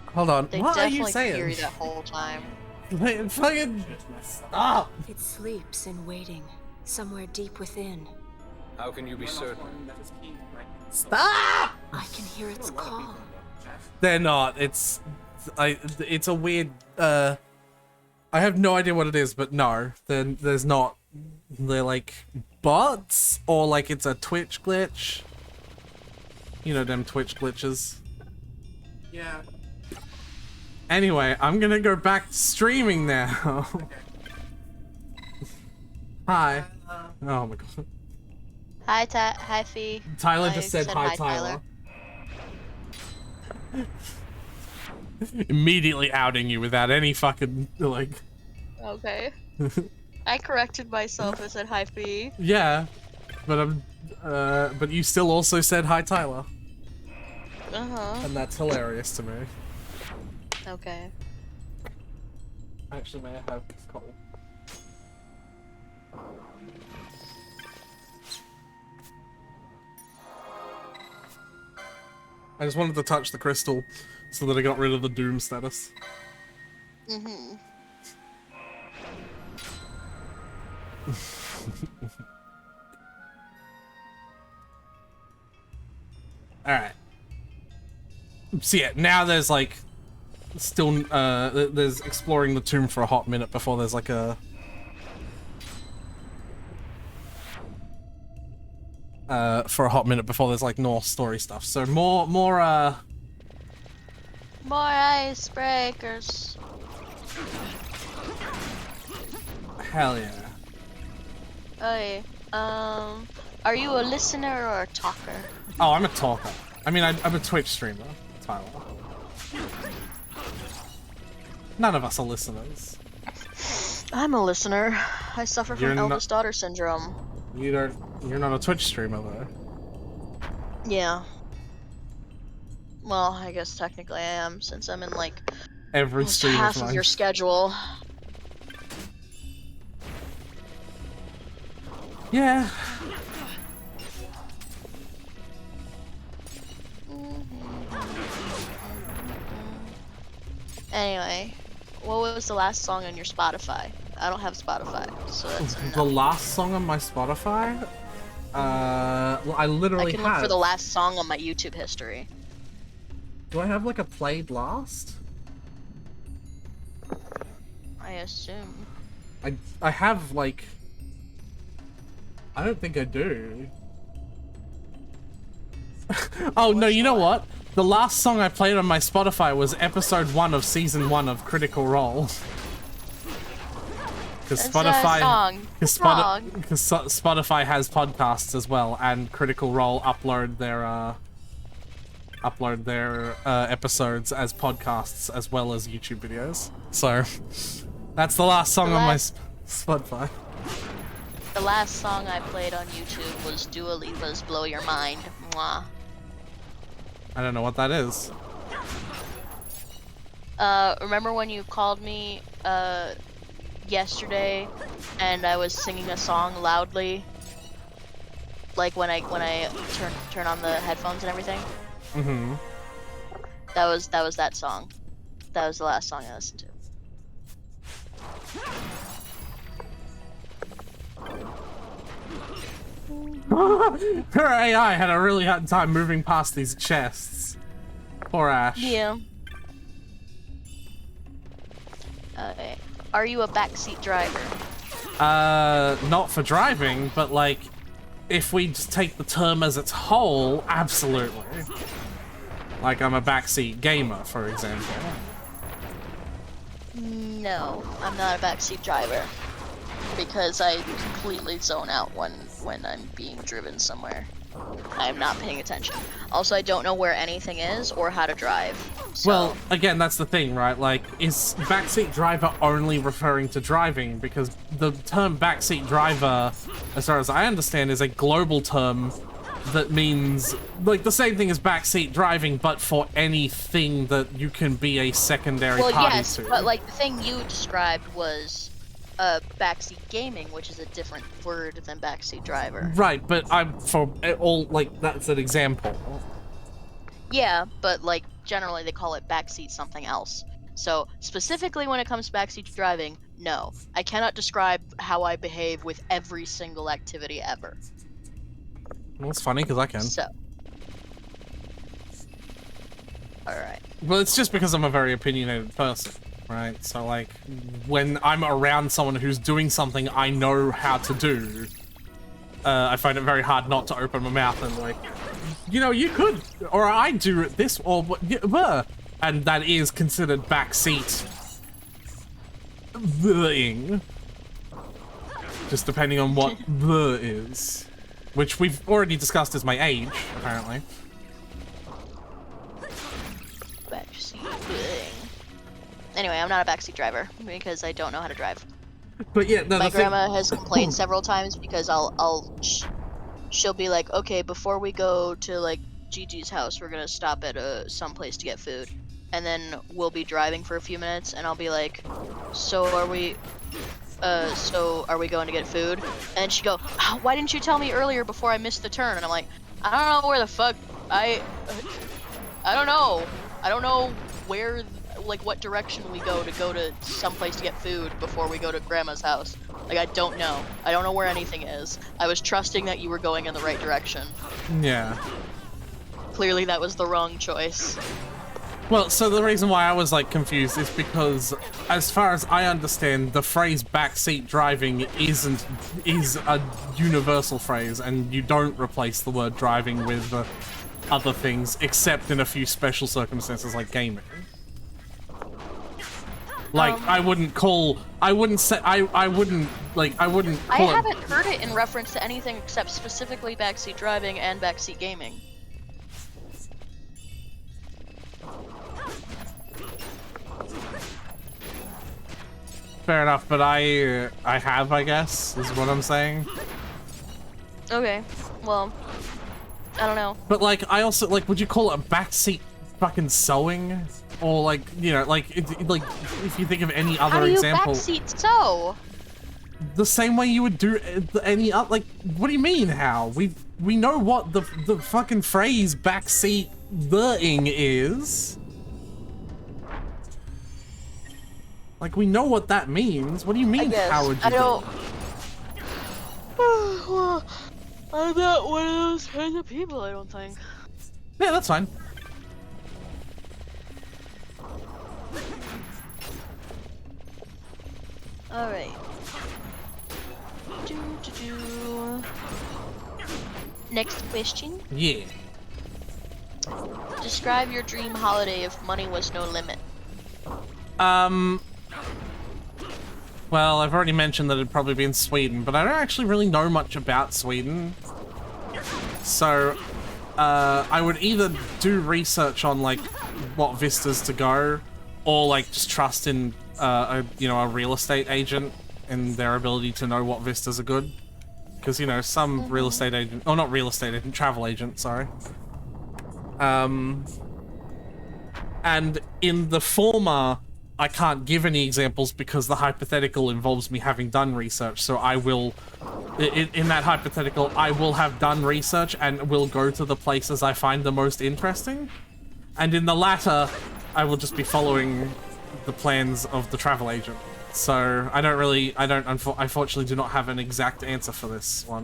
Hold on. They What are you definitely saying? hear you that whole time. Like, fucking stop! It sleeps in waiting, somewhere deep within. How can you be certain? Stop! I can hear its call. They're not. It's a weird. I have no idea what it is, but no, there's not. They're like bots, or like it's a Twitch glitch. You know them Twitch glitches. Yeah. Anyway, I'm gonna go back to streaming now. Hi. Oh my god. Hi, Fee. Tyler I just said hi, Tyler. Immediately outing you without any fucking, like... Okay. I corrected myself and said hi, Fee. Yeah, but but you still also said hi, Tyler. Uh-huh. And that's hilarious to me. Okay. Actually, may I have this coal? I just wanted to touch the crystal so that I got rid of the doom status. Mm-hmm. Alright. So yeah, now there's like still there's exploring the tomb for a hot minute before there's like a North story stuff. So more More icebreakers. hell yeah. Okay. Are you a listener or a talker? Oh, I'm a talker. I mean, I'm a Twitch streamer, Tyler. None of us are listeners. I'm a listener. I suffer You're from not- eldest daughter syndrome. You're not a Twitch streamer though. Yeah. Well, I guess technically I am, since I'm in like Every almost stream half of of mine. your schedule. Yeah. Anyway, what was the last song on your Spotify? I don't have Spotify, so that's a The no. last song on my Spotify? Well, I I literally can look have... for the last song on my YouTube history. Do I have, like, a played last? I assume. I have, like... I don't think I do. Oh, no, you know what? The last song I played on my Spotify was episode 1 of season 1 of Critical Role. Because Spotify, Spotify has podcasts as well, and Critical Role upload their episodes as podcasts as well as YouTube videos. So that's the last song on my Spotify. The last song I played on YouTube was Dua Lipa's "Blow Your Mind." Mwah. I don't know what that is. Remember when you called me yesterday and I was singing a song loudly, like when I turn on the headphones and everything? Mm-hmm. That was that song. That was the last song I listened to. Her AI had a really hard time moving past these chests. Poor Ash. Yeah. Okay. Are you a backseat driver? Not for driving, but like, if we just take the term as its whole, absolutely. Like, I'm a backseat gamer, for example. No, I'm not a backseat driver. Because I completely zone out when I'm being driven somewhere. I am not paying attention. Also, I don't know where anything is or how to drive. So. Well, again, that's the thing, right? Like, is backseat driver only referring to driving? Because the term backseat driver, as far as I understand, is a global term that means, like, the same thing as backseat driving, but for anything that you can be a secondary party yes, to. but, like, the thing you described was backseat gaming, which is a different word than backseat driver. Right, but I'm for all, like, that's an example. Yeah, but, like, generally they call it backseat something else. So, specifically when it comes to backseat driving, no. I cannot describe how I behave with every single activity ever. Well, it's funny, because I can. So. Alright. Well, it's just because I'm a very opinionated person, right? So, like, when I'm around someone who's doing something I know how to do, I find it very hard not to open my mouth and, like, you know, you could, or I do it this, or what, and that is considered backseat the-ing. Just depending on what the is. Which we've already discussed as my age, apparently. Backseat thing. Anyway, I'm not a backseat driver because I don't know how to drive. But yeah, no, my grandma has complained several times because she'll be like, okay, before we go to like Gigi's house, we're gonna stop at some place to get food, and then we'll be driving for a few minutes, and I'll be like, so are we going to get food? And she'd go, oh, why didn't you tell me earlier before I missed the turn? And I'm like, I don't know where the fuck I don't know. I don't know where, like, what direction we go to someplace to get food before we go to Grandma's house. Like, I don't know. I don't know where anything is. I was trusting that you were going in the right direction. Yeah. Clearly that was the wrong choice. Well, so the reason why I was, like, confused is because, as far as I understand, the phrase backseat driving is a universal phrase, and you don't replace the word driving with other things, except in a few special circumstances like gaming. Like, I wouldn't call I it... haven't heard it in reference to anything except specifically backseat driving and backseat gaming. Fair enough, but I have, I guess, is what I'm saying. Okay, well, I don't know. But, like, I also, like, would you call it a backseat fucking sewing? Or, like, you know, like, like, if you think of any other example... How do you backseat sew? The same way you would do any other, like, what do you mean, how? We know what the fucking phrase backseat the-ing is. Like, we know what that means. What do you mean, guess. how would you I do don't- it? Well, I'm not one of those kinds of people, I don't think. Yeah, that's fine. Alright. Next question. Yeah. Describe your dream holiday if money was no limit. Well, I've already mentioned that it'd probably be in Sweden, but I don't actually really know much about Sweden. So, I would either do research on, like, what vistas to go, or, like, just trust in, a real estate agent and their ability to know what vistas are good. Because, you know, some real estate agent, or not real estate agent, travel agent, sorry. And in the former, I can't give any examples because the hypothetical involves me having done research, so I will, in that hypothetical, I will have done research and will go to the places I find the most interesting. And in the latter, I will just be following the plans of the travel agent. So I unfortunately do not have an exact answer for this one.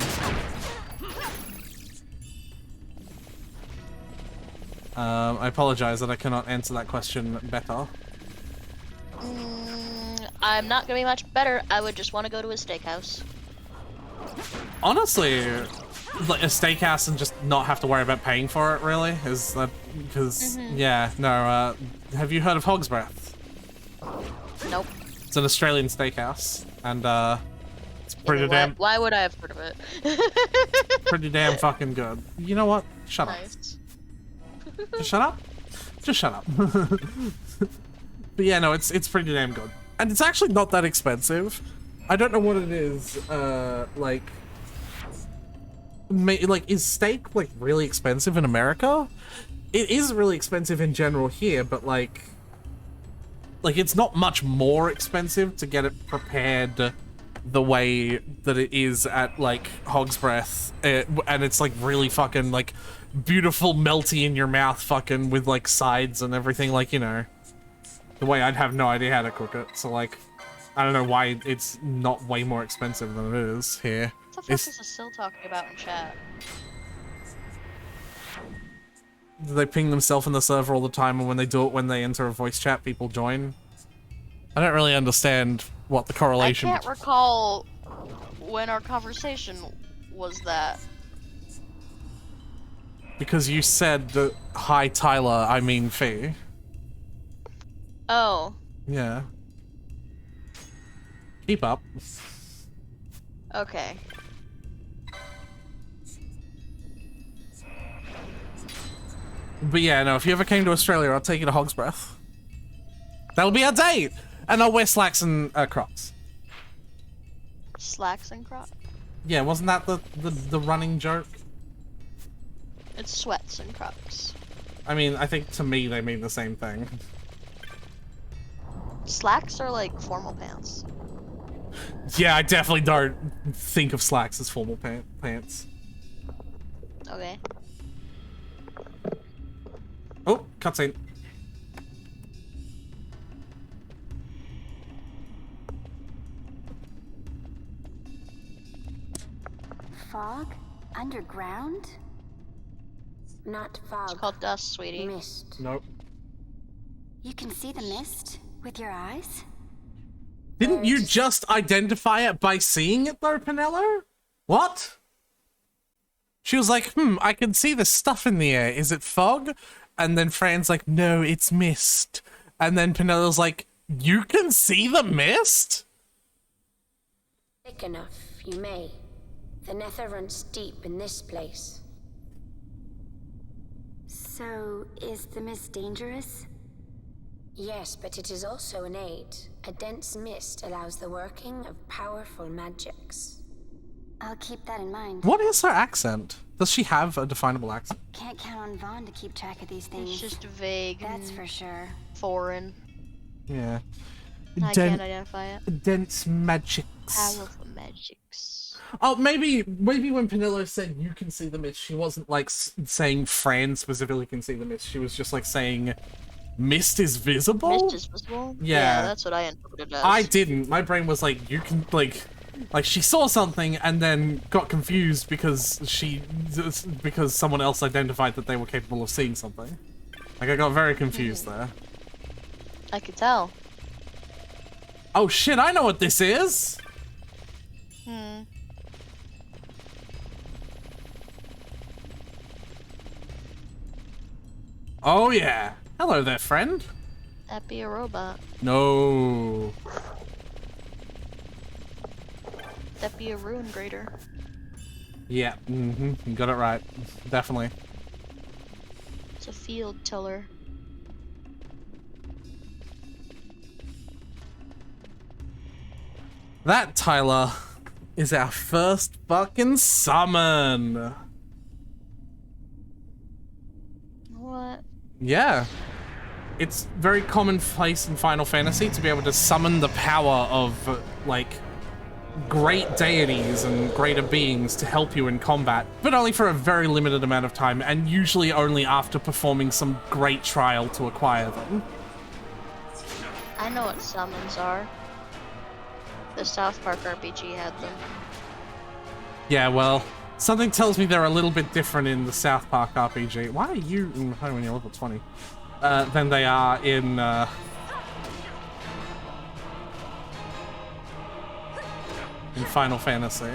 I apologize that I cannot answer that question better. I'm not gonna be much better. I would just want to go to a steakhouse. Honestly, like a steakhouse and just not have to worry about paying for it, really? Is that because yeah, no, have you heard of Hog's Breath? Nope. It's an Australian steakhouse, and it's pretty Why would I have heard of it? pretty damn fucking good. You know what? Shut up. Nice. Just shut up. Just shut up. But yeah, no, it's pretty damn good. And it's actually not that expensive. I don't know what it is, like, is steak, like, really expensive in America? It is really expensive in general here, but, like, it's not much more expensive to get it prepared the way that it is at, like, Hog's Breath. And it's, like, really fucking, like, beautiful, melty in your mouth fucking with, like, sides and everything, like, you know. The way I'd have no idea how to cook it, so, like, I don't know why it's not way more expensive than it is here. What the fuck is this still talking about in chat? Do they ping themselves in the server all the time, and when they do it when they enter a voice chat, people join? I don't really understand what the correlation... I can't recall when our conversation was that. Because you said, hi Tyler, I mean Fee. Oh. Yeah. Keep up. Okay. But yeah, no, if you ever came to Australia, I'll take you to Hog's Breath. That'll be our date! And I'll wear slacks and Crocs. Slacks and Crocs? Yeah, wasn't that the running joke? It's sweats and Crocs. I mean, I think to me they mean the same thing. Slacks are like formal pants. Yeah, I definitely don't think of slacks as formal pants. Okay. Oh, cutscene. Fog? Underground? Not fog. It's called dust, sweetie. Mist. Nope. You can see the mist with your eyes? Didn't you just identify it by seeing it though, Pinello? What? She was like, I can see the stuff in the air. Is it fog? And then Fran's like, no, it's mist. And then Pinello's like, you can see the mist? Thick enough, you may. The nether runs deep in this place. So, is the mist dangerous? Yes, but it is also an aid. A dense mist allows the working of powerful magics. I'll keep that in mind. What is her accent? Does she have a definable accent? Can't count on Vaughn to keep track of these things. It's just vague. That's for sure. Foreign. Yeah. I can't identify it. Dense magics. Powerful magics. Oh, maybe when Pinello said you can see the mist, she wasn't like saying Fran specifically can see the mist. She was just like saying Mist is visible? Mist is visible? Yeah. That's what I interpreted as. I didn't. My brain was like, you can, like she saw something and then got confused because someone else identified that they were capable of seeing something. Like, I got very confused there. I could tell. Oh shit, I know what this is! Oh yeah. Hello there, friend. That be a robot. No. That be a ruin grader. Yeah, you got it right. Definitely. It's a field tiller. That, Tyler, is our first fucking summon. What? Yeah. It's very commonplace in Final Fantasy to be able to summon the power of, like, great deities and greater beings to help you in combat, but only for a very limited amount of time, and usually only after performing some great trial to acquire them. I know what summons are. The South Park RPG had them. Yeah, well, something tells me they're a little bit different in the South Park RPG. Why are you when you're level 20? Than they are in Final Fantasy.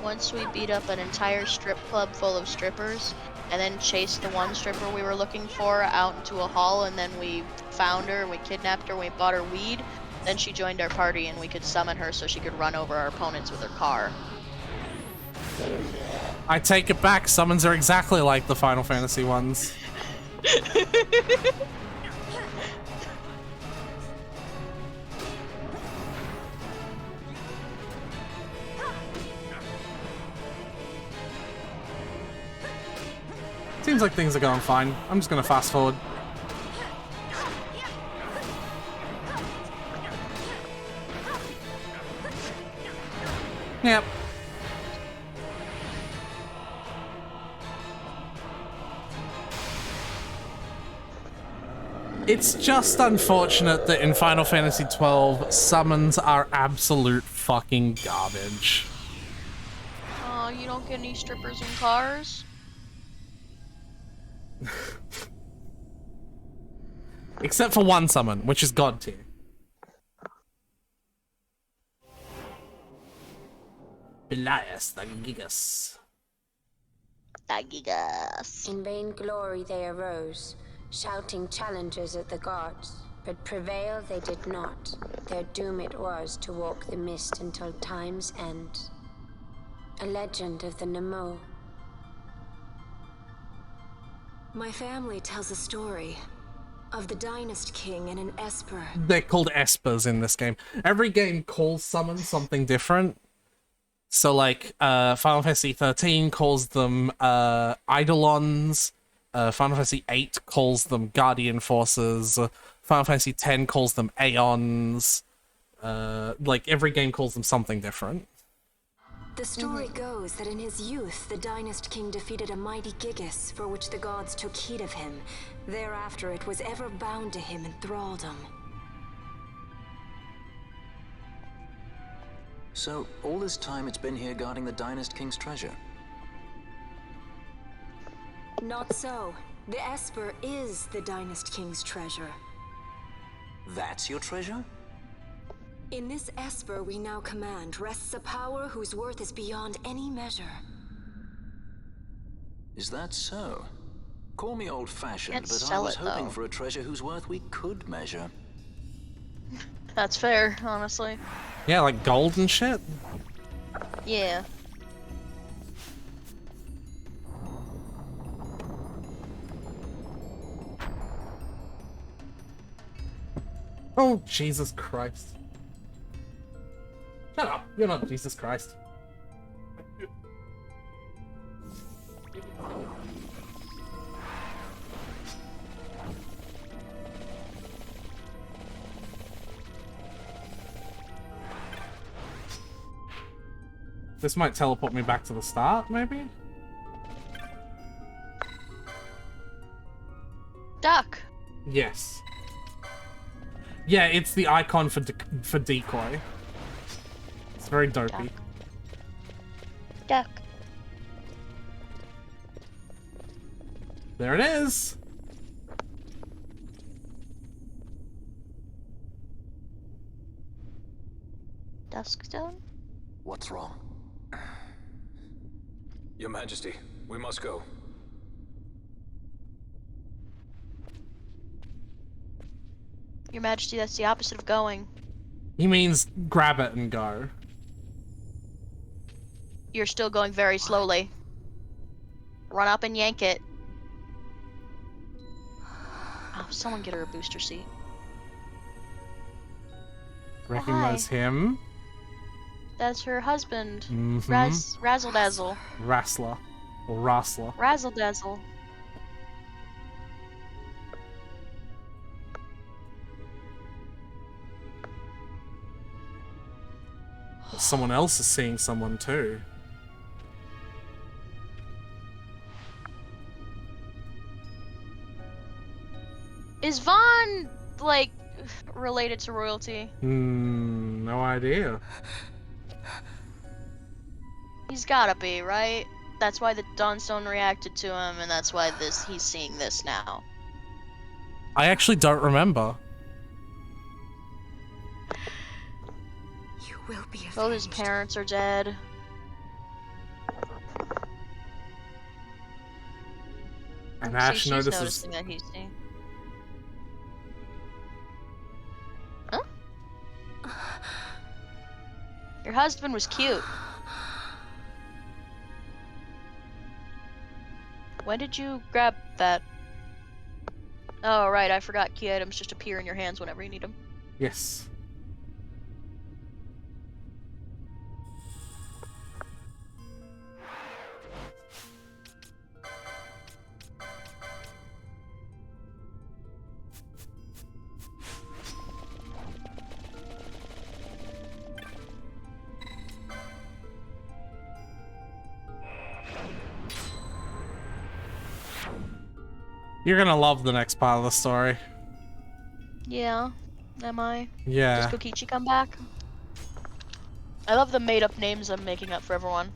Once we beat up an entire strip club full of strippers, and then chased the one stripper we were looking for out into a hall, and then we found her, and we kidnapped her, and we bought her weed, then she joined our party, and we could summon her so she could run over our opponents with her car. I take it back, summons are exactly like the Final Fantasy ones. Seems like things are going fine. I'm just gonna fast forward. Yep. It's just unfortunate that in Final Fantasy XII, summons are absolute fucking garbage. Oh, you don't get any strippers in cars? Except for one summon, which is God tier. Elias the Gigas. Gigas. In vain glory they arose, shouting challenges at the gods, but prevail they did not. Their doom it was to walk the mist until time's end. A legend of the Nemo. My family tells a story of the Dynast King and an Esper. They're called Espers in this game. Every game calls summons something different. So, like, Final Fantasy 13 calls them Eidolons. Final Fantasy 8 calls them Guardian Forces. Final Fantasy 10 calls them Aeons. Like, every game calls them something different. The story goes that in his youth, the Dynast King defeated a mighty Gigas, for which the gods took heed of him. Thereafter, it was ever bound to him in thraldom. So, all this time it's been here guarding the Dynast King's treasure? Not so. The Esper is the Dynast King's treasure. That's your treasure? In this Esper we now command rests a power whose worth is beyond any measure. Is that so? Call me old-fashioned, Can't but I sell was it, hoping though. for a treasure whose worth we could measure. That's fair, honestly. Yeah, like gold and shit. Yeah. Oh, Jesus Christ. Shut up. You're not Jesus Christ. This might teleport me back to the start, maybe? Duck! Yes. Yeah, it's the icon for decoy. It's very dopey. Duck. There it is. Duskstone? What's wrong? Your Majesty, we must go. Your Majesty, that's the opposite of going. He means grab it and go. You're still going very slowly. Run up and yank it. Oh, someone get her a booster seat. Recognize him? That's her husband. Mm-hmm. Razzle Dazzle. Rassler. Or Rassler. Razzle Dazzle. Someone else is seeing someone too. Is Vaughn, like, related to royalty? No idea. He's gotta be, right? That's why the Dawnstone reacted to him, and that's why he's seeing this now. I actually don't remember. You will be avenged. Both his parents are dead. And Ash she's notices. noticing that he's seeing. Huh? Your husband was cute. When did you grab that? Oh, right, I forgot key items just appear in your hands whenever you need them. Yes. You're gonna love the next part of the story. Yeah, am I? Yeah. Does Kokichi come back? I love the made-up names I'm making up for everyone.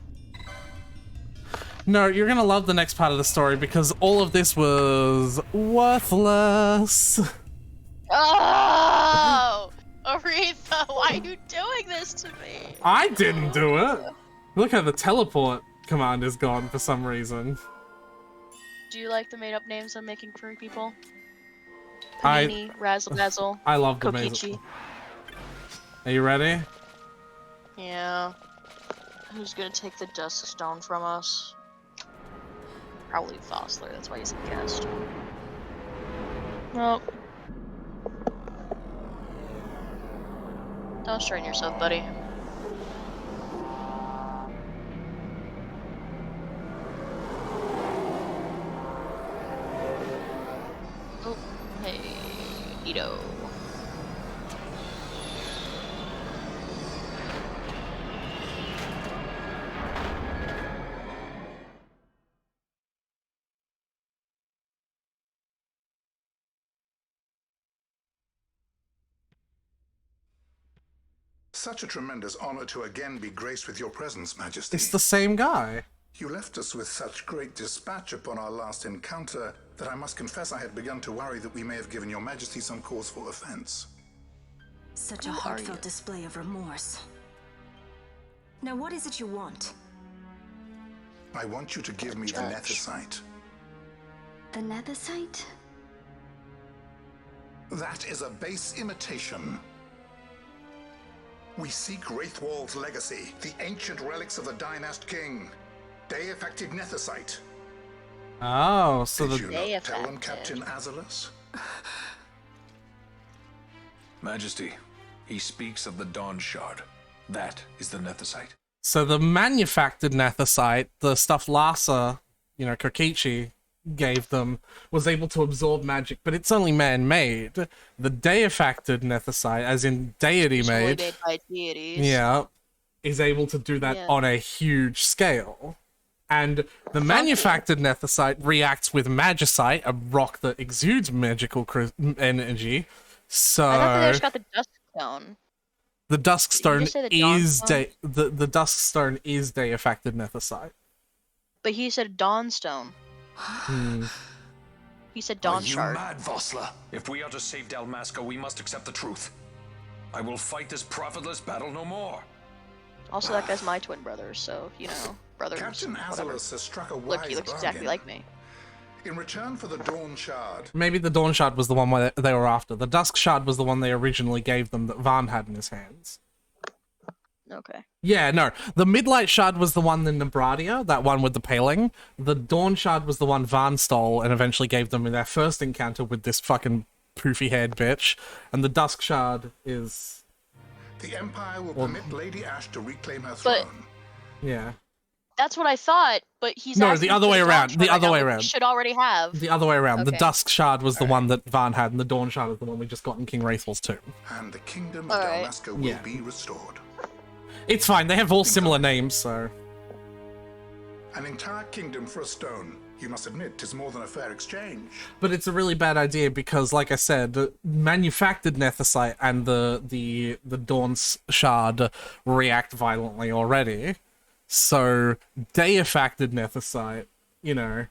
No, you're gonna love the next part of the story because all of this was worthless. Oh! Aretha, why are you doing this to me? I didn't do it. Look how the teleport command is gone for some reason. Do you like the made-up names I'm making for people? I- Panini, Razzle Dazzle, I love the Kokichi. Are you ready? Yeah. Who's gonna take the Dusk Stone from us? Probably Fossler, that's why he's a guest. Well. Don't strain yourself, buddy. Oh, hey, Ito. Such a tremendous honor to again be graced with your presence, Majesty. It's the same guy. You left us with such great dispatch upon our last encounter that I must confess I had begun to worry that we may have given your Majesty some cause for offense. Such a heartfelt display of remorse. Now what is it you want? I want you to give me the Nethicite. The Nethicite? That is a base imitation. We seek Wraithwall's legacy, the ancient relics of the Dynast King. Day-affected Nethicite. Oh, so Did the you not tell them, Captain Azalus? Majesty, he speaks of the Dawn Shard. That is the Nethicite. so the manufactured Nethicite, the stuff Lhasa, Kokichi gave them, was able to absorb magic, but it's only man-made. The deifacted Nethicite, as in deity-made, Made by deities. yeah, is able to do that Yeah. on a huge scale. And the manufactured nethicite reacts with magicite, a rock that exudes magical energy. So I thought they just got the dusk stone. the dusk stone just say the dawn is stone? the dusk stone is day-affected nethicite. But he said dawn stone. He said Are dawn you shard. mad, Vossler? If we are to save Dalmasca, we must accept the truth. I will fight this profitless battle no more. Also, that guy's my twin brother, so, you know, brothers. Captain whatever. Azalus has struck a wise Look, he looks exactly bargain. like me. In return for the Dawn Shard, Maybe the Dawn Shard was the one they were after. The Dusk Shard was the one they originally gave them that Van had in his hands. Okay. Yeah, no. The Midlight Shard was the one in Nebradia, that one with the paling. The Dawn Shard was the one Van stole and eventually gave them in their first encounter with this fucking poofy-haired bitch. And the Dusk Shard is... the Empire will permit Lady Ash to reclaim her But- throne. Yeah. That's what I thought, but he's No, asking the other for way dawn around, shard the right other now, way which we around. should already have. The other way around. The Okay. Dusk Shard was the one that Van had, and the Dawn Shard is the one we just got in King Wraithel's tomb. And the kingdom of Alright. Dalmasca will Yeah. be restored. It's fine, they have all similar names, so... An entire kingdom for a stone. You must admit, 'tis more than a fair exchange. But it's a really bad idea because, like I said, manufactured nethicite and the Dawn's Shard react violently already. So, day-affected nethicite, you know...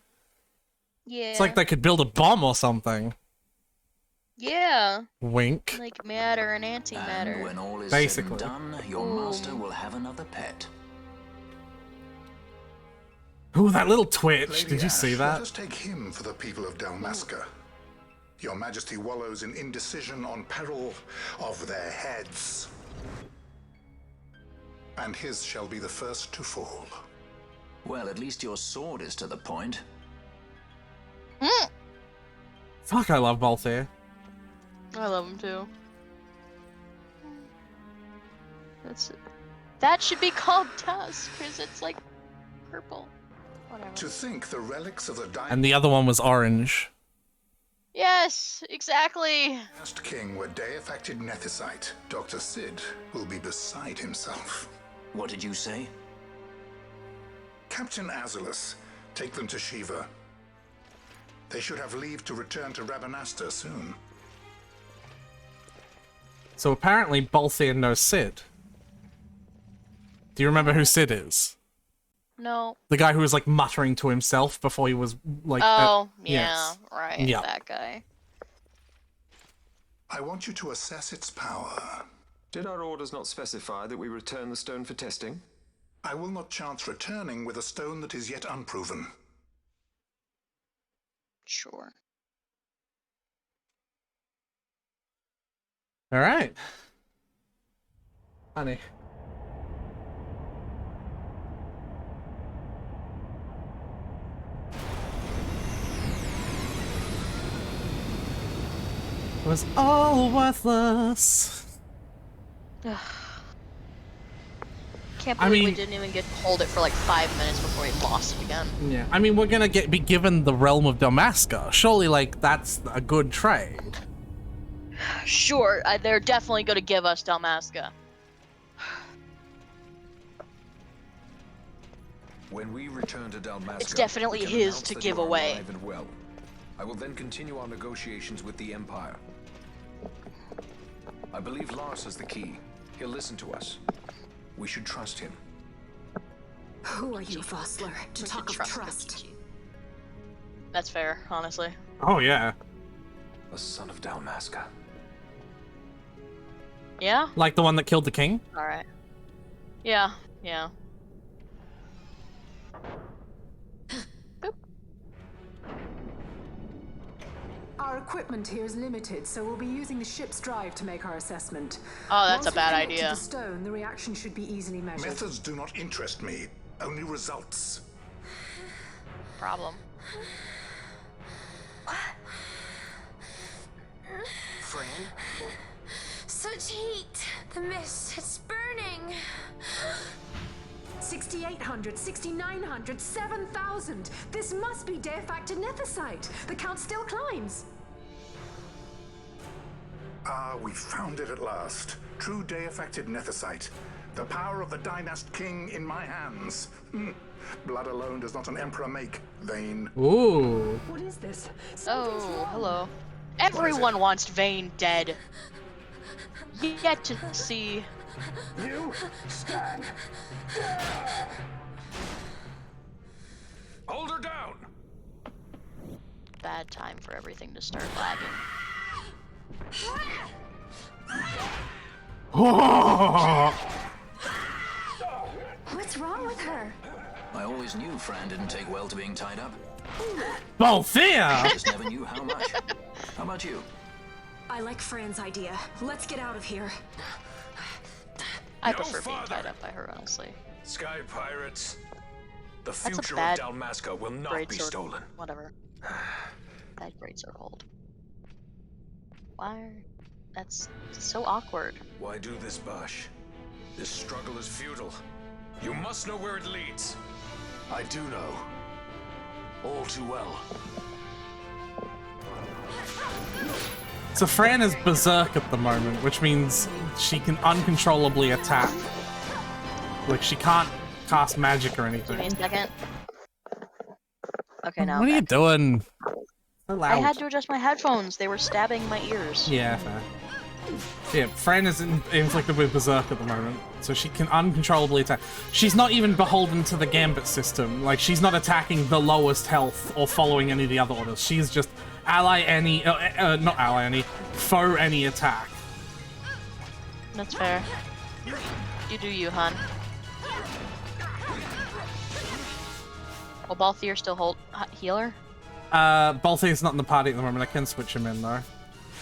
Yeah. It's like they could build a bomb or something. Yeah. Wink. Like matter and And antimatter. when all is Basically. said and done, your master will have another pet. Ooh, that little twitch. Lady Did you Ash, see let that? us take him for the people of Dalmasca. Your Majesty wallows in indecision on peril of their heads. And his shall be the first to fall. Well, at least your sword is to the point. Fuck, I love Balthier. I love him too. That should be called dusk, because it's like purple. Whatever. To think the relics of the And the other one was orange. Yes, exactly. Dynast King were day-affected nethicite, Dr. Sid will be beside himself. What did you say? Captain Azalus, take them to Shiva. They should have leave to return to Rabanasta soon. So apparently Balthier knows Sid. Do you remember who Sid is? No. The guy who was like muttering to himself before he was like... Oh, yeah, yes. right. Yeah. That guy. I want you to assess its power. Did our orders not specify that we return the stone for testing? I will not chance returning with a stone that is yet unproven. Sure. All right. Honey. It was all worthless. Can't I believe we mean- didn't even get to hold it for like 5 minutes before we lost it again. Yeah, I mean, we're gonna be given the realm of Dalmasca. Surely, like, that's a good trade. Sure, they're definitely going to give us Dalmasca. When we return to Dalmasca, It's definitely we can his announce to that give you are away. alive and well. I will then continue our negotiations with the Empire. I believe Lars has the key. He'll listen to us. We should trust him. Who are you, Vossler, to We talk should of trust the trust? Kiki. That's fair, honestly. Oh, yeah. A son of Dalmasca. Yeah? Like the one that killed the king? Alright. Yeah, yeah. Our equipment here is limited, so we'll be using the ship's drive to make our assessment. Oh, that's Once a bad we connect to idea. the stone, the reaction should be easily measured. Methods do not interest me, only results. Problem. Friend? Such heat! The mist, it's burning! 6,800, 6,900, 7,000! This must be day-affected nethicite! The count still climbs! Ah, we found it at last. True day-affected Nethicite. The power of the Dynast King in my hands. Blood alone does not an emperor make, Vayne. Ooh. What is this? Oh, hello. Everyone wants Vayne dead. Yet to see. You stand. Hold her down! Bad time for everything to start lagging. What's wrong with her? I always knew Fran didn't take well to being tied up. Balthea! I just never knew how much. How about you? I like Fran's idea. Let's get out of here. I No prefer being farther. tied up by her, honestly. Sky pirates. The That's a future of bad Dalmasca will not be Greatsword. stolen. Whatever. Bad greatsword hold. Why? That's so awkward. Why do this, Bash? This struggle is futile. You must know where it leads. I do know. All too well. So Fran is berserk at the moment, which means she can uncontrollably attack. Like, she can't cast magic or Give me a anything. second. Okay, now What are you doing? So loud. I had to adjust my headphones. They were stabbing my ears. Yeah, fair. Yeah, Fran is inflicted with berserk at the moment, so she can uncontrollably attack. She's not even beholden to the gambit system. Like, she's not attacking the lowest health or following any of the other orders. She's just ally any, not ally any, foe any attack. That's fair. You do you, hon. Will Balthier still hold healer? Balthier's not in the party at the moment. I can switch him in, though.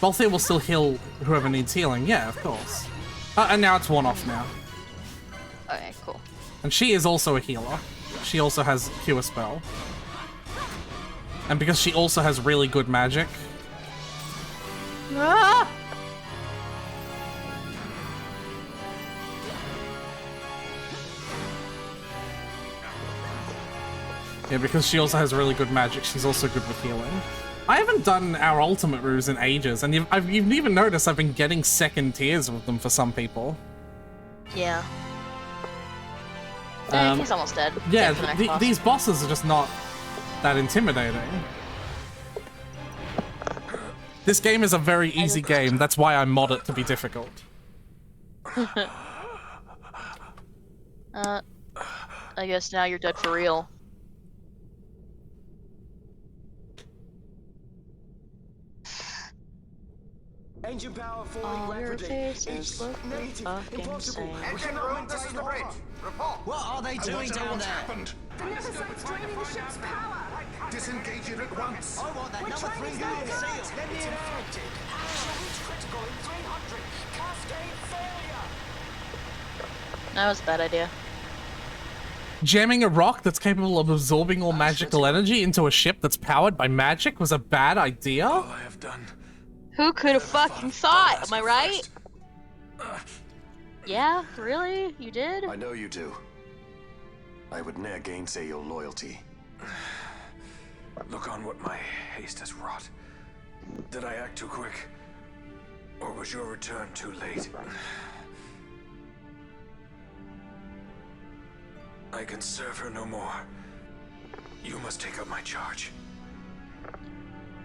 Balthier will still heal whoever needs healing. Yeah, of course. And now it's one off now. Okay, cool. And she is also a healer. She also has Cure Spell. And because she also has really good magic... Ah! Yeah, because she also has really good magic, she's also good with healing. I haven't done our ultimate ruse in ages, and you've even noticed I've been getting second tiers with them for some people. Yeah. He's almost dead. Yeah, Same for the next boss. these bosses are just not that intimidating. This game is a very easy game, that's why I mod it to be difficult. I guess now you're dead for real. Engine power falling All your rapidly. faces look fucking same. Engine room, this is the bridge. Report. What are they doing down What's there? happened? The Nethicite's draining the ship's power. Disengage it at once. I want that We're number trying 3 to unit stop seal. it. It's infected. Critical in 300. Cascade failure. That was a bad idea. Jamming a rock that's capable of absorbing all magical energy into a ship that's powered by magic was a bad idea? All I have done. Who could have fucking thought? Am I right? Yeah, really? You did? I know you do. I would ne'er gainsay your loyalty. Look on what my haste has wrought. Did I act too quick? Or was your return too late? I can serve her no more. You must take up my charge.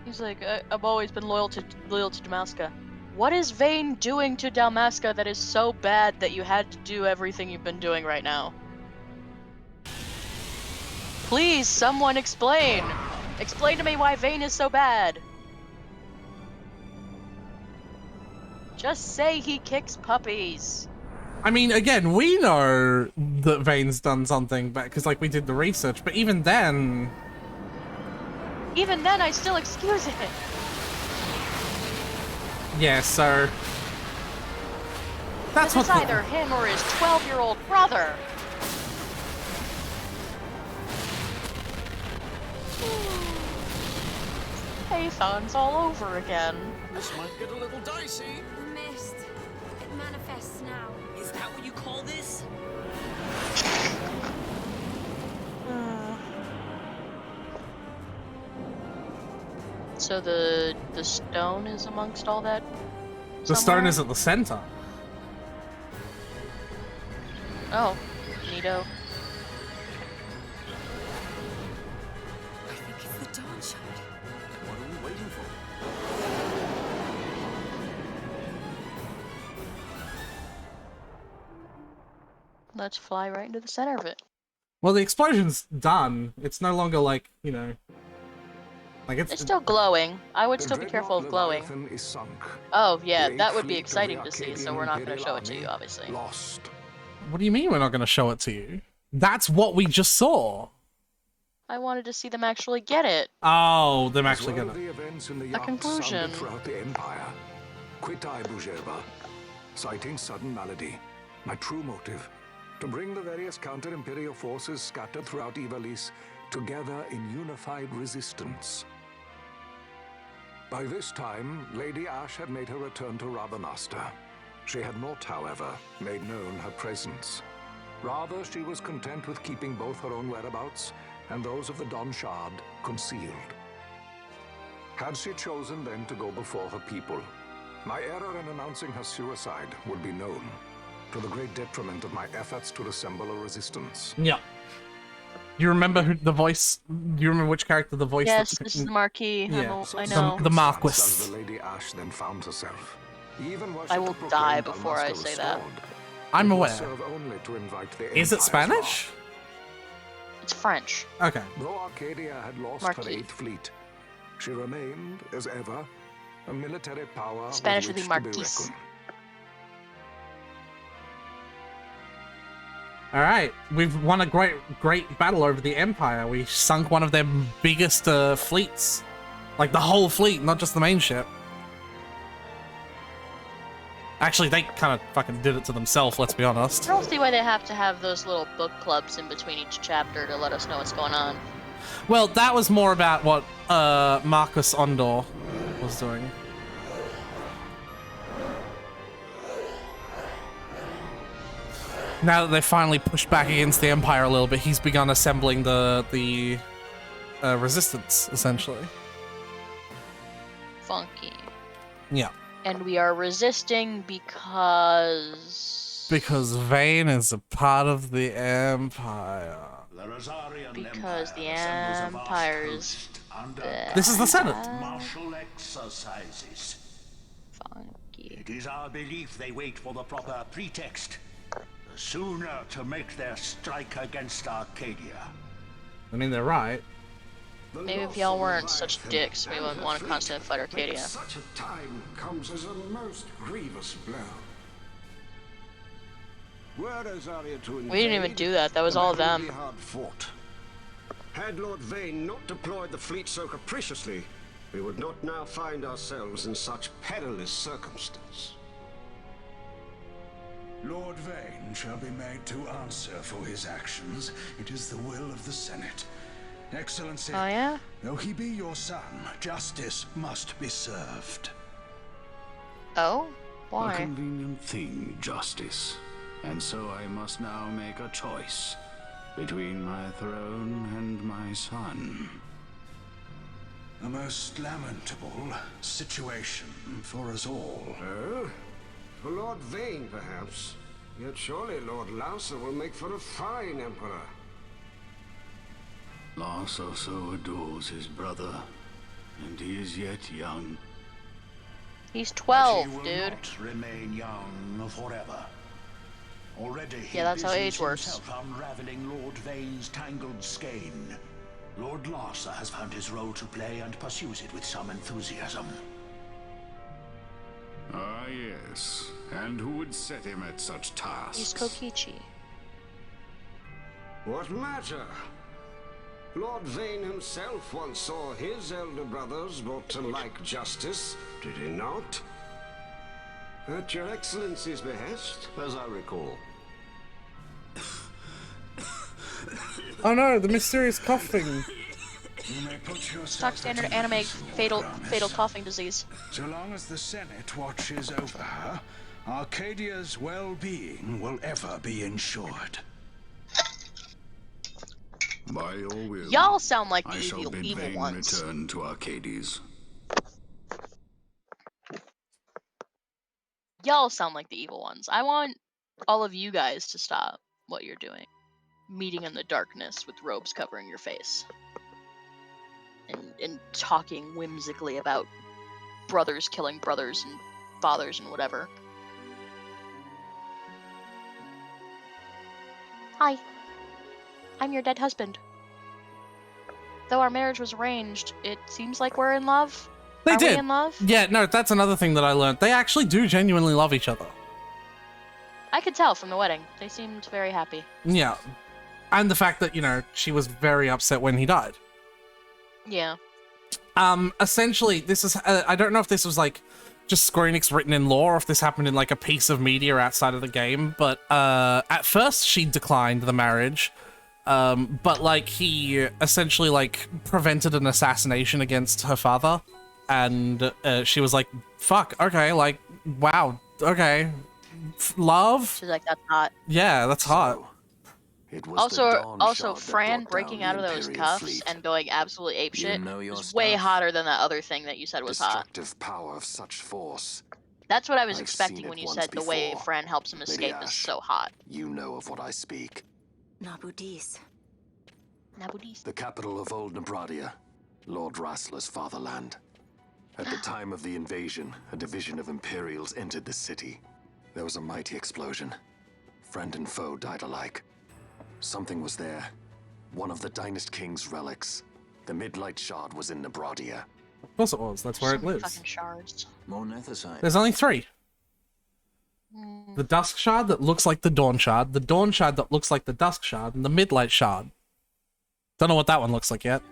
He's like, I've always been loyal to Dalmasca. What is Vayne doing to Dalmasca that is so bad that you had to do everything you've been doing right now? Please, someone explain! Explain to me why Vayne is so bad! Just say he kicks puppies! I mean, again, we know that Vayne's done something, because, like, we did the research, but even then... Even then, I still excuse it! Yeah, so... That's what It's either him or his 12-year-old brother! Pythons all over again. This might get a little dicey. The mist. It manifests now. Is that what you call this? So the stone is amongst all that? The stone is at the center. Oh, neato. I think it's the dawn shard. What are we waiting for? Let's fly right into the center of it. Well, the explosion's done. It's no longer like, you know... Like It's still glowing. I would still be careful of glowing. Is sunk. Oh, yeah, The that eighth would be fleet of exciting the to see, so Arcadian we're not going to Imperial show it to Army you, obviously. Lost. What do you mean we're not going to show it to you? That's what we just saw. I wanted to see them actually get it. Oh, them As actually well gonna... the events in the A yacht conclusion. sounded throughout the Empire. Quit I, Bujerba. Citing sudden malady. My true motive. To bring the various counter-imperial forces scattered throughout Ivalice together in unified resistance. By this time, Lady Ash had made her return to Rabanastre. She had not, however, made known her presence. Rather, she was content with keeping both her own whereabouts and those of the Don Shard concealed. Had she chosen then to go before her people, my error in announcing her suicide would be known, to the great detriment of my efforts to assemble a resistance. Yeah. You remember who the voice... You remember which character the voice... Yes, this is the Marquis. Yeah. I know. The Marquis. As the Lady Ash then found herself. Even were she I to will proclaim die before I Balmaster say that. restored, I'm it would aware. serve only to invite the Is it Empire's Spanish? wrath. It's French. Okay. Though Arcadia had lost Marquis. her 8th fleet, she remained, as ever, a military power Spanish with would be which to Marquis. reckoned. Alright, we've won a great battle over the Empire. We sunk one of their biggest fleets. Like the whole fleet, not just the main ship. Actually, they kind of fucking did it to themselves, let's be honest. I don't see why they have to have those little book clubs in between each chapter to let us know what's going on. Well, that was more about what Marcus Ondor was doing. Now that they've finally pushed back against the Empire a little bit, he's begun assembling the resistance, essentially. Funky. Yeah. And we are resisting because... Because Vane is a part of the Empire. Because the Empire's... This is the Senate. Martial exercises. Funky. It is our belief they wait for the proper pretext. The sooner to make their strike against Arcadia. I mean, they're right. Maybe if y'all weren't such dicks, we wouldn't want to constantly fight Arcadia. Such a time comes as a most grievous blow. We didn't even do that. That was all them. Hard fought. Had Lord Vane not deployed the fleet so capriciously, we would not now find ourselves in such perilous circumstance. Lord Vane shall be made to answer for his actions. It is the will of the Senate. Excellency, Oh yeah? though he be your son, justice must be served. Oh? A Why? convenient thing, justice. And so I must now make a choice between my throne and my son. A most lamentable situation for us all. Oh? For Lord Vane, perhaps. Yet surely Lord Lauser will make for a fine emperor. Larsa so adores his brother, and he is yet young. He's But he 12, will dude. not remain young forever. Already he Yeah, that's how busies age works. himself unraveling Lord Vane's tangled skein. Lord Larsa has found his role to play and pursues it with some enthusiasm. Ah, yes. And who would set him at such tasks? He's Kokichi. What matter? Lord Vane himself once saw his elder brothers brought to like justice, did he not? At your excellency's behest, as I recall. Oh no, the mysterious coughing. You may put yourself Stock standard at anime ease, Lord fatal Promise. coughing disease. So long as the Senate watches over her, Arcadia's well-being will ever be ensured. By your will, Y'all sound like the I shall bid evil Vane ones. return to Arcades. Y'all sound like the evil ones. I want all of you guys to stop. what you're doing. Meeting in the darkness with robes covering your face. And talking whimsically about brothers killing brothers and fathers and whatever. Hi. I'm your dead husband. Though our marriage was arranged, it seems like we're in love. They Are did. we in love? Yeah, no, that's another thing that I learned. They actually do genuinely love each other. I could tell from the wedding. They seemed very happy. Yeah. And the fact that, you know, she was very upset when he died. Yeah. Essentially, this is, I don't know if this was like just Square Enix written in lore or if this happened in like a piece of media outside of the game, but at first she declined the marriage, but like he essentially like prevented an assassination against her father, and she was like, fuck, okay, like, wow, okay, love? She's like, that's hot. Yeah, that's hot. It was the Dawn Also, Shard that Fran brought breaking down out the of those Imperial cuffs fleet. and going absolutely apeshit know your was way stuff. hotter than that other thing that you said was hot. Destructive power of such force. That's what I was I've expecting seen when it you once said the way before. Fran helps him Lady escape is Ash, so hot. You know of what I speak. Nabudis. Nabudis. The capital of Old Nebradia, Lord Rassler's fatherland. At the time of the invasion, a division of Imperials entered the city. There was a mighty explosion. Friend and foe died alike. Something was there. One of the Dynast King's relics. The Midlight Shard was in Nebradia. Of course it was. That's where it Some lives. fucking shards. More Nethicite. There's only 3. The Dusk Shard that looks like the Dawn Shard, the Dawn Shard that looks like the Dusk Shard, and the Midlight Shard. Don't know what that one looks like yet.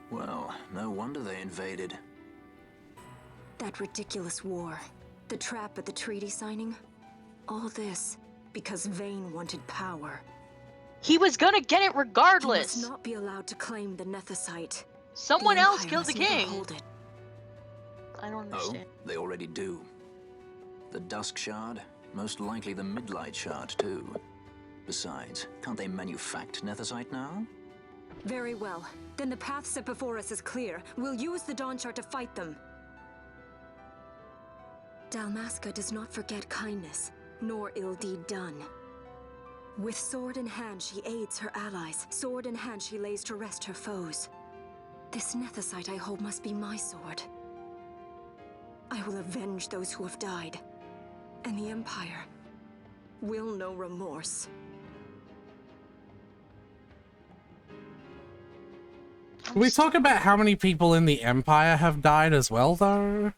Well, no wonder they invaded. That ridiculous war. The trap at the treaty signing. All this because Vayne wanted power. He was gonna get it He regardless. must not be allowed to claim the Nethicite. Someone The else Empire killed the must never king. hold it. I don't Oh, understand. they already do. The Dusk Shard, most likely the Midlight Shard too. Besides, can't they manufacture Nethicite now? Very well. Then the path set before us is clear. We'll use the Dawn Shard to fight them. Dalmasca does not forget kindness, nor ill deed done. With sword in hand, she aids her allies. Sword in hand, she lays to rest her foes. This Nethicite I hold must be my sword. I will avenge those who have died. And the Empire will know remorse. Can we talk about how many people in the Empire have died as well, though?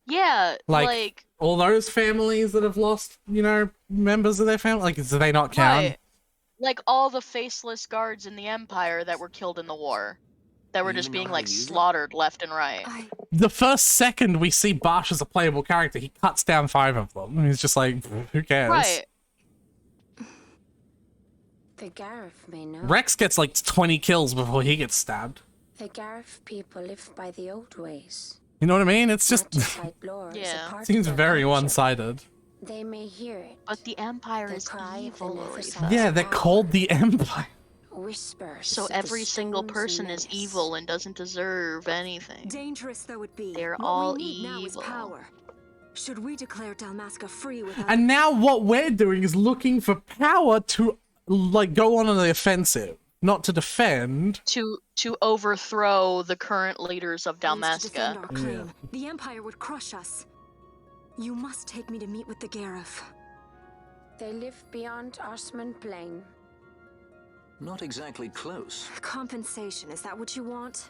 Yeah, like all those families that have lost, you know, members of their family. Like, do they not count? right. Like all the faceless guards in the Empire that were killed in the war. That were just being like slaughtered left and right. The first second we see Bosch as a playable character, he cuts down 5 of them. And he's just like, who cares? Right. The Gareth may know. Rex gets like 20 kills before he gets stabbed. The Gareth people live by the old ways. You know what I mean? It's just Matricide lore is a Yeah. part of seems their very culture. one-sided. They may hear it. But the Empire The is cry of the evil, Nethicite. Aretha. Yeah, they're called the Empire. Whispers. So of the every single stone's person is menace. evil and doesn't deserve anything. Dangerous though it be, They're what all we need now is evil. power. Should we declare Dalmasca free without... And now what we're doing is looking for power to, like, go on the offensive, not to defend. To overthrow the current leaders of means to defend Dalmasca. our claim, the Empire would crush us. You must take me to meet with the Gareth. They live beyond Osman Plain. Not exactly close. Compensation, is that what you want?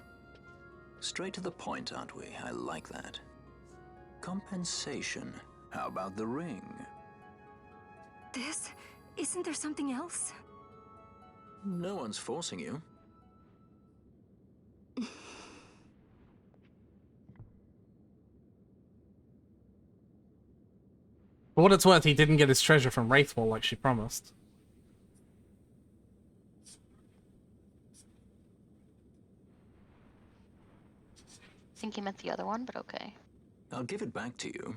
Straight to the point, aren't we? I like that. Compensation. How about the ring? This? Isn't there something else? No one's forcing you. For what it's worth, he didn't get his treasure from Wraithwall like she promised. I think he meant the other one, but okay. I'll give it back to you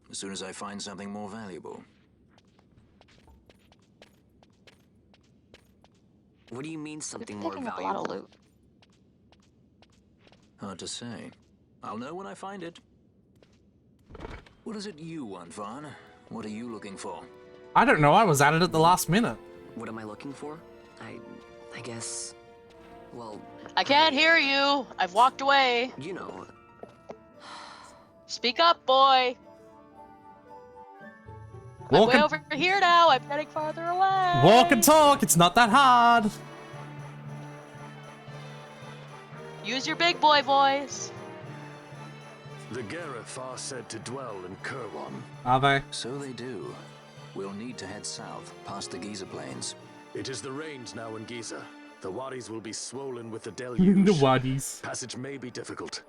as soon as I find something more valuable. What do you mean something You're more picking up a valuable? lot of loot. Hard to say. I'll know when I find it. What is it you want, Vaughn? What are you looking for? I don't know, I was at it at the last minute. What am I looking for? I guess... Well... I can't hear you. I've walked away. You know... Speak up, boy. I'm way over here now. I'm heading farther away. Walk and talk. It's not that hard. Use your big boy voice. The Gareth are said to dwell in Kirwan. Are they? So they do. We'll need to head south, past the Giza Plains. It is the rains now in Giza. The wadis will be swollen with the deluge. The wadis. Passage may be difficult.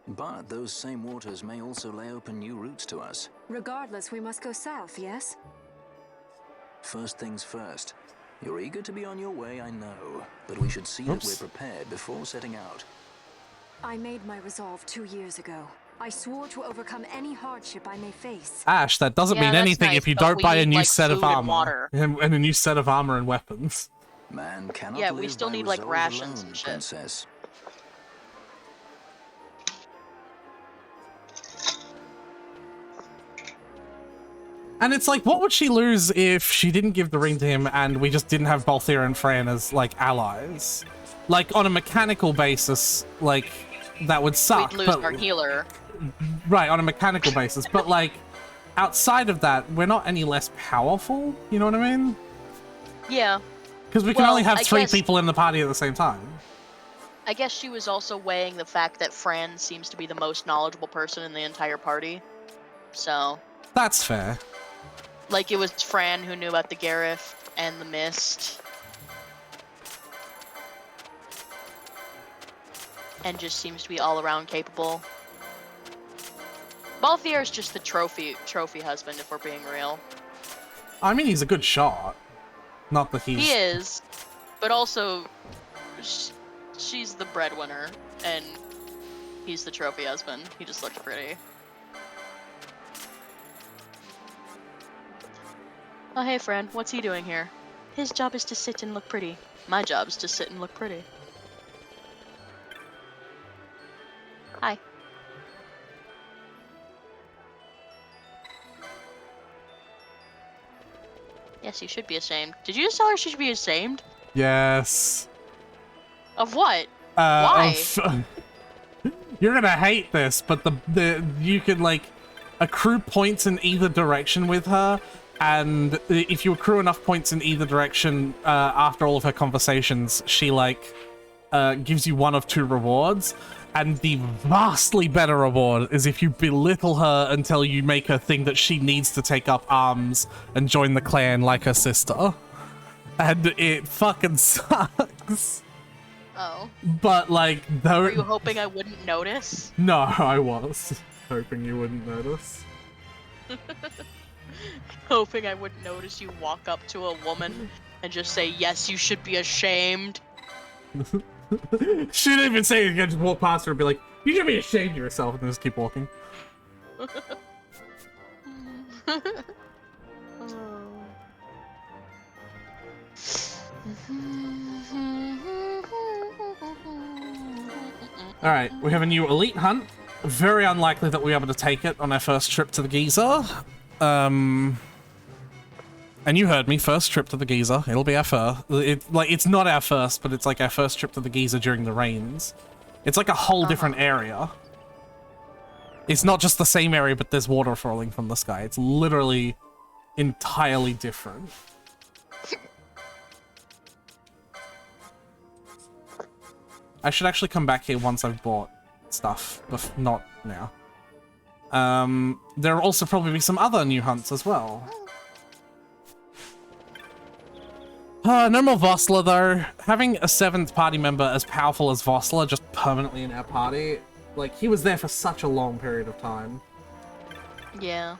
But those same waters may also lay open new routes to us. Regardless, we must go south, yes? First things first. You're eager to be on your way, I know. But we should see that we're prepared before setting out. I made my resolve 2 years ago. I swore to overcome any hardship I may face. Ash, that doesn't mean anything if you don't buy a new set of armor. And a new set of armor and weapons. Man cannot yeah, we still need like rations and shit. Princess. And it's like, what would she lose if she didn't give the ring to him and we just didn't have Balthier and Fran as, like, allies? Like, on a mechanical basis, like, that would suck. We'd lose our healer. Right, on a mechanical basis. But, like, outside of that, we're not any less powerful, you know what I mean? Yeah. Because we can only have three people in the party at the same time. I guess she was also weighing the fact that Fran seems to be the most knowledgeable person in the entire party. So... That's fair. Like, it was Fran who knew about the Gareth and the Mist. And just seems to be all around capable. Balthier's just the trophy husband, if we're being real. I mean, he's a good shot. Not that he's... He is. But also, she's the breadwinner, and he's the trophy husband. He just looks pretty. Oh, hey, Fran. What's he doing here? His job is to sit and look pretty. My job is to sit and look pretty. Hi. Yes, you should be ashamed. Did you just tell her she should be ashamed? Yes. Of what? Why? You're gonna hate this, but you can, like, accrue points in either direction with her. And if you accrue enough points in either direction, after all of her conversations, she, like, gives you one of two rewards. And the vastly better reward is if you belittle her until you make her think that she needs to take up arms and join the clan like her sister. And it fucking sucks. Oh. But, like, though... Were you hoping I wouldn't notice? No, I was hoping you wouldn't notice. Hoping I wouldn't notice you walk up to a woman and just say, yes, you should be ashamed. She didn't even say it again, just walk past her and be like, you should be ashamed of yourself, and then just keep walking. Alright, we have a new elite hunt. Very unlikely that we're able to take it on our first trip to the Giza. And you heard me, first trip to the Giza. It'll be our first. It's not our first, but it's like our first trip to the Giza during the rains. It's like a whole different area. It's not just the same area, but there's water falling from the sky. It's literally entirely different. I should actually come back here once I've bought stuff, but not now. There will also probably be some other new hunts as well. No more Vossler, though. Having a 7th party member as powerful as Vossler just permanently in our party, like, he was there for such a long period of time. Yeah.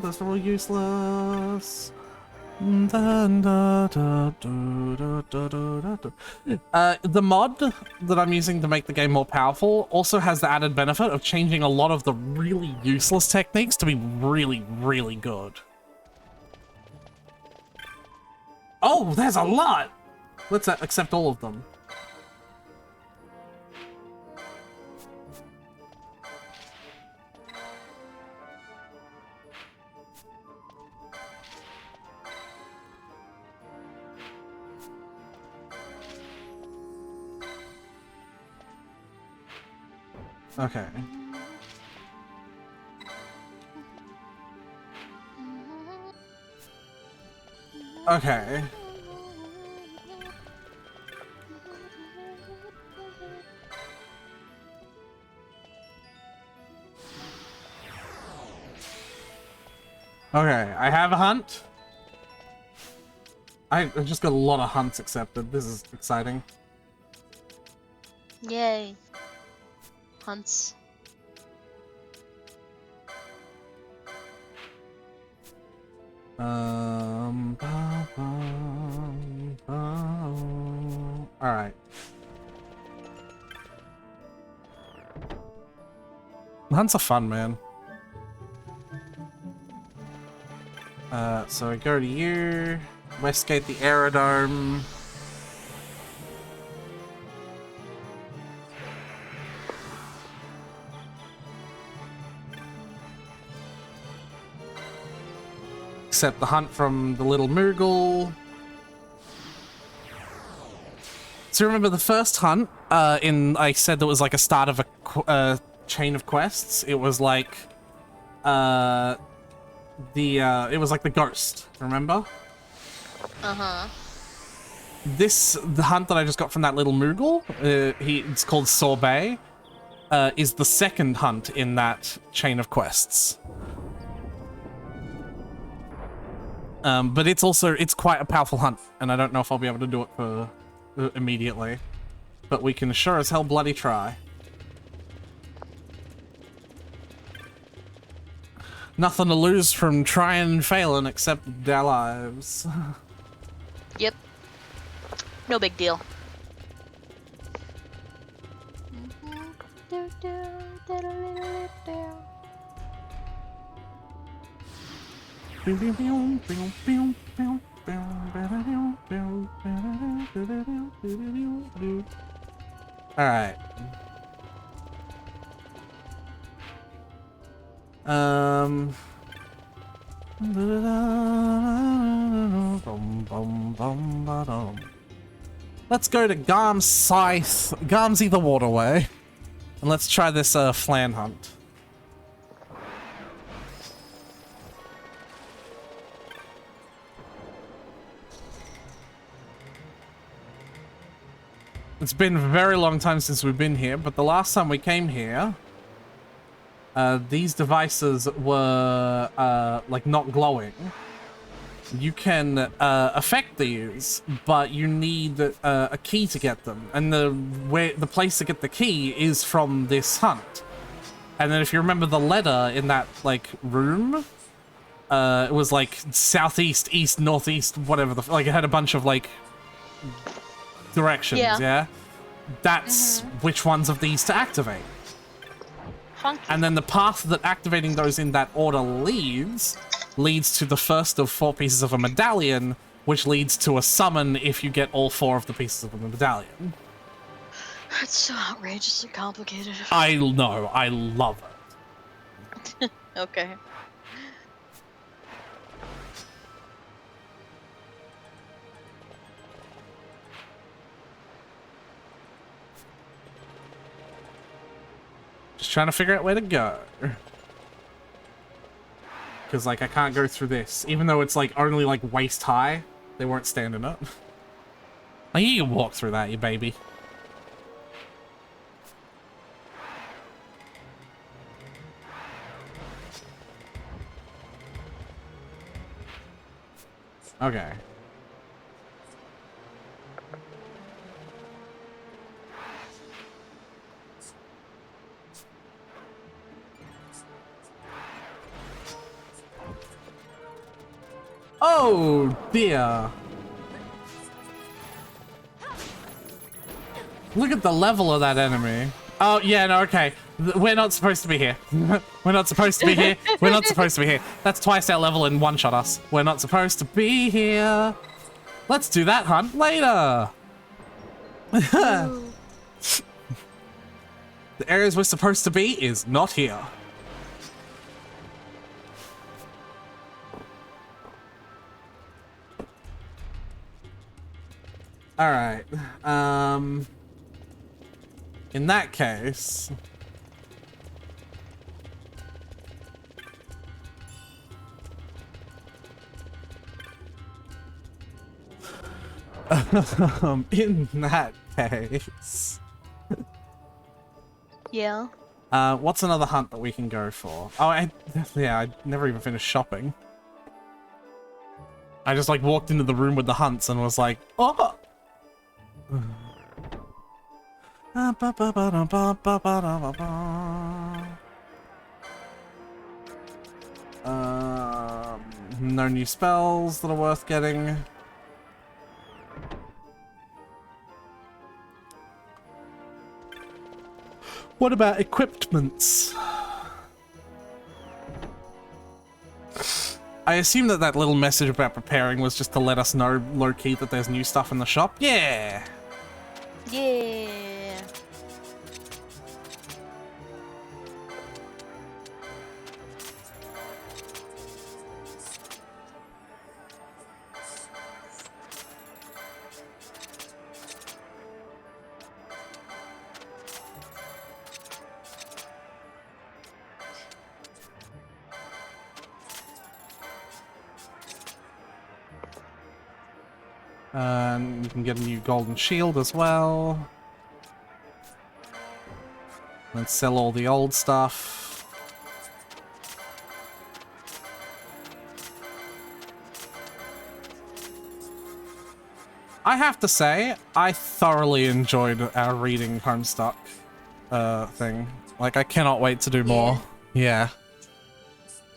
That's all useless. The mod that I'm using to make the game more powerful also has the added benefit of changing a lot of the really useless techniques to be really, really good. Oh, there's a lot! Let's accept all of them. Okay. Okay. Okay, I have a hunt. I just got a lot of hunts accepted. This is exciting. Yay. Hunts. Alright. Hunts are fun, man. So I go to you. Westgate the Aerodrome. Accept the hunt from the little Moogle. So remember the first hunt, I said there was like a start of a chain of quests. It was like, it was like the ghost, remember? Uh-huh. The hunt that I just got from that little Moogle, it's called Sorbet, is the second hunt in that chain of quests. But it's quite a powerful hunt, and I don't know if I'll be able to do it for immediately. But we can sure as hell bloody try. Nothing to lose from trying and failing except our lives. Yep. No big deal. Alright. Let's go to Garm's Scythe, Garmsy the Waterway, and let's try this flan hunt. It's been a very long time since we've been here, but the last time we came here, these devices were like not glowing. You can affect these, but you need a key to get them, and the place to get the key is from this hunt. And then if you remember the letter in that like room, it was like southeast, east, northeast, whatever like it had a bunch of like directions. Yeah. That's which ones of these to activate. Funky. And then the path that activating those in that order leads to the first of 4 pieces of a medallion, which leads to a summon if you get all 4 of the pieces of the medallion. That's so outrageously complicated. I know, I love it. Okay. Just trying to figure out where to go. Because, like, I can't go through this. Even though it's, like, only, like, waist high, they weren't standing up. Like, you can walk through that, you baby. Okay. Oh, dear. Look at the level of that enemy. Oh, yeah, no, okay. We're not supposed to be here. We're not supposed to be here. We're not supposed to be here. That's twice our level and one-shot us. We're not supposed to be here. Let's do that hunt later. The areas we're supposed to be is not here. Alright, in that case, In that case... Yeah. What's another hunt that we can go for? Oh, yeah, I never even finished shopping. I just, like, walked into the room with the hunts and was like, oh! No new spells that are worth getting. What about equipments? I assume that that little message about preparing was just to let us know low-key that there's new stuff in the shop. Yeah! Yeah. And you can get a new golden shield as well. And sell all the old stuff. I have to say, I thoroughly enjoyed our reading Homestuck thing. Like, I cannot wait to do more. Yeah.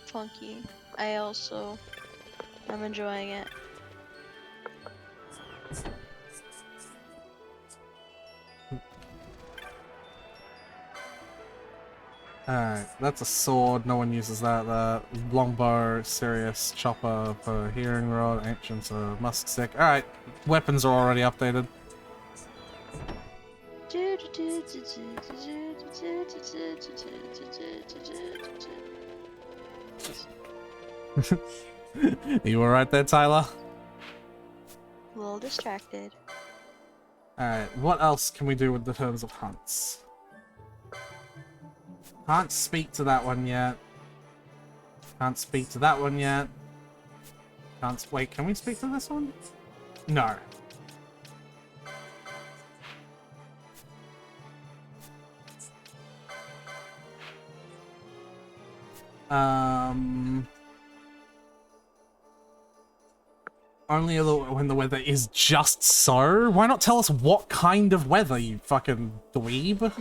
Funky. I'm enjoying it. Alright, that's a sword, no one uses that. Longbow, serious, chopper for hearing rod, ancients, musk stick. Alright, weapons are already updated. You alright there, Tyler? A little distracted. Alright, what else can we do with the terms of hunts? Can't speak to that one yet. Can't speak to that one yet. Wait, can we speak to this one? No. Only when the weather is just so? Why not tell us what kind of weather, you fucking dweeb?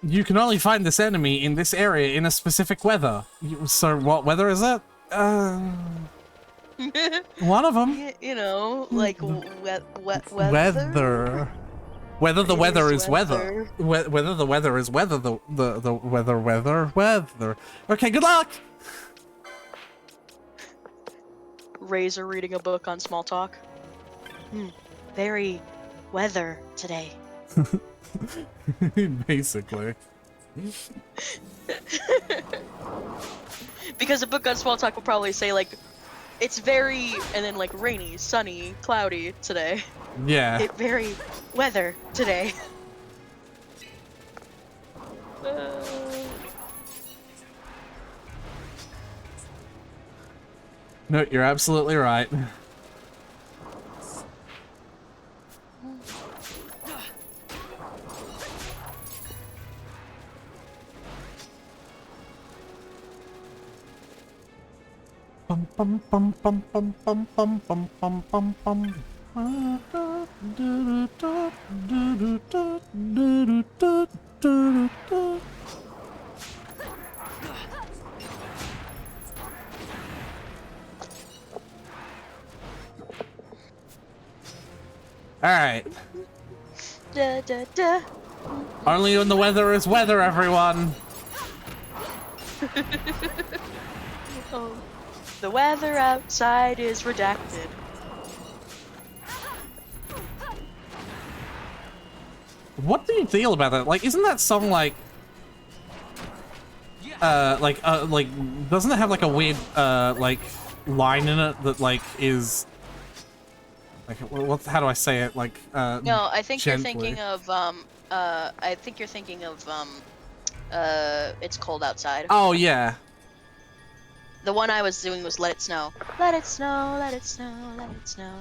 You can only find this enemy in this area in a specific weather. So what weather is it? One of them. You know, like weather. Whether the weather is weather. Whether the weather is weather. The weather. Okay, good luck. Razor reading a book on small talk. Very weather today. Basically. Because a book on small talk will probably say like, it's very, and then like rainy, sunny, cloudy today. Yeah. It very weather today. No, you're absolutely right. Bum bum bum bum bum bum bum bum bum bum bum. Alright. Only when the weather is weather, everyone! Oh, the weather outside is redacted. What do you feel about that? Like, isn't that song like... doesn't it have like a weird, like, line in it that, like, is... Like, how do I say it? Like, No, I think gently. you're thinking of, It's Cold Outside. Oh, yeah. The one I was doing was Let It Snow. Let it snow, let it snow, let it snow.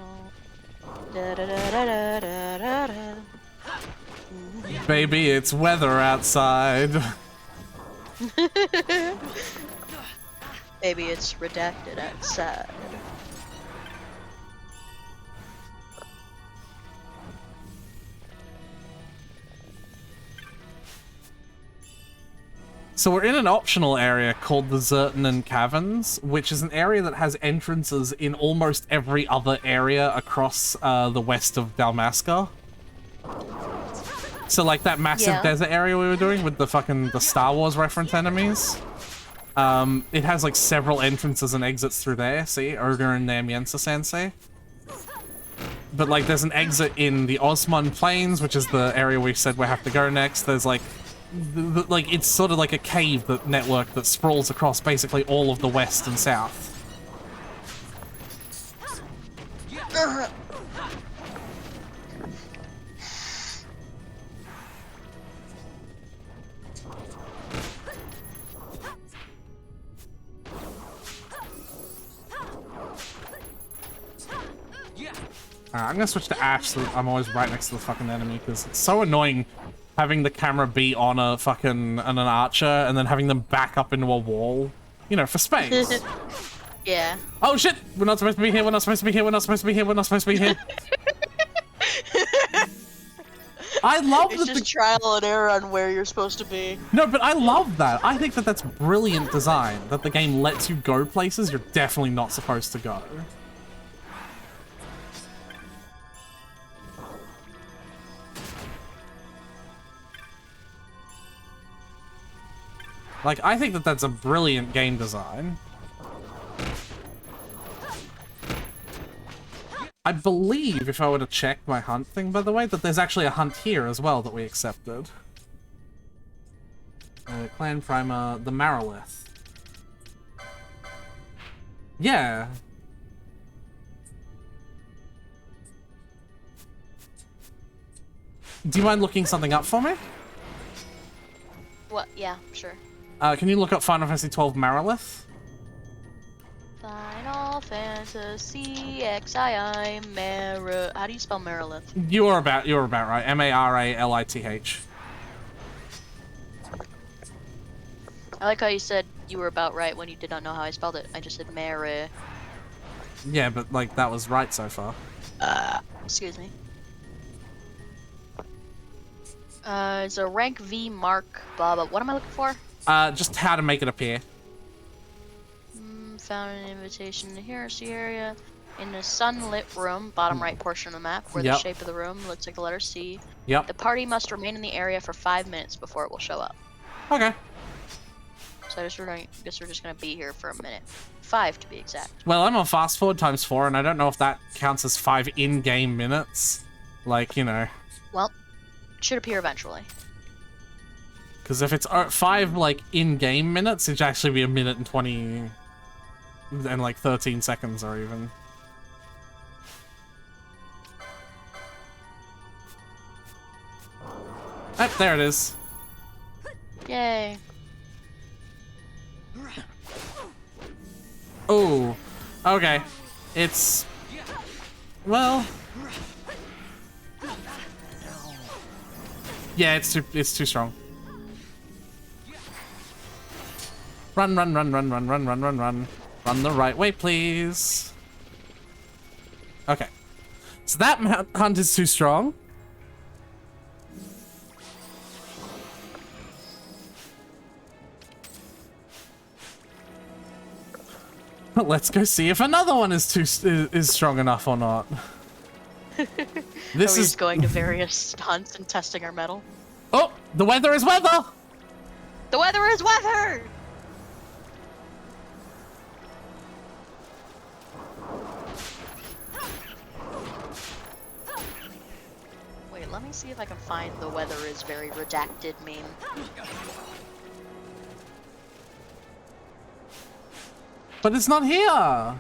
Da, da, da, da, da, da, da. Baby, it's weather outside. Maybe it's redacted outside. So we're in an optional area called the Zertanen Caverns, which is an area that has entrances in almost every other area across the west of Dalmasca. So like that massive desert area we were doing with the Star Wars reference enemies. It has like several entrances and exits through there. See, Ogre and Namiensa Sensei. But like there's an exit in the Osmond Plains, which is the area we said we have to go next. There's like it's sort of like a cave network that sprawls across basically all of the west and south. I'm gonna switch to Ash so I'm always right next to the fucking enemy, because it's so annoying having the camera be on an archer and then having them back up into a wall. You know, for space. Yeah. Oh shit! We're not supposed to be here, we're not supposed to be here, we're not supposed to be here, we're not supposed to be here. I love it's just trial and error on where you're supposed to be. No, but I love that. I think that that's brilliant design, that the game lets you go places you're definitely not supposed to go. Like, I think that that's a brilliant game design. I believe, if I were to check my hunt thing, by the way, that there's actually a hunt here as well that we accepted. Clan Primer, the Marilith. Yeah. Do you mind looking something up for me? What? Yeah, sure. Can you look up Final Fantasy XII Marilith? Final Fantasy XII Mar. How do you spell Marilith? You're about right. Maralith. I like how you said you were about right when you did not know how I spelled it. I just said Mary. Yeah, but like that was right so far. Excuse me. It's a rank V mark, blah blah. What am I looking for? Just how to make it appear. Found an invitation in the heresy area. In the sunlit room, bottom right portion of the map, where the shape of the room looks like the letter C. Yep. The party must remain in the area for 5 minutes before it will show up. Okay. So I guess we're just gonna be here for a minute. 5 to be exact. Well, I'm on fast forward ×4, and I don't know if that counts as 5 in-game minutes. Like, you know. Well, it should appear eventually. Because if it's 5 like in-game minutes, it'd actually be 1 minute and 20 and like 13 seconds or even. Oh, there it is. Yay. Oh, okay. It's, well, yeah, it's too strong. Run, run, run, run, run, run, run, run, run. Run the right way, please. Okay. So that hunt is too strong. Let's go see if another one is strong enough or not. This is going to various hunts and testing our metal. Oh, the weather is weather. The weather is weather. Wait, let me see if I can find the weather is very redacted meme. But it's not here.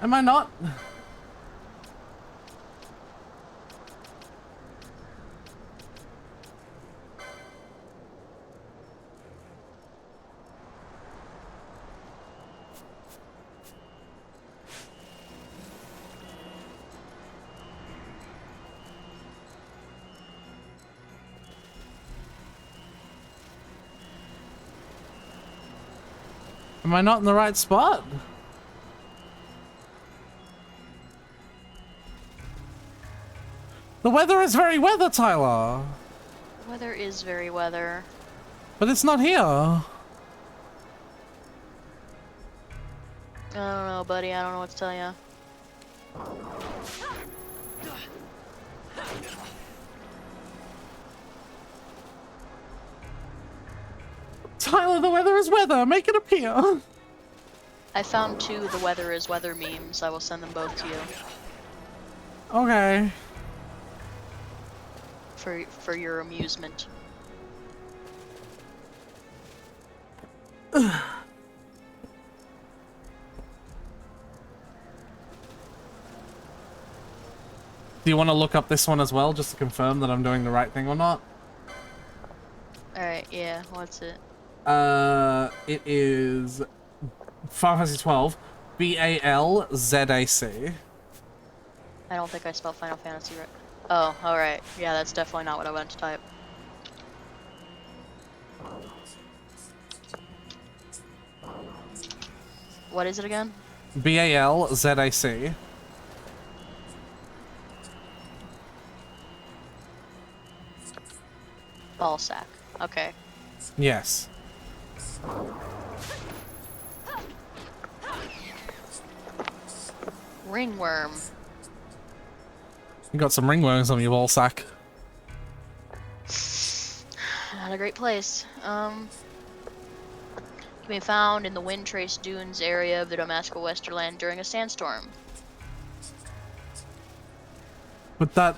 Am I not? Am I not in the right spot? The weather is very weather, Tyler. Weather is very weather. But it's not here. I don't know, buddy. I don't know what to tell you. Tyler, the weather is weather. Make it appear. I found 2 the weather is weather memes. I will send them both to you. Okay. For your amusement. Do you want to look up this one as well, just to confirm that I'm doing the right thing or not? Alright, yeah, what's it? It is Final Fantasy 12, BALZAC. I don't think I spelled Final Fantasy right. Oh, alright. Yeah, that's definitely not what I went to type. What is it again? BALZAC. Ball sack. Okay. Yes. Ringworm. You got some ringworms on your ball sack. Not a great place. Can be found in the Wind Trace Dunes area of the Damasco Westerland during a sandstorm. But that...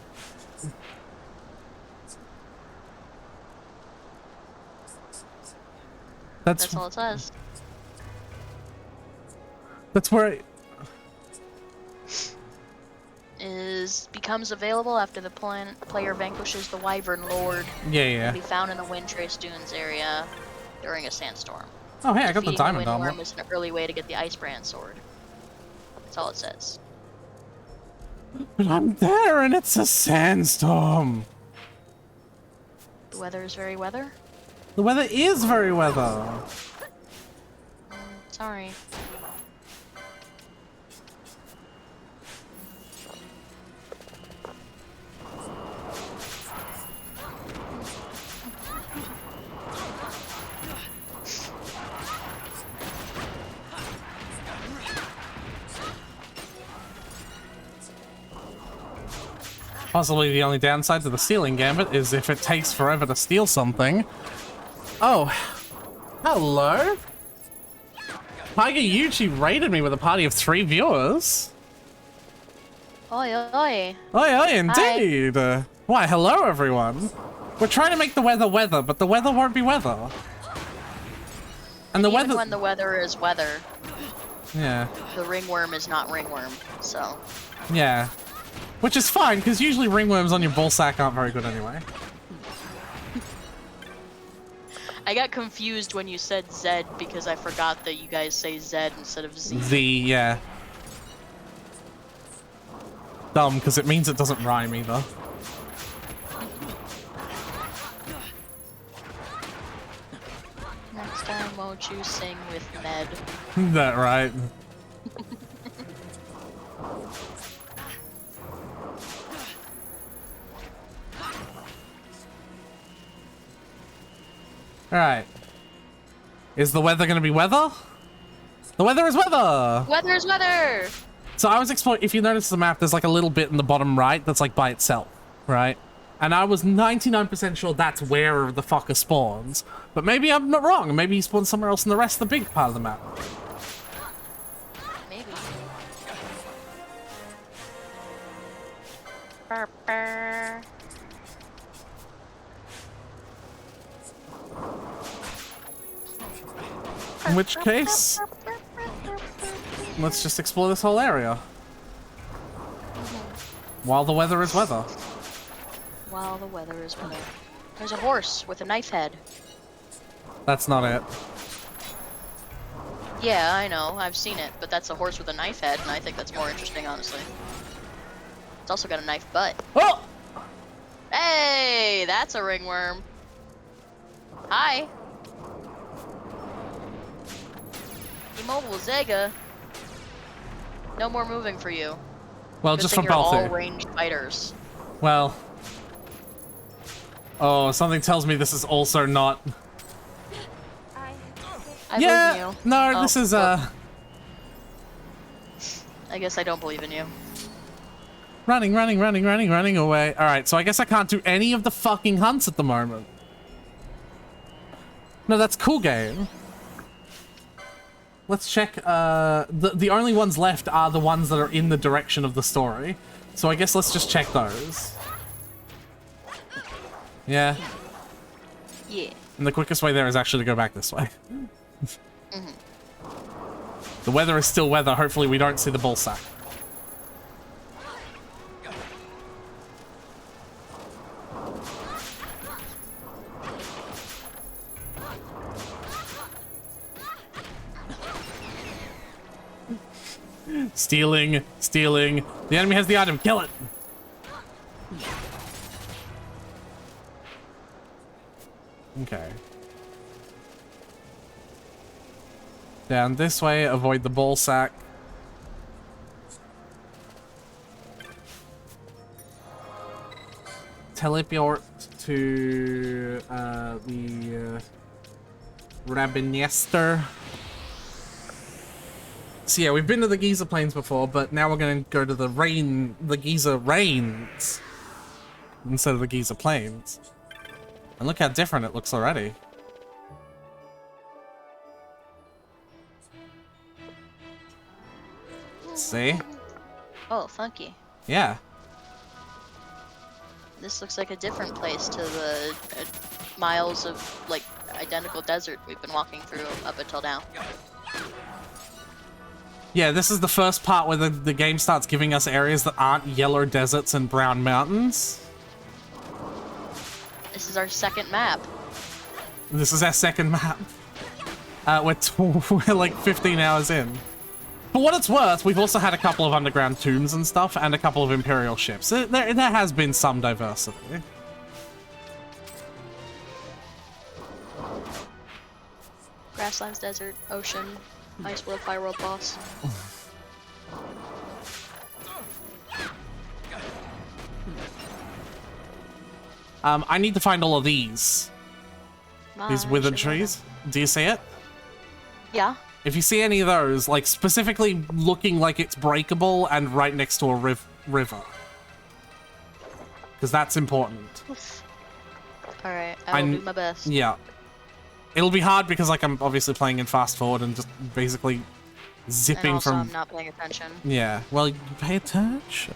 That's all it says. That's where it... Becomes available after the player vanquishes the Wyvern Lord. Yeah. Can be found in the Wind Trace Dunes area during a sandstorm. Oh, hey, I got the Defeating diamond the armor. Windworm is an early way to get the Icebrand sword. That's all it says. But I'm there and it's a sandstorm. The weather is very weather? The weather is very weather. Sorry. Possibly the only downside to the stealing gambit is if it takes forever to steal something. Oh, hello. Tiger Yuchi raided me with a party of 3 viewers. Oi, oi. Oi, indeed. Why, hello, everyone. We're trying to make the weather weather, but the weather won't be weather. And the Even weather... when the weather is weather, Yeah. the ringworm is not ringworm, so... Yeah. Which is fine, because usually ringworms on your ballsack aren't very good anyway. I got confused when you said Z because I forgot that you guys say Z instead of Z. Z, yeah. Dumb, because it means it doesn't rhyme either. Next time, won't you sing with Ned? That right. Alright. Is the weather gonna be weather? The weather is weather! Weather is weather! So I was exploring, if you notice the map, there's like a little bit in the bottom right that's like by itself, right? And I was 99% sure that's where the fucker spawns. But maybe I'm not wrong. Maybe he spawns somewhere else in the rest of the big part of the map. Maybe. Burr, burr. In which case, let's just explore this whole area. While the weather is weather. While the weather is weather. There's a horse with a knife head. That's not it. Yeah, I know. I've seen it, but that's a horse with a knife head, and I think that's more interesting, honestly. It's also got a knife butt. Oh! Hey, that's a ringworm. Hi. T-Mobile Zega. No more moving for you. Well, Good just thing for you're all Balthu. ranged fighters. Well. Oh, something tells me this is also not. I Yeah. believe in you. No, Oh, this is I guess I don't believe in you. running away. All right, so I guess I can't do any of the fucking hunts at the moment. No, that's cool game. Let's check. The only ones left are the ones that are in the direction of the story. So I guess let's just check those. Yeah. Yeah. And the quickest way there is actually to go back this way. The weather is still weather. Hopefully we don't see the ball sack. Stealing. The enemy has the item. Kill it. Okay. Down this way, avoid the ball sack. Teleport to the Rabinester. So yeah, we've been to the Giza Plains before, but now we're going to go to the Giza Rains instead of the Giza Plains. And look how different it looks already. See? Oh, funky. Yeah. This looks like a different place to the miles of, like, identical desert we've been walking through up until now. Yeah, this is the first part where the game starts giving us areas that aren't yellow deserts and brown mountains. This is our second map. This is our second map. We're like 15 hours in. For what it's worth, we've also had a couple of underground tombs and stuff, and a couple of Imperial ships. There has been some diversity. Grasslands, desert, ocean, ice world, fire world boss. I need to find all of these. These withered trees. Do you see it? Yeah. If you see any of those, like specifically looking like it's breakable and right next to a river. Because that's important. Alright, I will do my best. Yeah. It'll be hard because like I'm obviously playing in fast forward and just basically zipping and also from... I'm not paying attention. Yeah, well, you pay attention.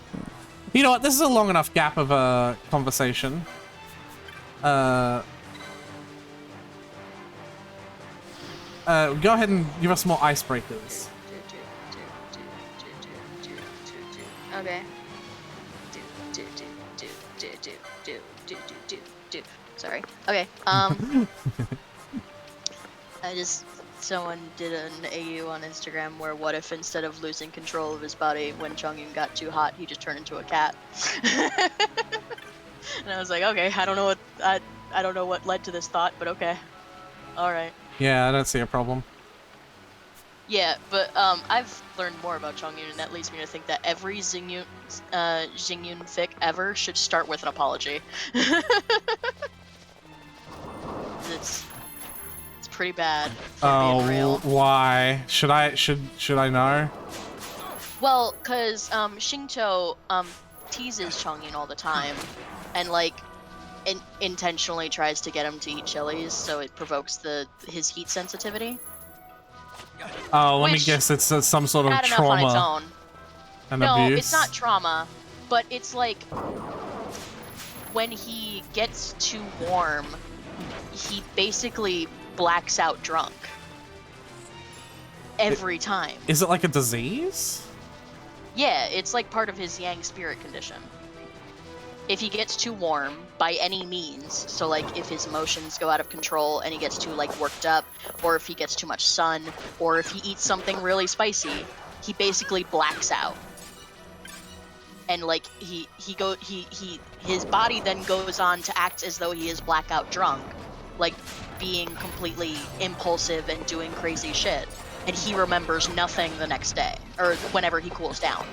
You know what, this is a long enough gap of a conversation. Go ahead and give us more icebreakers. Okay. Sorry. Okay. Someone did an AU on Instagram where what if instead of losing control of his body when Chongyun got too hot, he just turned into a cat. And I was like, okay, I don't know what led to this thought, but okay. All right. Yeah, I don't see a problem. Yeah, but I've learned more about Chongyun, and that leads me to think that every Xingyun fic ever should start with an apology. It's pretty bad. Oh, being real. why? Should I know? Well, cause Xingqiu teases Chongyun all the time, and like intentionally tries to get him to eat chilies, so it provokes his heat sensitivity. Oh, let me guess, it's some sort of Bad enough trauma on its own. and No, abuse. it's not trauma, but it's like when he gets too warm, he basically blacks out drunk. Every time. Is it like a disease? Yeah, it's like part of his yang spirit condition. If he gets too warm, by any means, so like if his emotions go out of control and he gets too like worked up, or if he gets too much sun, or if he eats something really spicy, he basically blacks out. And like his body then goes on to act as though he is blackout drunk, like being completely impulsive and doing crazy shit. and he remembers nothing the next day, or whenever he cools down.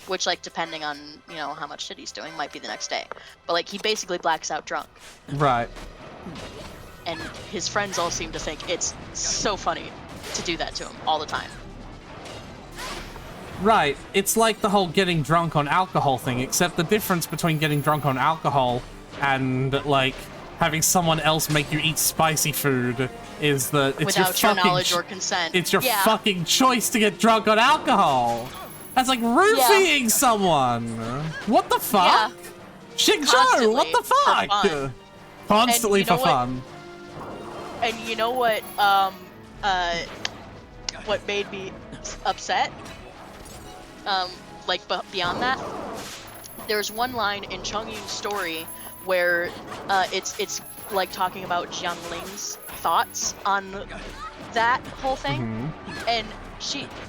Which, like, depending on, you know, how much shit he's doing, might be the next day. But, like, he basically blacks out drunk. Right. And his friends all seem to think it's so funny to do that to him all the time. Right. It's like the whole getting drunk on alcohol thing, except the difference between getting drunk on alcohol and, like, having someone else make you eat spicy food is that it's without your knowledge or consent. It's your fucking choice to get drunk on alcohol. That's like roofing someone. What the fuck? Yeah. Xingqiu, what the fuck? For fun. Constantly And you know for fun. And you know what made me upset? Like, beyond that, there's one line in Chongyun's story where it's like talking about Jiangling's thoughts on that whole thing, and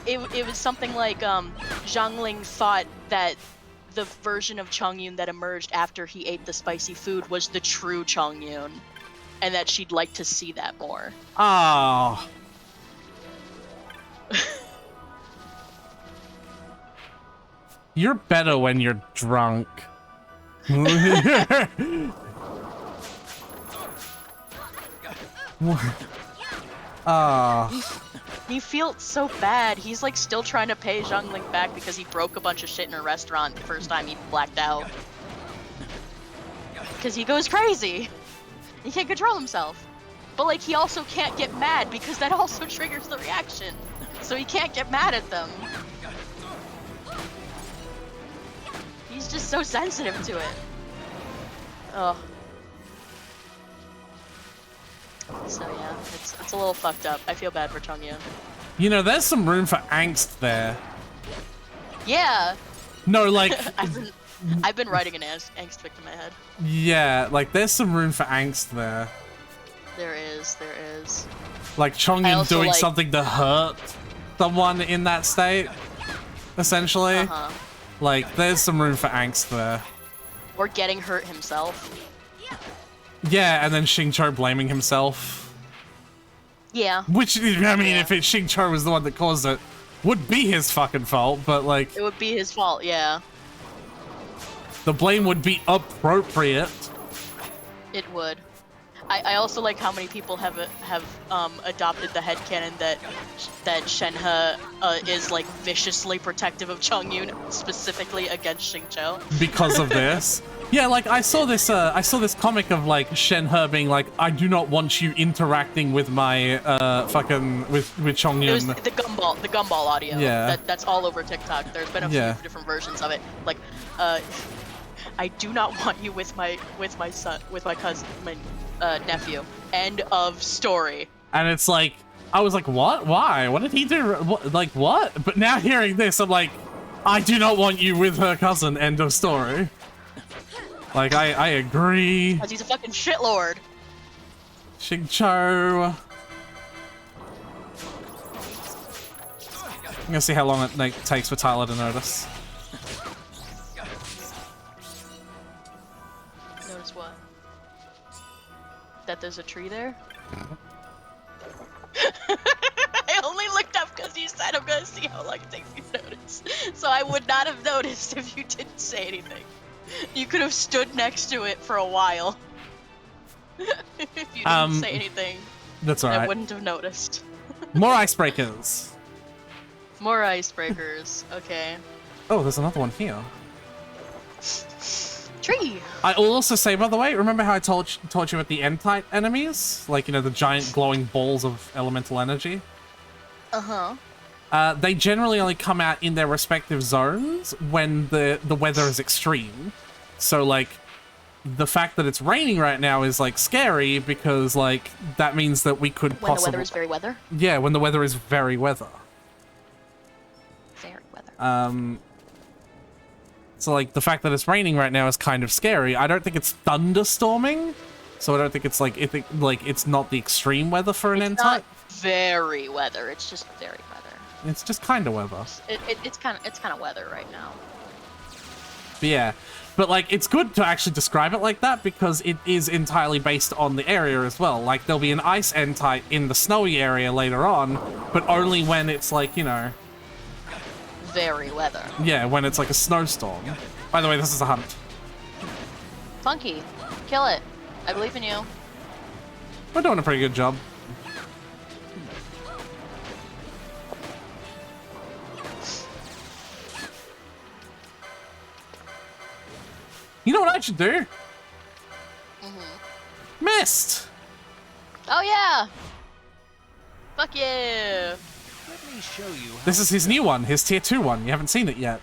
it was something like Jiangling thought that the version of Chongyun that emerged after he ate the spicy food was the true Chongyun, and that she'd like to see that more. Oh. You're better when you're drunk. He felt so bad. He's like still trying to pay Jiangling back because he broke a bunch of shit in a restaurant the first time he blacked out. Because he goes crazy. He can't control himself. But like he also can't get mad because that also triggers the reaction. So he can't get mad at them. He's just so sensitive to it. Ugh. So yeah, it's a little fucked up. I feel bad for Chongyun. You know, there's some room for angst there. Yeah. No, like I've been writing an angst fic in my head. yeah, like there's some room for angst there. There is. Like Chongyun also, doing like, something to hurt someone in that state, essentially. Like there's some room for angst there. Or getting hurt himself. Yeah, and then Xingqiu blaming himself. Yeah. Which, I mean, if Xingqiu was the one that caused it, would be his fucking fault, but like... It would be his fault, yeah. The blame would be appropriate. It would. I also like how many people have adopted the headcanon that Shenhe is like viciously protective of Chongyun, specifically against Xingqiu. Because of this. Yeah, like I saw this comic of like Shenhe being like, I do not want you interacting with my with Chongyun. It was the gumball audio. Yeah. That's all over TikTok. There's been a few different versions of it. Like, I do not want you with my son, with my cousin, my nephew. End of story. And it's like, I was like, what? Why? What did he do? What? Like, what? But now hearing this, I'm like, I do not want you with her cousin. End of story. Like, I agree. Because he's a fucking shitlord. Xingqiu. I'm gonna see how long it takes for Tyler to notice. Notice what? That there's a tree there? I only looked up because you said I'm gonna see how long it takes you to notice. So I would not have noticed if you didn't say anything. You could have stood next to it for a while. If you didn't say anything. That's alright. I wouldn't have noticed. More icebreakers. More icebreakers. Okay. Oh, there's another one here. Tree. I will also say, by the way, remember how I told you about the N-type enemies? Like, you know, the giant glowing balls of elemental energy? Uh-huh. They generally only come out in their respective zones when the weather is extreme. So, like, the fact that it's raining right now is, like, scary because, like, that means that we could When the weather is very weather? Yeah, when the weather is very weather. Very weather. So, like, the fact that it's raining right now is kind of scary. I don't think it's thunderstorming, so I don't think it's, like, it's not the extreme weather for an N-type. It's not very weather, it's just very weather. It's just kind of weather. It's kind of weather right now. But yeah. But, like, it's good to actually describe it like that because it is entirely based on the area as well. Like, there'll be an ice entite in the snowy area later on, but only when it's, like, you know... Very weather. Yeah, when it's, like, a snowstorm. By the way, this is a hunt. Funky. Kill it. I believe in you. We're doing a pretty good job. You know what I should do? Mist! Oh yeah! Fuck yeah! Let me show you how This is his new one, his tier 2 one. You haven't seen it yet.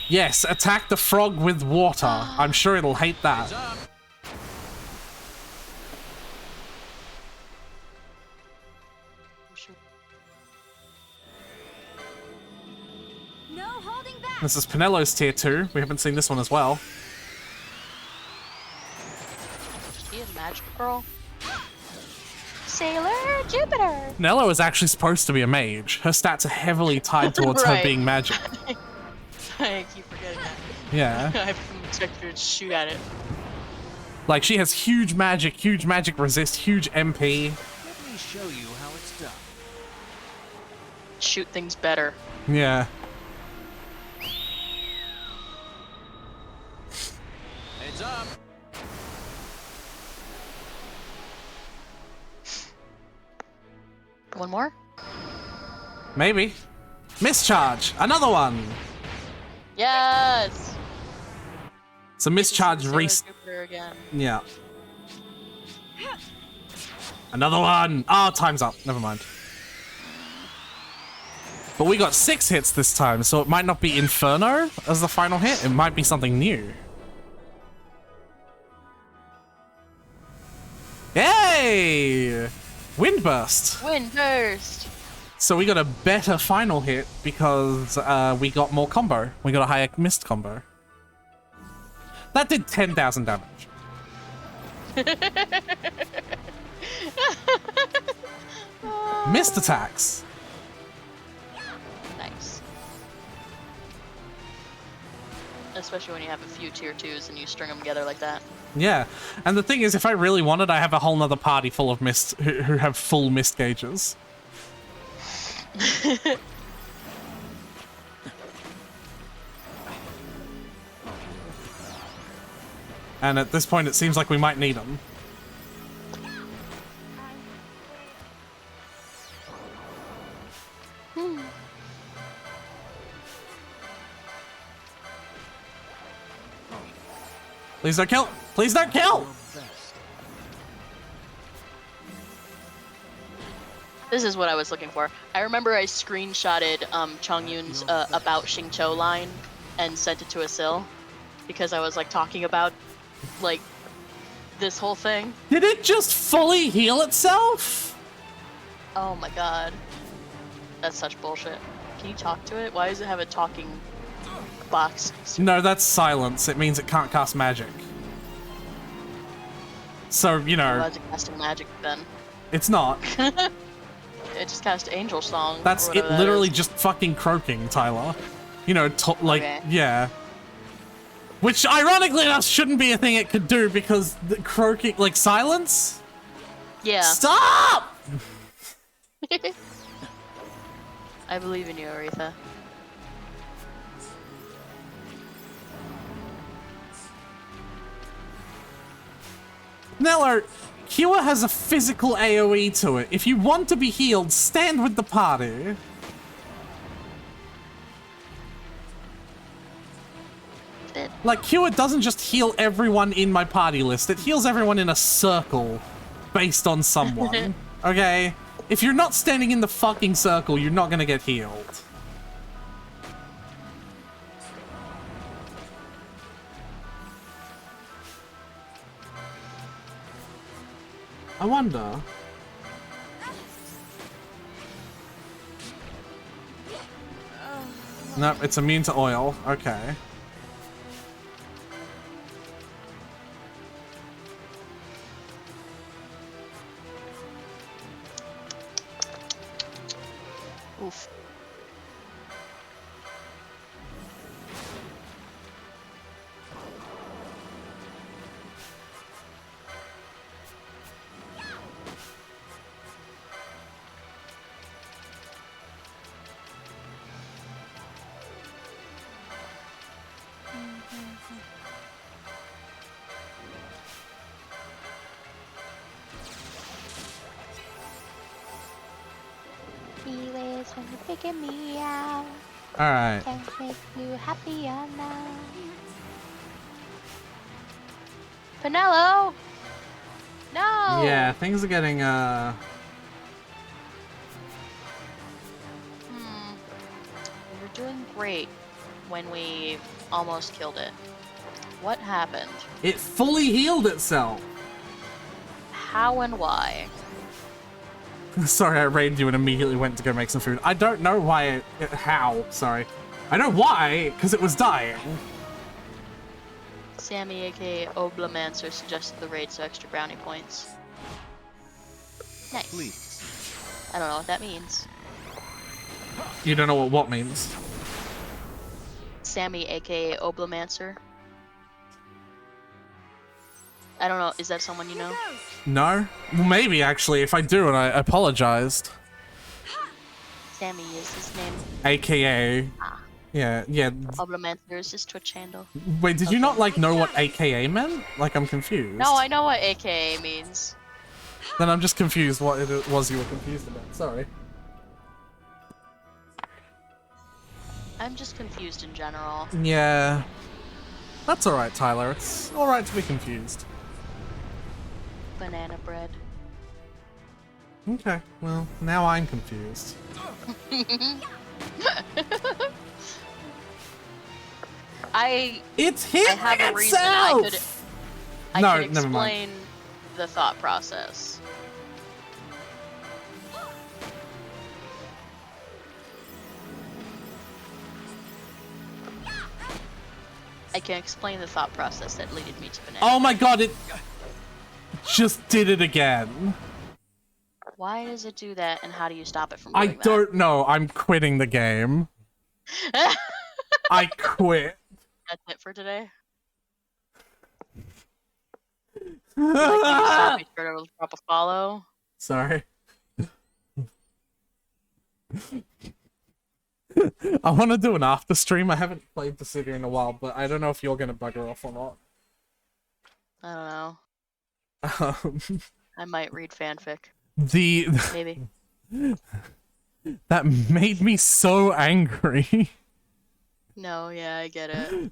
Yes, attack the frog with water. I'm sure it'll hate that. No holding back. This is Penelo's tier 2. We haven't seen this one as well. She is magic girl. Sailor Jupiter. Nello is actually supposed to be a mage. Her stats are heavily tied towards her Right. being magic. I keep forgetting that. Yeah. I expect her to shoot at it. Like, she has huge magic resist, huge MP. Let me show you how it's done. Shoot things better. Yeah. Heads up. One more? Maybe. Mischarge! Another one! Yes! So mischarge Sailor res- Jupiter again. Yeah. Another one! Oh, time's up. Never mind. But we got 6 hits this time, so it might not be Inferno as the final hit. It might be something new. Yay! Windburst! Windburst! So we got a better final hit because we got more combo. We got a higher mist combo. That did 10,000 damage. Mist attacks. Nice. Especially when you have a few tier 2s and you string them together like that. Yeah, and the thing is, if I really wanted, I have a whole nother party full of mist who have full mist gauges. And at this point, it seems like we might need them. Please don't kill! Please don't kill! This is what I was looking for. I remember I screenshotted Chong Yun's about Xingqiu line and sent it to Asil because I was like talking about like this whole thing. Did it just fully heal itself? Oh my god. That's such bullshit. Can you talk to it? Why does it have a talking box? No, that's silence. It means it can't cast magic. So, you know... Why is it casting magic then? It's not. It just cast Angel Song. That's it literally just fucking croaking, Tyler. You know, like, Okay. yeah. Which, ironically enough, shouldn't be a thing it could do because the croaking, like, silence? Yeah. Stop! I believe in you, Aretha. Nello, Cure has a physical AoE to it. If you want to be healed, stand with the party. Like, Cure doesn't just heal everyone in my party list, it heals everyone in a circle based on someone. Okay? If you're not standing in the fucking circle, you're not gonna get healed. I wonder... Nope, it's immune to oil. Okay. Oof. happy ways when you're picking me out. Alright. Can't make you happier now. Pinello! No! Yeah, things are getting, We were doing great when we almost killed it. What happened? It fully healed itself! How and why? Sorry, I raided you and immediately went to go make some food. I don't know why how, sorry. I know why, because it was dying. Sammy, aka Oblamancer, suggested the raid so extra brownie points. Nice. Please. I don't know what that means. You don't know what means? Sammy, aka Oblamancer. I don't know, is that someone you know? No? Well, maybe, actually, if I do, and I apologized. Sammy is his name. AKA. Yeah. Oblamancer is his Twitch handle. Wait, did you not, like, know what AKA meant? Like, I'm confused. No, I know what AKA means. Then I'm just confused what it was you were confused about. Sorry. I'm just confused in general. Yeah. That's alright, Tyler. It's alright to be confused. Banana bread. Okay, well, now I'm confused. It's him I have a reason I No, can never mind. explain the thought process. I can explain the thought process that led me to banana. Oh my god, it just did it again. Why does it do that, and how do you stop it from I doing don't know. I'm quitting the game. that? I quit. That's it for today. Like, be sure to drop a follow. Sorry. I want to do an after stream. I haven't played the city in a while, but I don't know if you're going to bugger off or not. I don't know. I might read fanfic. Maybe. That made me so angry. No, yeah, I get it.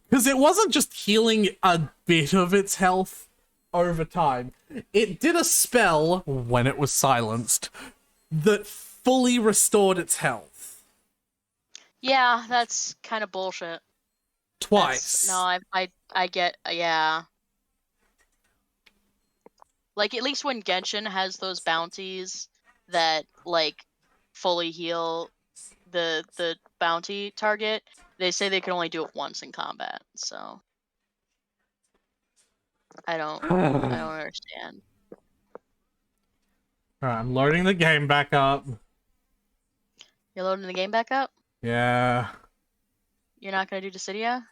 Because it wasn't just healing a bit of its health over time. It did a spell, when it was silenced, that fully restored its health. Yeah, that's kind of bullshit. Twice. No, I get, yeah. Like, at least when Genshin has those bounties that, like, fully heal the bounty target, they say they can only do it once in combat, so... I don't understand. Alright, I'm loading the game back up. You're loading the game back up? Yeah. You're not gonna do Dissidia?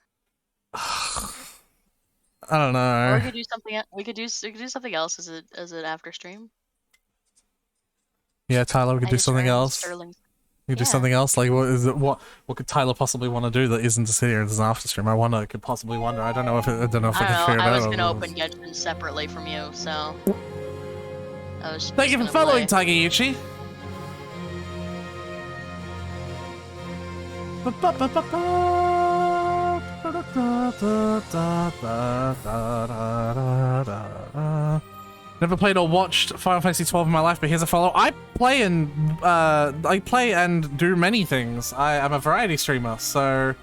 I don't know. Or we could do something. We could do something else as an after stream. Yeah, Tyler, we could do something else. Sterling. We could do something else. Like, what is it? What could Tyler possibly want to do that isn't to sit here as an after stream? I could possibly wonder. I don't know if I can figure it out. I was gonna open Genshin separately from you, so. Thank you for following, Takeuchi. Never played or watched Final Fantasy XII in my life, but here's a follow. I play and do many things. I'm a variety streamer, so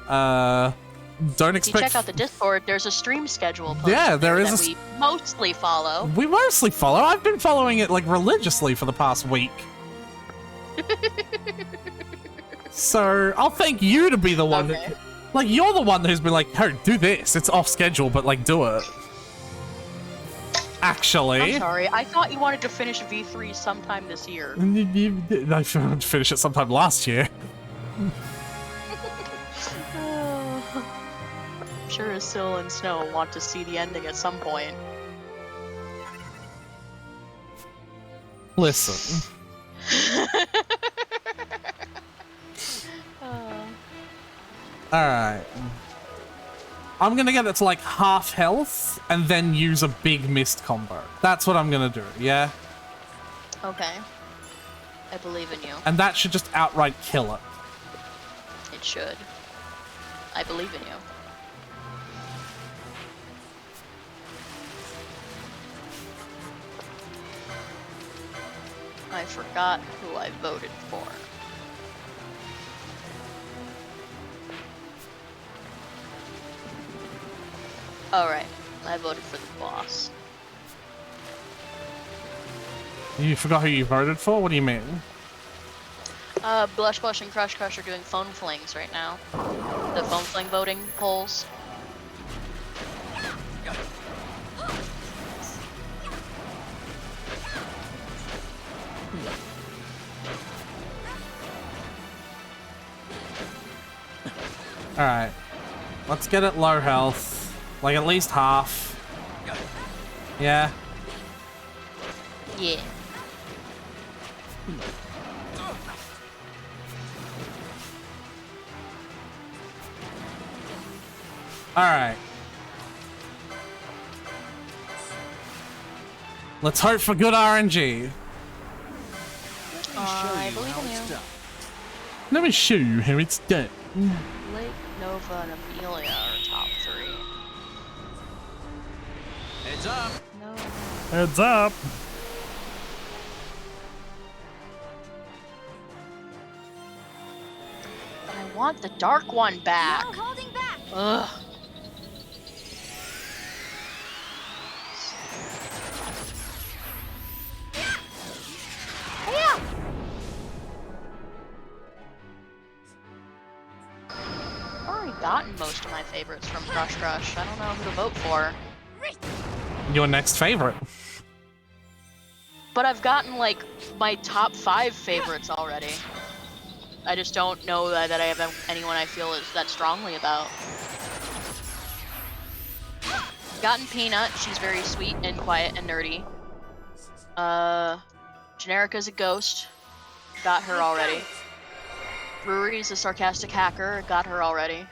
don't expect. If you check out the Discord, there's a stream schedule. Yeah, there is. That we mostly follow. We mostly follow. I've been following it like religiously for the past week. So I'll thank you to be the one that, like, you're the one who's been like, "Hey, do this. It's off schedule, but like, do it." Actually, I'm sorry. I thought you wanted to finish V3 sometime this year. I finished it sometime last year. I'm sure Syl and Snow want to see the ending at some point. Listen. Alright. I'm gonna get it to like half health and then use a big mist combo. That's what I'm gonna do, yeah? Okay. I believe in you. And that should just outright kill it. It should. I believe in you. I forgot who I voted for. Alright, I voted for the boss. You forgot who you voted for? What do you mean? Blush Blush and Crush Crush are doing phone flings right now. The phone fling voting polls. Alright. Let's get it low health. Like at least half. Yeah. Yeah. Alright. Let's hope for good RNG. I believe in you. Let me show you how it's done. Lake, Nova, and Amelia are top 3. Heads up! No. Heads up. But I want the dark one back. No holding back. Ugh. Yeah. I've already gotten most of my favorites from Crush Crush. I don't know who to vote for. Your next favorite. But I've gotten like my top 5 favorites already. I just don't know that I have anyone I feel is that strongly about. Gotten Peanut, she's very sweet and quiet and nerdy. Generica's a ghost, got her already. Brewery's a sarcastic hacker, got her already.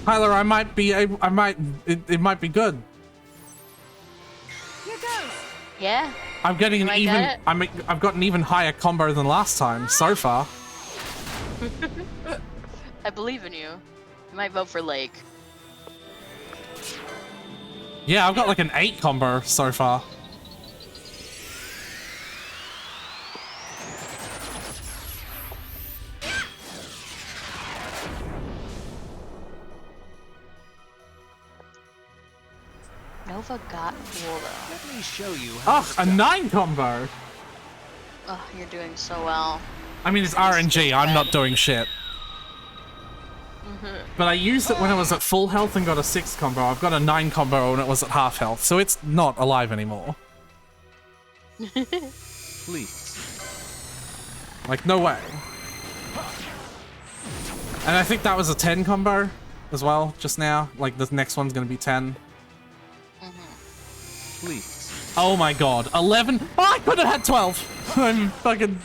Tyler, it might be good. Here goes. Yeah. I'm getting an Do I even. get it? I've got an even higher combo than last time so far. I believe in you. I might vote for Lake. Yeah, I've got like an 8 combo so far. Nova got cool though. Let me show you how Oh, a 9 combo. Oh, you're doing so well. I mean, it's RNG. I'm not doing shit. But I used it when I was at full health and got a 6 combo. I've got a 9 combo when it was at half health, so it's not alive anymore. Please. Like, no way. And I think that was a 10 combo as well, just now. Like, the next one's gonna be 10. Please. Oh my god, 11? Oh, I could have had 12! I'm fucking...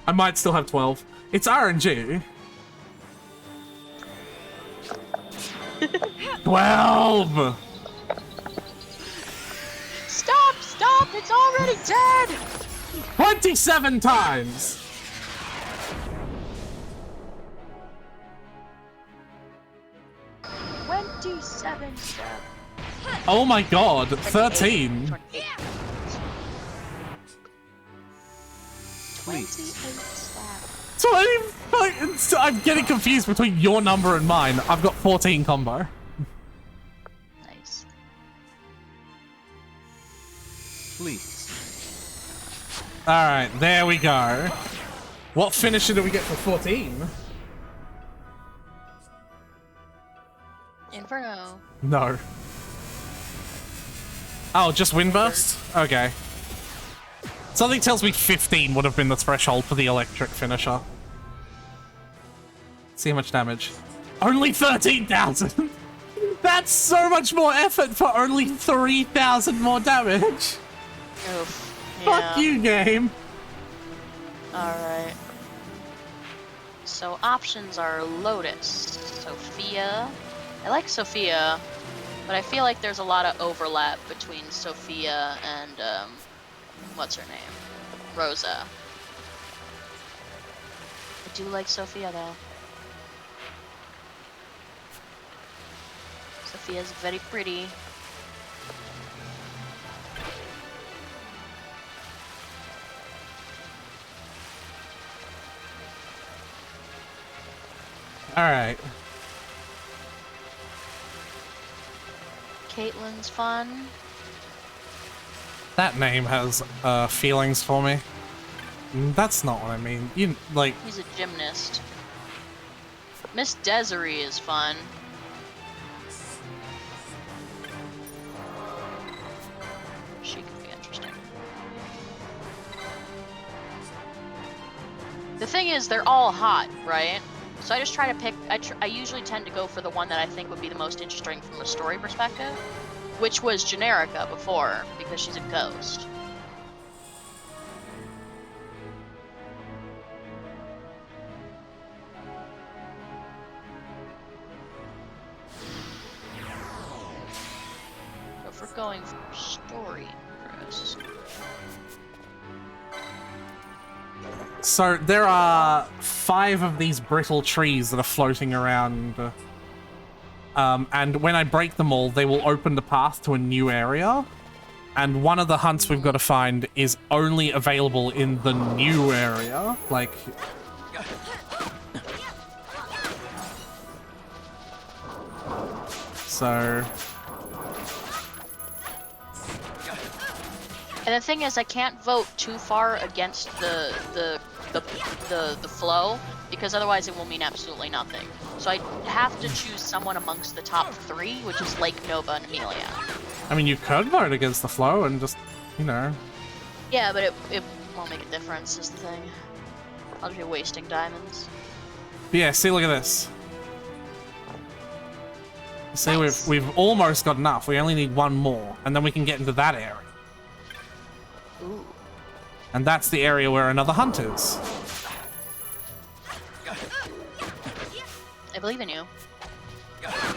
I might still have 12. It's RNG. 12! Stop! Stop! It's already dead! 27 times! Step. Oh my god, 13. 28 step. 20. I'm getting confused between your number and mine. I've got 14 combo. Nice. Please. Alright, there we go. What finisher do we get for 14? Inferno. No. Oh, just Windburst? Okay. Something tells me 15 would have been the threshold for the electric finisher. See how much damage. Only 13,000! That's so much more effort for only 3,000 more damage! Oof. Fuck you, game! Alright. So options are Lotus, Sophia. I like Sophia, But I feel like there's a lot of overlap between Sophia and, what's her name? Rosa. I do like Sophia, though. Sophia's very pretty. Alright. Caitlin's fun. That name has feelings for me. That's not what I mean. You like. He's a gymnast. Miss Desiree is fun. She could be interesting. The thing is, they're all hot, right? So I just try to pick. I usually tend to go for the one that I think would be the most interesting from a story perspective, which was Generica before, because she's a ghost. So if we're going for story interest. So there are 5 of these brittle trees that are floating around. And when I break them all, they will open the path to a new area. And one of the hunts we've got to find is only available in the new area. Like... So... And the thing is, I can't vote too far against the flow, because otherwise it will mean absolutely nothing. So I have to choose someone amongst the top 3, which is Lake Nova and Amelia. I mean, you could vote against the flow and just, you know... Yeah, but it won't make a difference, is the thing. I'll just be wasting diamonds. But yeah, see, look at this. See, Nice. we've almost got enough. We only need 1 more, and then we can get into that area. Ooh. And that's the area where another hunt is. I believe in you.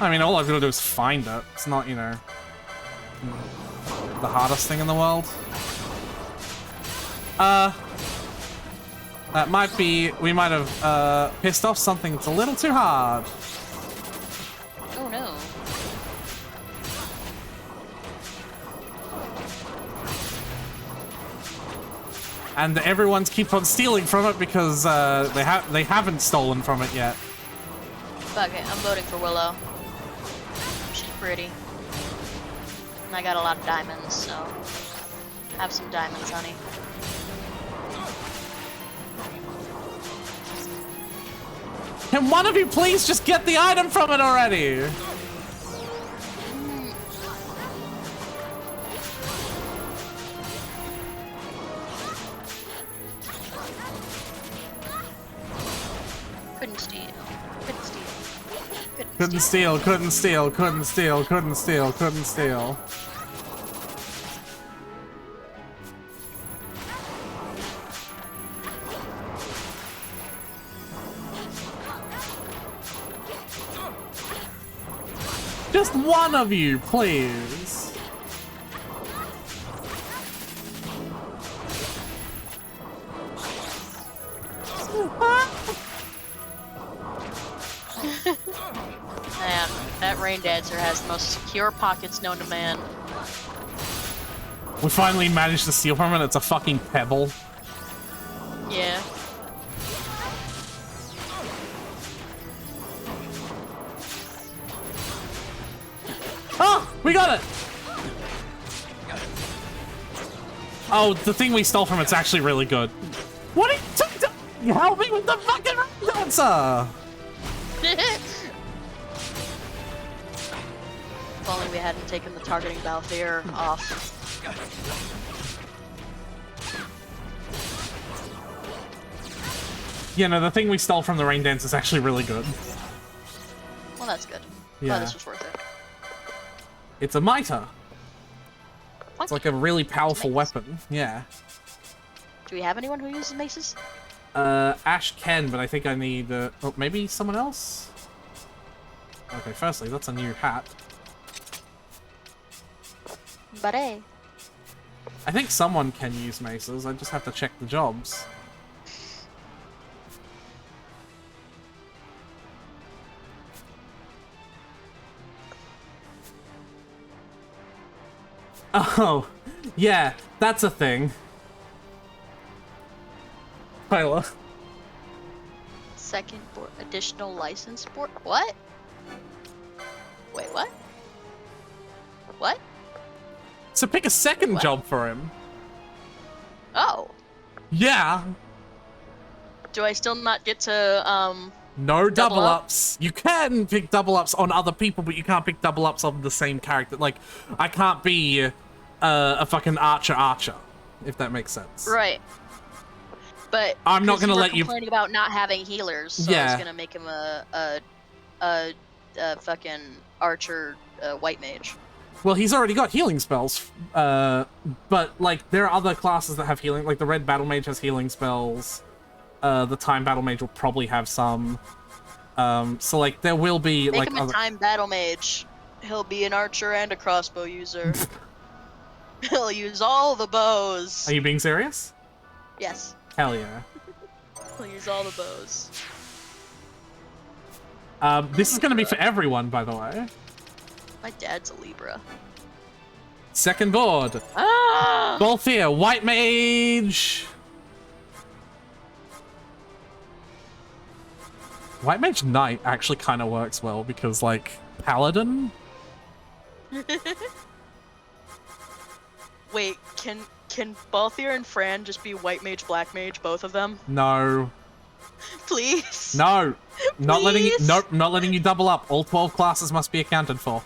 I mean, all I've got to do is find it. It's not, you know, the hardest thing in the world. That might be... We might have pissed off something that's a little too hard. Oh no. And everyone's keep on stealing from it because they haven't stolen from it yet. Fuck it, I'm voting for Willow. She's pretty. And I got a lot of diamonds, so... Have some diamonds, honey. Can one of you please just get the item from it already? Couldn't steal. Couldn't steal. Couldn't steal, couldn't steal, couldn't steal, couldn't steal, couldn't steal. Just one of you, please. Man, that rain dancer has the most secure pockets known to man. We finally managed to steal from it. It's a fucking pebble. Yeah. Oh, we got it! Oh, the thing we stole from it's actually really good. What are you help me with the fucking rain dancer? If only we hadn't taken the targeting Balthier off. Yeah, no, the thing we stole from the rain dance is actually really good. Well, that's good. Yeah. Glad this was worth it. It's a mitre. What? It's like a really powerful weapon. Yeah. Do we have anyone who uses maces? Ash can, but I think I need... oh, maybe someone else? Okay, firstly, that's a new hat. buddy. I think someone can use maces. I just have to check the jobs. Oh, yeah, that's a thing. Tyler. Second board, additional license board. What? Wait, what? What? So pick a second job for him. Oh. Yeah. Do I still not get to No double up? ups. You can pick double ups on other people, but you can't pick double ups on the same character. Like, I can't be a fucking archer, if that makes sense. Right. But I'm not gonna let you complaining about not having healers, so I was gonna make him a fucking archer white mage. Well, he's already got healing spells, but like there are other classes that have healing. Like the red battle mage has healing spells. The time battle mage will probably have some. So like there will be Make like him a time battle mage. He'll be an archer and a crossbow user. He'll use all the bows. Are you being serious? Yes. Hell yeah. He'll use all the bows. This is going to be for everyone, by the way. My dad's a Libra. Second board. Ah! Balthier, white mage. White mage knight actually kind of works well because, like, paladin. Wait, can Balthier and Fran just be white mage, black mage, both of them? No. Please. No. Not letting you. Please? Nope. Not letting you double up. All 12 classes must be accounted for.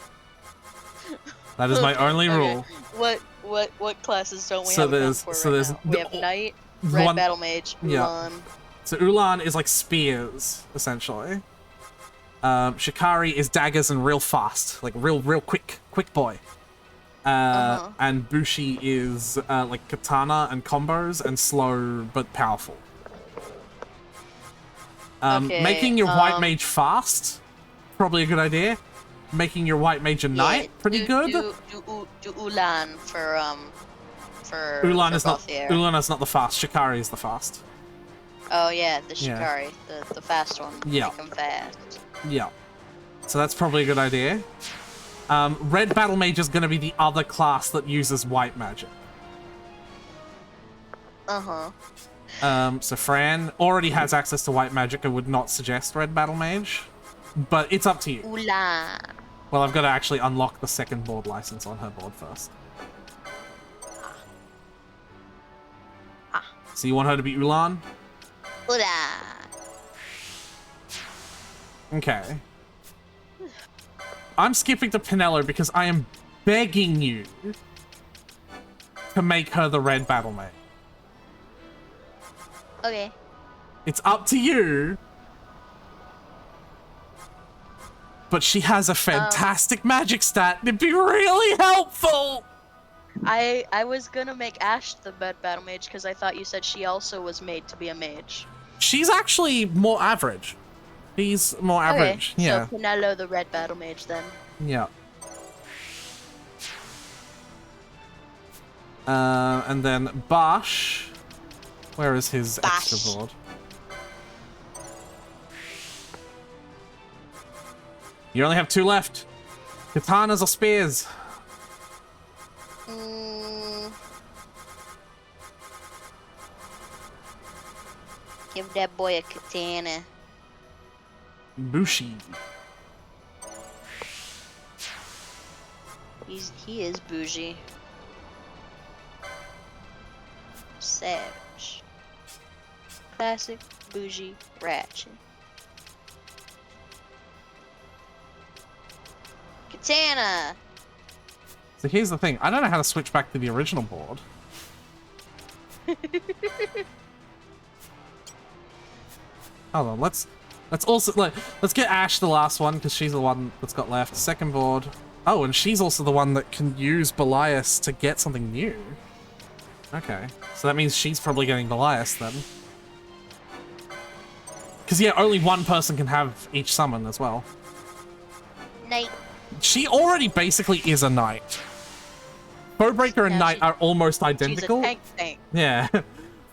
That is my only rule. What classes don't we So have there's- for so right there's now? We have knight, the red one- battle mage, Yeah. Ulan. So Ulan is like spears, essentially. Shikari is daggers and real fast, like real quick boy. And Bushi is like katana and combos and slow but powerful. Okay, Making your white mage fast, probably a good idea. Making your white mage a knight, pretty good. Do Ulan for Ulan for is not Balthier. Ulan is not the fast. Shikari is the fast. Oh yeah, the Yeah. Shikari, the fast one. Yeah. Make him fast. Yeah. So that's probably a good idea. Red Battle Mage is going to be the other class that uses white magic. So Fran already has access to white magic. I would not suggest Red Battle Mage, but it's up to you. Ulan. Well, I've got to actually unlock the second board license on her board first. So you want her to be Ulan? Ulan. Okay. I'm skipping to Pinello because I am begging you to make her the Red Battle Mage. Okay. It's up to you. But she has a fantastic magic stat. It'd be really helpful. I was gonna make Ash the red battle mage because I thought you said she also was made to be a mage. She's actually more average. He's more average. Okay, Yeah. so Pinello the red battle mage then. Yeah. And then Bash. Where is his extra board? You only have 2 left. Katanas or spears? Give that boy a katana. Bushi. He is bougie. Savage. Classic bougie ratchet. Katana! So here's the thing. I don't know how to switch back to the original board. Hold on. Let's get Ash the last one because she's the one that's got left. Second board. Oh, and she's also the one that can use Belias to get something new. Okay. So that means she's probably getting Belias then. Because, yeah, only one person can have each summon as well. Knight. She already basically is a knight. Foebreaker and Knight are almost identical. She's a tank thing. Yeah.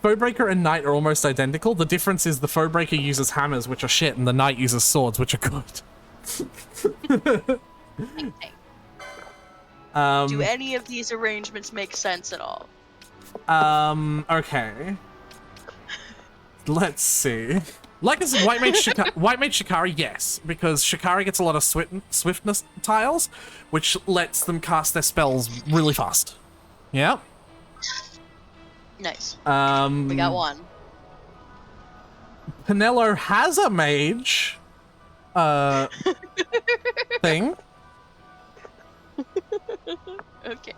Foebreaker and Knight are almost identical. The difference is the Foebreaker uses hammers, which are shit, and the Knight uses swords, which are good. Do any of these arrangements make sense at all? Okay. Let's see. Like I said, White Mage Shikari, yes, because Shikari gets a lot of swiftness tiles, which lets them cast their spells really fast. Yeah. Nice. We got one. Penelo has a mage thing. Okay.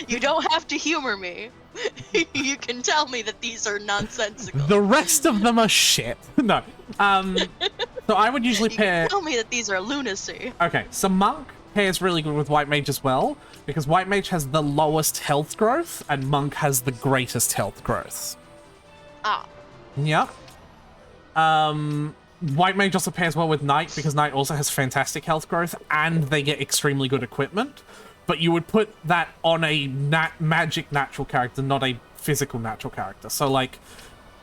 You don't have to humor me. You can tell me that these are nonsensical. The rest of them are shit. No. So I would usually pair... You can tell me that these are lunacy. Okay, so Monk pairs really good with White Mage as well, because White Mage has the lowest health growth, and Monk has the greatest health growth. Ah. Yep. White Mage also pairs well with Knight, because Knight also has fantastic health growth, and they get extremely good equipment. But you would put that on a magic natural character, not a physical natural character. So, like,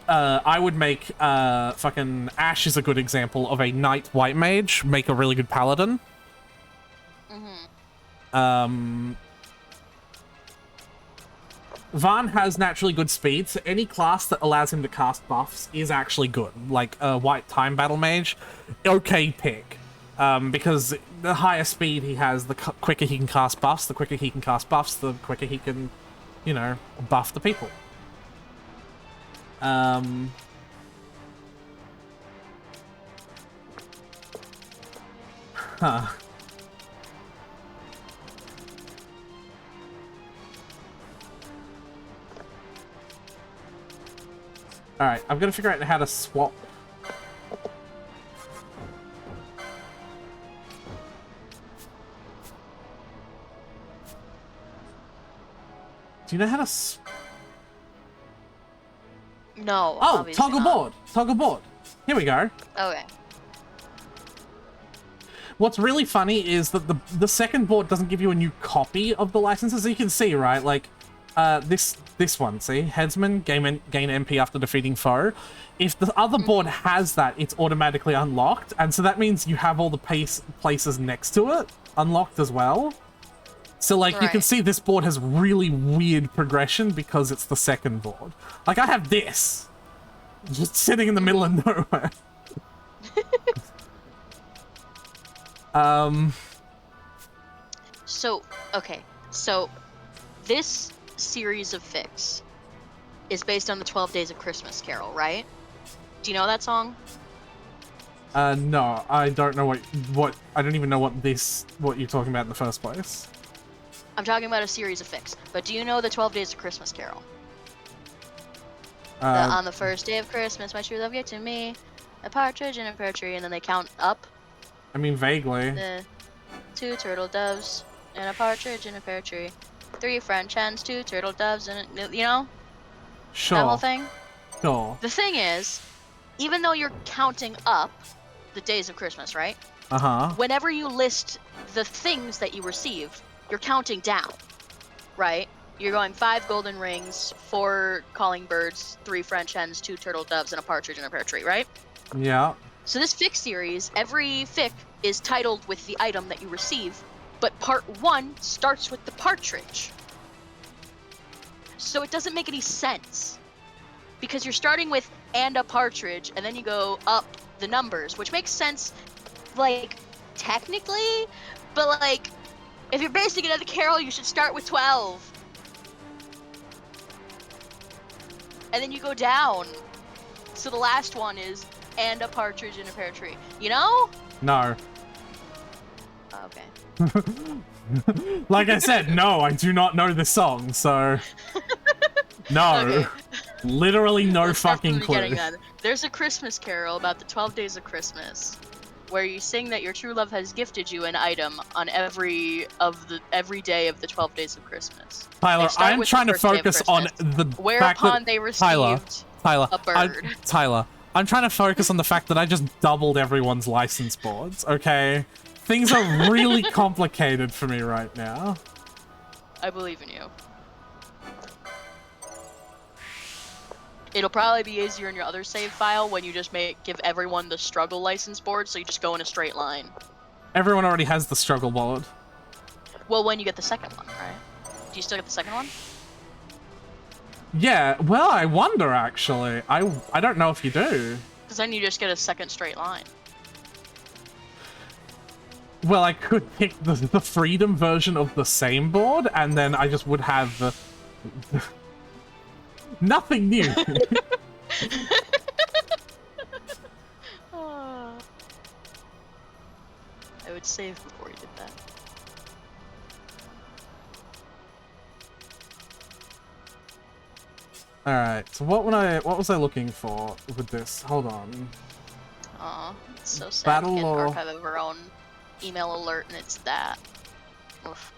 I would make, fucking Ash is a good example of a Knight White Mage, make a really good Paladin. Vaan has naturally good speed, so any class that allows him to cast buffs is actually good. Like, White Time Battle Mage, okay pick. Because the higher speed he has, the quicker he can cast buffs. The quicker he can cast buffs, the quicker he can, you know, buff the people. Huh. Alright, I'm gonna figure out how to swap. Do you know how to No. Oh, toggle board. Toggle board. Here we go. Okay. What's really funny is that the second board doesn't give you a new copy of the licenses. You can see, right? Like, this one, see? Headsman, gain MP after defeating foe. If the other board has that, it's automatically unlocked, and so that means you have all the places next to it unlocked as well. So, like, you can see this board has really weird progression because it's the second board. Like, I have this, just sitting in the middle of nowhere. So, okay. So, this series of fics is based on the 12 Days of Christmas Carol, right? Do you know that song? No, I don't know what I don't even know what you're talking about in the first place. I'm talking about a series of fics. But do you know the 12 Days of Christmas Carol? On the first day of Christmas, my true love gave to me a partridge in a pear tree, and then they count up. I mean, vaguely. The 2 turtle doves and a partridge in a pear tree. 3 French hens, 2 turtle doves, and you know? Sure. That whole thing? Sure. The thing is, even though you're counting up the days of Christmas, right? Uh-huh. Whenever you list the things that you received, you're counting down, right? You're going 5 golden rings, 4 calling birds, 3 French hens, 2 turtle doves, and a partridge in a pear tree, right? Yeah. So this fic series, every fic is titled with the item that you receive, but part 1 starts with the partridge. So it doesn't make any sense. Because you're starting with and a partridge, and then you go up the numbers, which makes sense, like, technically, but, like, if you're basing it on the carol, you should start with 12. And then you go down. So the last one is and a partridge in a pear tree. You know? No. Okay. Like I said, no, I do not know the song, so... No. Okay. Literally no That's fucking definitely clue. getting that. There's a Christmas carol about the 12 days of Christmas, where you sing that your true love has gifted you an item on every day of the 12 days of Christmas. Tyler, I'm trying to focus on the fact whereupon that... they received Tyler, a bird. Tyler, I'm trying to focus on the fact that I just doubled everyone's license boards, okay? Things are really complicated for me right now. I believe in you. It'll probably be easier in your other save file when you just give everyone the struggle license board, so you just go in a straight line. Everyone already has the struggle board. Well, when you get the second one, right? Do you still get the second one? Yeah, well, I wonder, actually. I don't know if you do. Because then you just get a second straight line. Well, I could pick the freedom version of the same board, and then I just would have the nothing new. I would save before you did that. Alright, so what was I looking for with this? Hold on. Aw, it's so sad. Battle We get an or... archive of our own email alert, and it's that. Oof.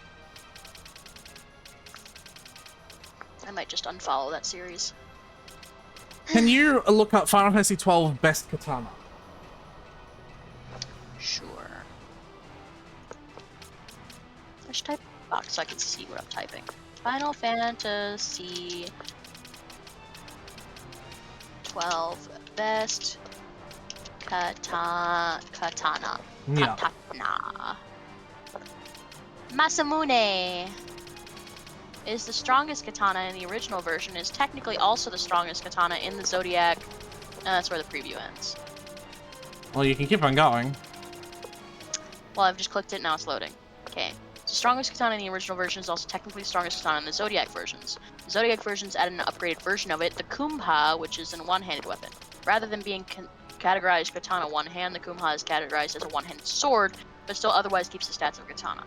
I might just unfollow that series. Can you look up Final Fantasy XII Best Katana? Sure. I should type box so I can see what I'm typing. Final Fantasy 12 Best Katana. Yeah. Katana. Masamune is the strongest katana in the original version, is technically also the strongest katana in the Zodiac. That's where the preview ends. Well, you can keep on going. Well, I've just clicked it, now it's loading. Okay. The strongest katana in the original version is also technically the strongest katana in the Zodiac versions. The Zodiac versions added an upgraded version of it, the Kumbha, which is a one-handed weapon. Rather than being categorized katana one hand, the Kumbha is categorized as a one-handed sword, but still otherwise keeps the stats of katana.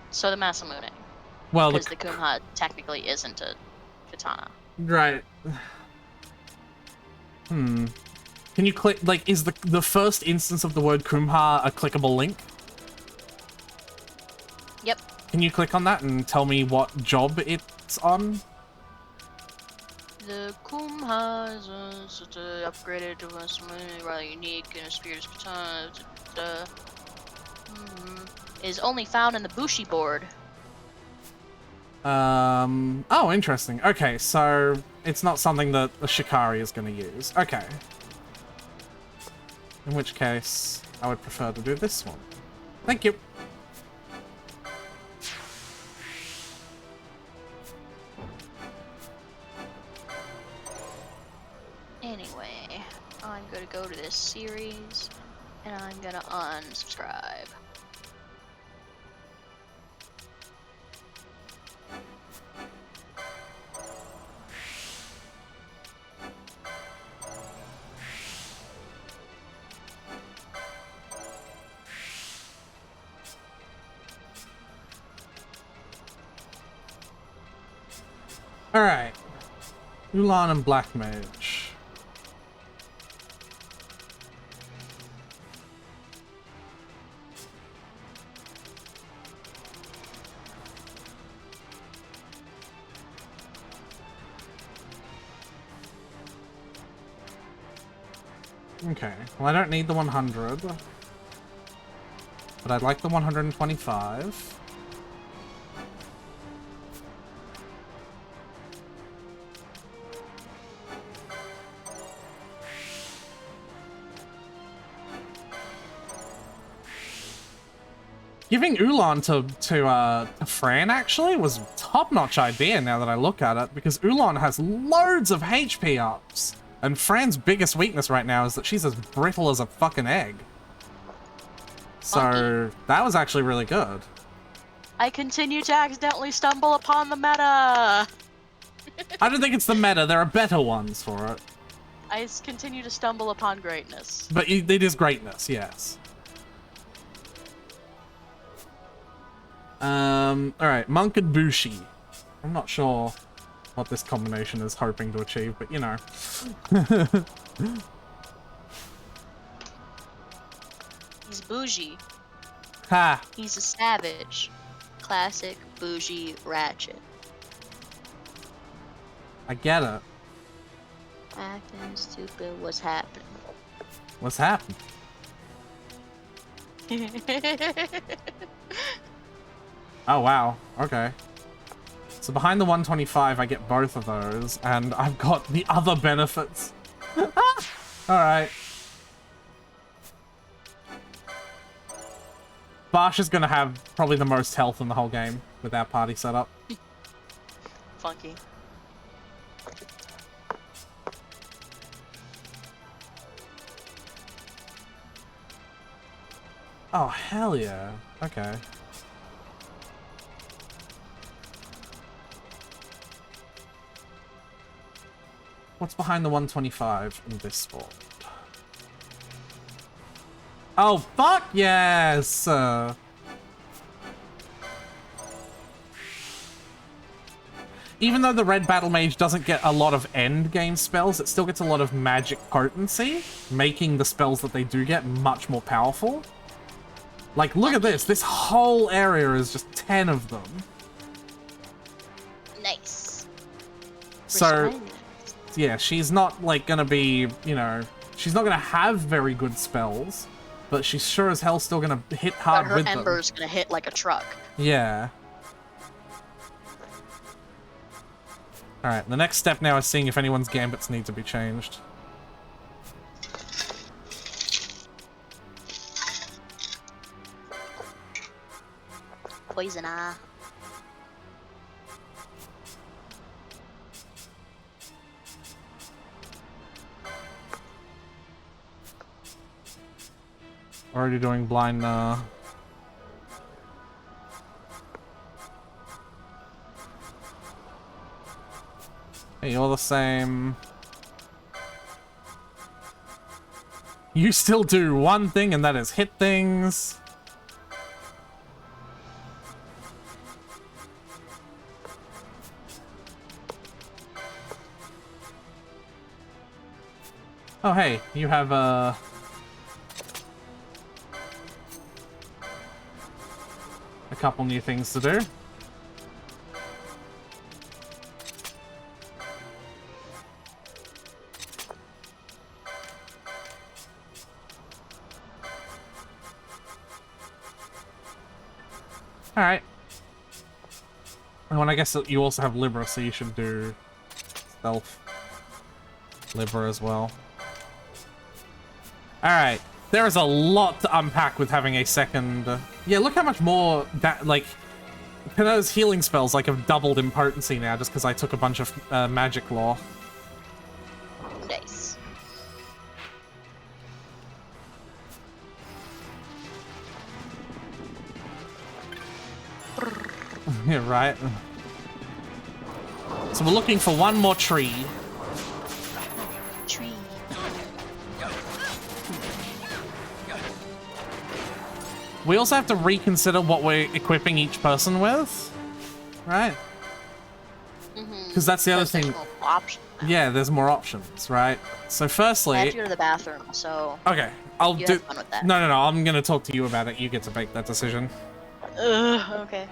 So the Masamune. Well, because the Kumbha technically isn't a katana. Right. Can you click, like, is the first instance of the word Kumbha a clickable link? Yep. Can you click on that and tell me what job it's on? The Kumbha is such a upgraded to a rather unique and a spirit katana. Is only found in the Bushi board. Oh, interesting. Okay, so it's not something that the Shikari is going to use. Okay. In which case, I would prefer to do this one. Thank you. Anyway, I'm gonna go to this series, and I'm gonna unsubscribe. Alright. Ulan and Black Mage. Okay, well I don't need the 100. But I'd like the 125. Giving Ulan to Fran actually was a top-notch idea now that I look at it, because Ulan has loads of HP ups, and Fran's biggest weakness right now is that she's as brittle as a fucking egg. So that was actually really good. I continue to accidentally stumble upon the meta. I don't think it's the meta, there are better ones for it. I continue to stumble upon greatness. But it is greatness, yes. Alright, Monk and Bushi. I'm not sure what this combination is hoping to achieve, but you know. He's bougie. Ha! He's a savage. Classic bougie ratchet. I get it. Acting stupid. What's happening? What's happened? Oh, wow. Okay. So behind the 125, I get both of those, and I've got the other benefits. Alright. Barsh is gonna have probably the most health in the whole game with our party setup. Funky. Oh, hell yeah. Okay. What's behind the 125 in this spot? Oh, fuck yes! Even though the red battle mage doesn't get a lot of end game spells, it still gets a lot of magic potency, making the spells that they do get much more powerful. Like, look at this. This whole area is just 10 of them. Nice. So, yeah, she's not, like, gonna be, you know, she's not gonna have very good spells, but she's sure as hell still gonna hit hard But her with them. ember's gonna hit like a truck. Yeah. Alright, the next step now is seeing if anyone's gambits need to be changed. Poisoner. Already doing blind, Hey, you're the same. You still do one thing, and that is hit things. Oh, hey, you have, a couple new things to do. Alright. And I guess you also have Libra, so you should do Stealth Libra as well. Alright. There is a lot to unpack with having a second... Yeah, look how much more that, like... Those healing spells, like, have doubled in potency now just because I took a bunch of magic lore. Nice. Yeah, right. So we're looking for one more tree. Tree. We also have to reconsider what we're equipping each person with, right? Because that's the other thing. Yeah, there's more options, right? So firstly... I have to go to the bathroom, so... Okay, I'll you do... have fun with that. No, I'm gonna talk to you about it. You get to make that decision. Okay.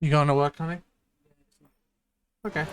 You going to work, honey? Okay.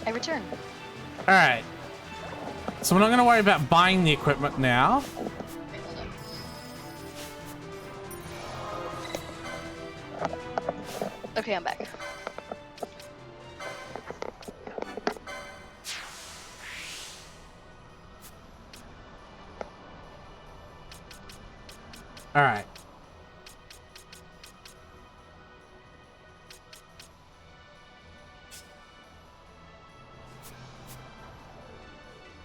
I return. Alright. So we're not going to worry about buying the equipment now. Okay, I'm back. Alright.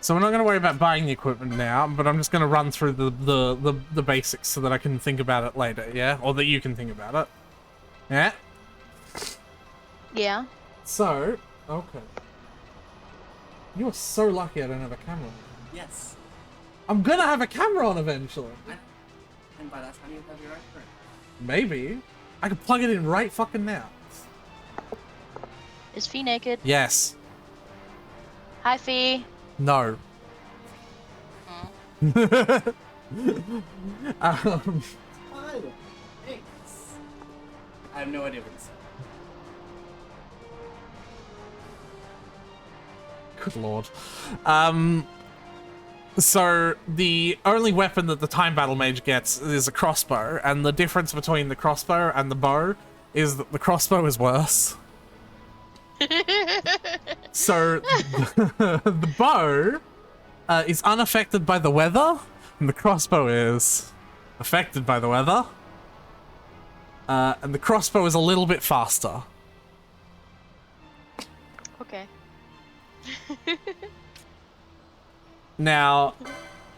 So we're not going to worry about buying the equipment now, but I'm just going to run through the basics so that I can think about it later, yeah? Or that you can think about it. Yeah? Yeah. So, okay. You are so lucky I don't have a camera on. Yes. I'm going to have a camera on eventually. And by that time you'll have your own room. Maybe. I can plug it in right fucking now. Is Fee naked? Yes. Hi, Fee. No. Thanks. I have no idea what to say. Good lord. So the only weapon that the time battle mage gets is a crossbow, and the difference between the crossbow and the bow is that the crossbow is worse. So the bow is unaffected by the weather, and the crossbow is affected by the weather. And the crossbow is a little bit faster. Okay. Now,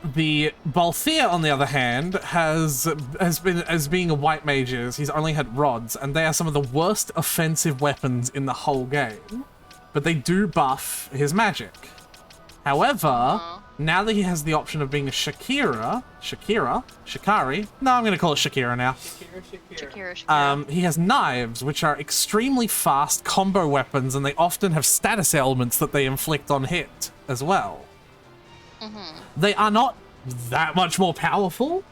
the Balthier, on the other hand, has been, as being a white mage is, he's only had rods, and they are some of the worst offensive weapons in the whole game. But they do buff his magic. However, now that he has the option of being a Shikari, no, I'm going to call it Shakira now. Shakira. He has knives, which are extremely fast combo weapons, and they often have status elements that they inflict on hit as well. They are not that much more powerful,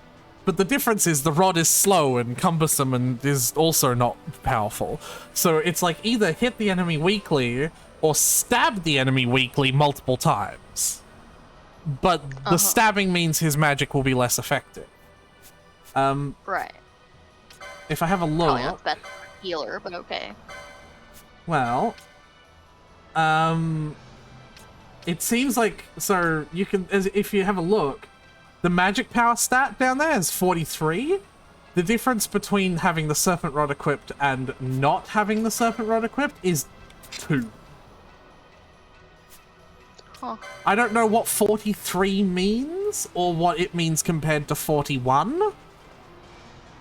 but the difference is the rod is slow and cumbersome and is also not powerful. So it's like either hit the enemy weakly or stab the enemy weakly multiple times. But the stabbing means his magic will be less effective. Right. If I have a look... Probably not the best healer, but okay. Well... It seems like... So, you can... If you have a look, the magic power stat down there is 43. The difference between having the Serpent Rod equipped and not having the Serpent Rod equipped is 2. Huh. I don't know what 43 means, or what it means compared to 41.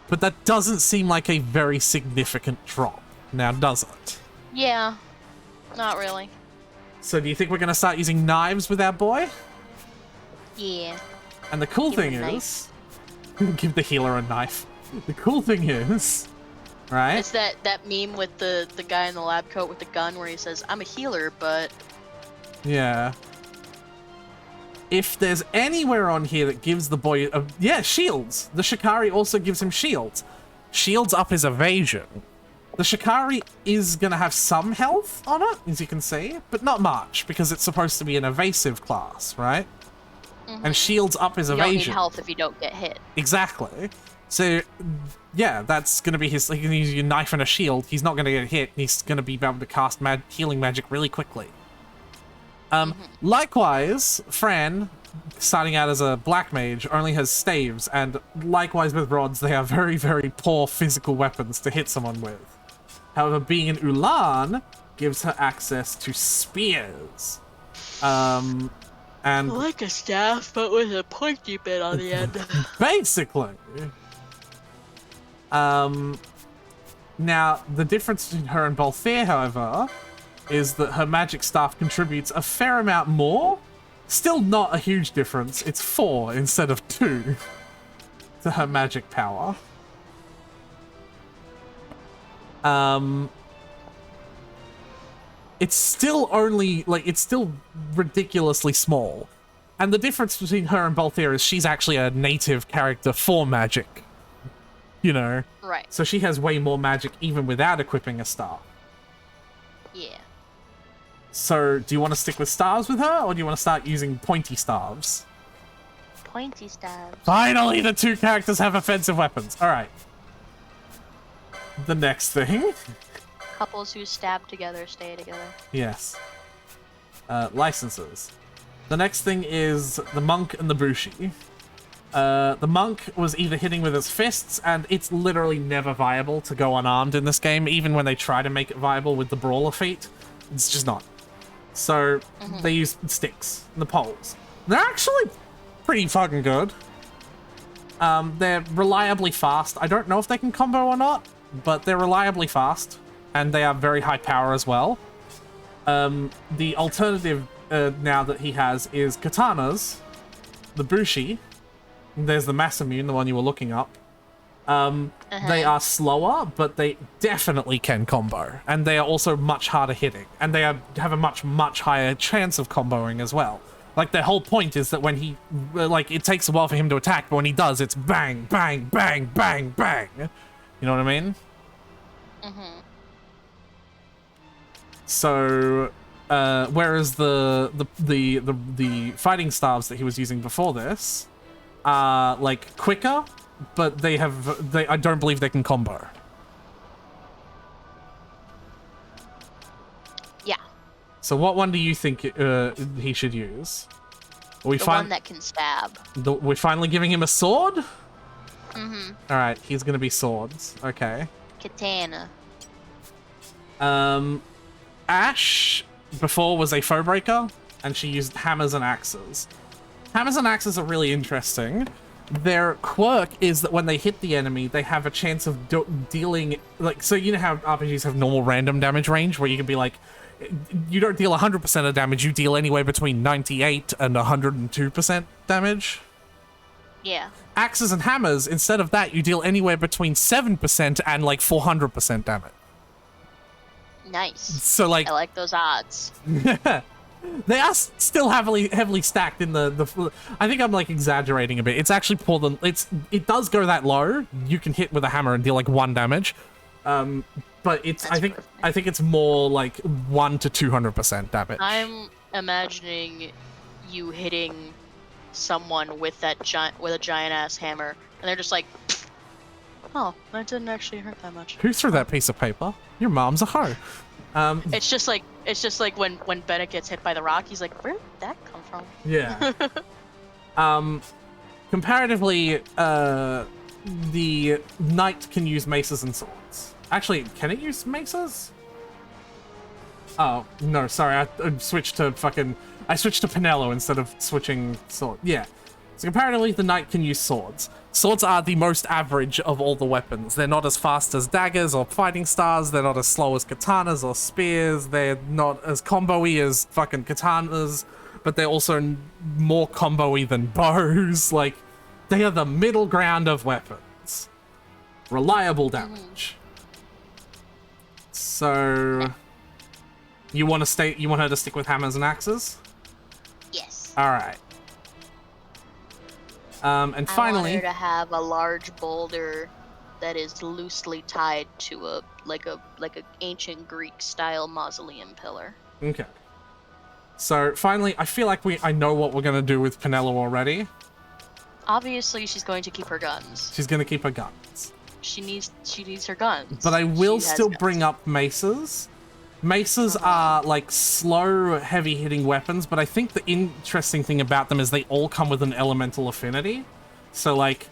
But that doesn't seem like a very significant drop. Now, does it? Yeah. Not really. So do you think we're going to start using knives with our boy? Yeah. And the cool thing is... Give the healer a knife. The cool thing is... Right? It's that meme with the guy in the lab coat with the gun where he says, I'm a healer, but... Yeah. If there's anywhere on here that gives the boy... yeah, shields! The Shikari also gives him shields. Shields up his evasion. The Shikari is going to have some health on it, as you can see, but not much, because it's supposed to be an evasive class, right? And shields up his you evasion. don't need health if you don't get hit. Exactly. So, yeah, that's going to be his... He can use your knife and a shield. He's not going to get hit. He's going to be able to cast healing magic really quickly. Likewise, Fran, starting out as a black mage, only has staves, and likewise with rods, they are very, very poor physical weapons to hit someone with. However, being an Ulan gives her access to spears. And like a staff, but with a pointy bit on the end. Basically. Now, the difference between her and Balthier, however, is that her magic staff contributes a fair amount more. Still not a huge difference. It's 4 instead of 2 to her magic power. It's still only, like, it's still ridiculously small. And the difference between her and Balthier is she's actually a native character for magic. You know? Right. So she has way more magic even without equipping a staff. Yeah. So, do you want to stick with staves with her, or do you want to start using pointy staves? Pointy stabs. Finally, the 2 characters have offensive weapons. Alright. The next thing. Couples who stab together stay together. Yes. Licenses. The next thing is the monk and the bushi. The monk was either hitting with his fists, and it's literally never viable to go unarmed in this game, even when they try to make it viable with the brawler feat. It's just not. So, they use sticks and the poles. They're actually pretty fucking good. They're reliably fast. I don't know if they can combo or not, but they're reliably fast, and they are very high power as well. The alternative now that he has is katanas, the bushi. There's the Masamune, the one you were looking up. They are slower, but they definitely can combo. And they are also much harder hitting. And they have a much, much higher chance of comboing as well. Like, their whole point is that when he... Like, it takes a while for him to attack, but when he does, it's bang, bang, bang, bang, bang. You know what I mean? So... whereas the fighting staves that he was using before this are, like, quicker, but I don't believe they can combo. Yeah. So what one do you think he should use? The one that can stab. We're finally giving him a sword? Alright, he's gonna be swords. Okay. Katana. Ash before was a foe breaker, and she used hammers and axes. Hammers and axes are really interesting. Their quirk is that when they hit the enemy, they have a chance of dealing... Like, so you know how RPGs have normal random damage range, where you can be like, you don't deal 100% of damage, you deal anywhere between 98 and 102% damage? Yeah. Axes and hammers, instead of that, you deal anywhere between 7% and like 400% damage. Nice. So, like... I like those odds. They are still heavily stacked in the... I think I'm, like, exaggerating a bit. It's actually more than... It does go that low. You can hit with a hammer and deal, like, 1 damage. But it's... I think it's more, like, 1 to 200% damage. I'm imagining you hitting someone with a giant-ass hammer, and they're just like, oh, that didn't actually hurt that much. Who threw that piece of paper? Your mom's a hoe. It's just like when Bennett gets hit by the rock, he's like, where did that come from? Yeah. Comparatively, the knight can use maces and swords. Actually, can it use maces? Oh, no, sorry, I switched to Pinello instead of switching sword. Yeah. So comparatively, the knight can use swords. Swords are the most average of all the weapons. They're not as fast as daggers or fighting stars. They're not as slow as katanas or spears. They're not as combo-y as fucking katanas. But they're also more combo-y than bows. Like, they are the middle ground of weapons. Reliable damage. So... You want her to stick with hammers and axes? Yes. Alright. And finally, I want her to have a large boulder that is loosely tied to a ancient Greek style mausoleum pillar. Obviously, she's going to keep her guns. She's gonna keep her guns. She needs her guns. But I will She has still guns. bring up maces. Maces are like slow, heavy-hitting weapons, but I think the interesting thing about them is they all come with an elemental affinity. So like,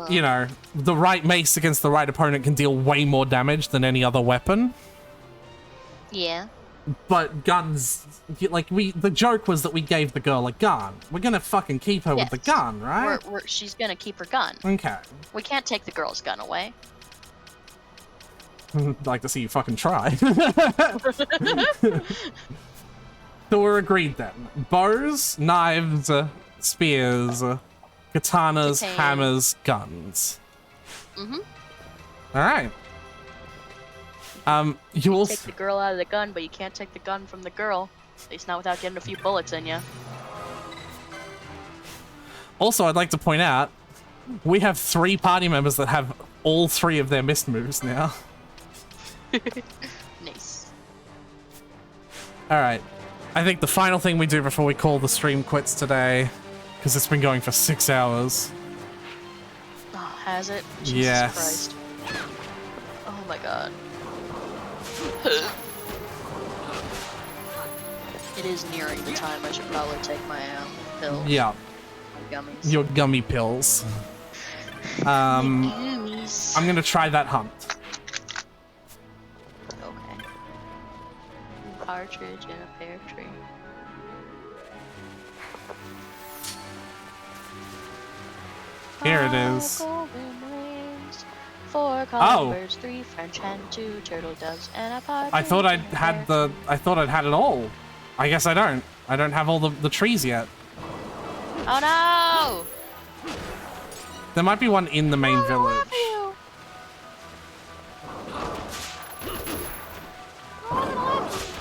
you know, the right mace against the right opponent can deal way more damage than any other weapon. Yeah. But guns, like the joke was that we gave the girl a gun. We're gonna fucking keep her with the gun, right? She's gonna keep her gun. Okay. We can't take the girl's gun away. I'd like to see you fucking try. So we're agreed then. Bows, knives, spears, katanas, hammers, guns. Mm-hmm. Alright. You will take the girl out of the gun, but you can't take the gun from the girl. At least not without getting a few bullets in you. Also, I'd like to point out, we have 3 party members that have all 3 of their missed moves now. Nice. Alright. I think the final thing we do before we call the stream quits today, because it's been going for 6 hours. Oh, has it? Jesus Yes. Christ. Oh my god. It is nearing the time I should probably take my pills. Yeah. My gummies. Your gummy pills. Gummies. I'm gonna try that hunt. Okay. Partridge in a pear tree. Here it is. Four calling 3 French hen, 2 turtle doves, and a partridge. I thought I'd had it all. I guess I don't. I don't have all the trees yet. Oh no! There might be one in the main village.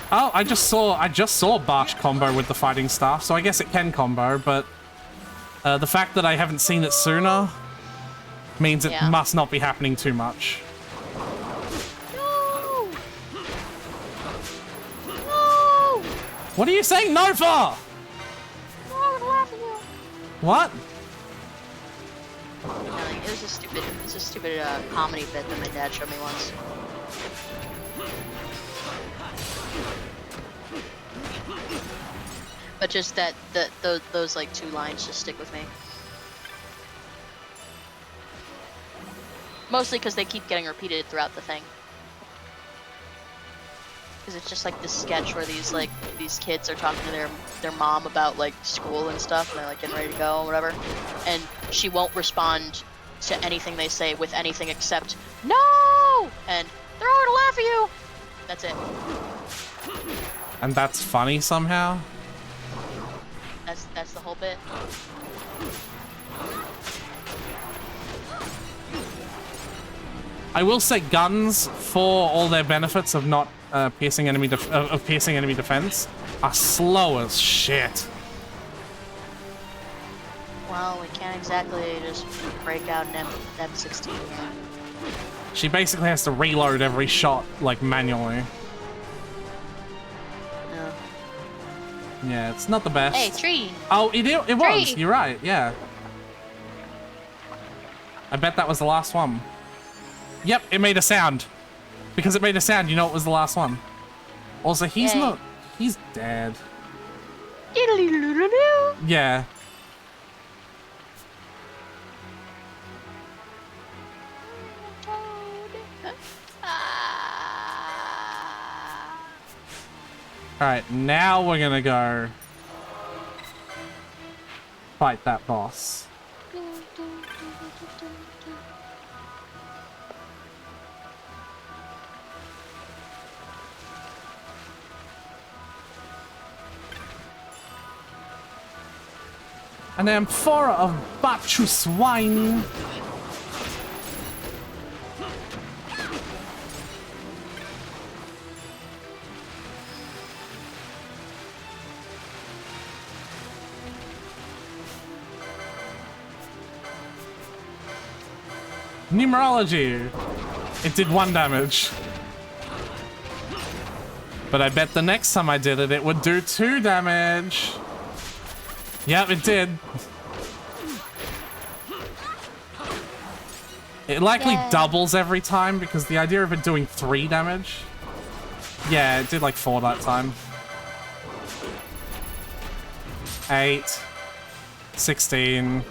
Oh, I just saw Barch combo with the fighting staff, so I guess it can combo, but the fact that I haven't seen it sooner means it must not be happening too much. No! No! What are you saying no for? No, I'm laughing at you. What? It was a stupid comedy bit that my dad showed me once. But just that those like 2 lines just stick with me. Mostly because they keep getting repeated throughout the thing. Because it's just like this sketch where these kids are talking to their mom about like school and stuff, and they're like getting ready to go or whatever, and she won't respond to anything they say with anything except no, and they're all gonna laugh at you. That's it. And that's funny somehow? That's the whole bit. I will say guns, for all their benefits of not piercing enemy defense, are slow as shit. Well, we can't exactly just break out an M16 yet. She basically has to reload every shot, like, manually. No. Yeah, it's not the best. Hey, tree! Oh, it was! Tree. You're right, yeah. I bet that was the last one. Yep, it made a sound. Because it made a sound, you know it was the last one. Also, he's Yay. not... He's dead. Diddly-doo-doo-doo. Yeah. Alright, now we're gonna go fight that boss. An amphora of Bacchus wine. Numerology. It did 1 damage. But I bet the next time I did it, it would do 2 damage. Yep, it did. It likely Yeah. doubles every time because the idea of it doing 3 damage. Yeah, it did like 4 that time. 8, 16,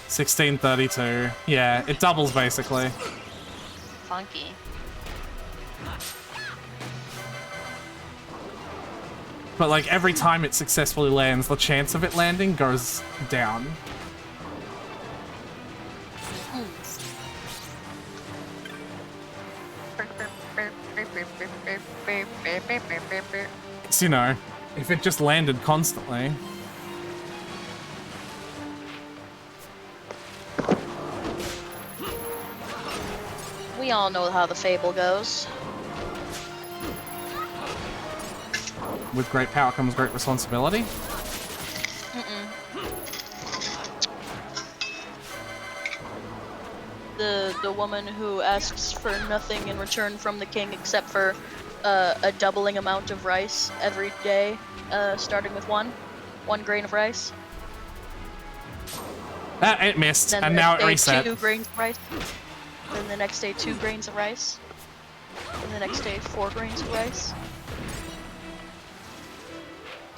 16, 32. Yeah, it doubles basically. Funky. But like every time it successfully lands, the chance of it landing goes down. So, you know, if it just landed constantly. We all know how the fable goes. With great power comes great responsibility. Mm-mm. The woman who asks for nothing in return from the king except for a doubling amount of rice every day, starting with one grain of rice. It missed, Then and the now next it day, reset. 2 grains of rice. Then the next day, 2 grains of rice. And the next day, 4 grains of rice.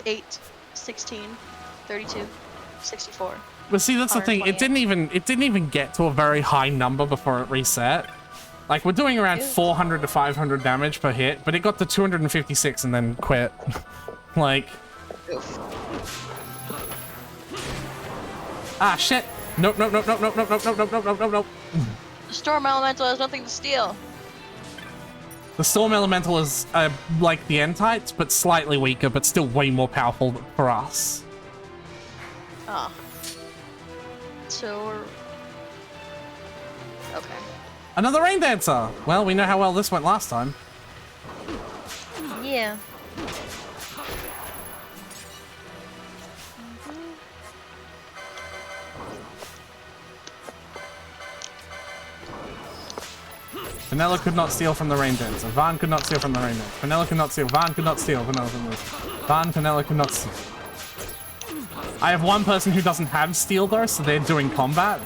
8, 16, 32, 64. But see, that's the thing. It didn't even get to a very high number before it reset. Like, we're doing around 400 to 500 damage per hit, but it got to 256 and then quit. Like... Ah, shit! Nope, nope, nope, nope, nope, nope, nope, nope, nope, nope, nope, nope. The Storm Elemental has nothing to steal. The Storm Elemental is like the Entites, but slightly weaker, but still way more powerful for us. Ah. So we're... Okay. Another Rain Dancer! Well, we know how well this went last time. Yeah. Vanilla could not steal from the Rain Dancer. Van could not steal from the Rain Dancer. Vanilla could not steal. Van could not steal. Vanilla could not steal. Van, Vanilla could not steal. I have one person who doesn't have steal though, so they're doing combat.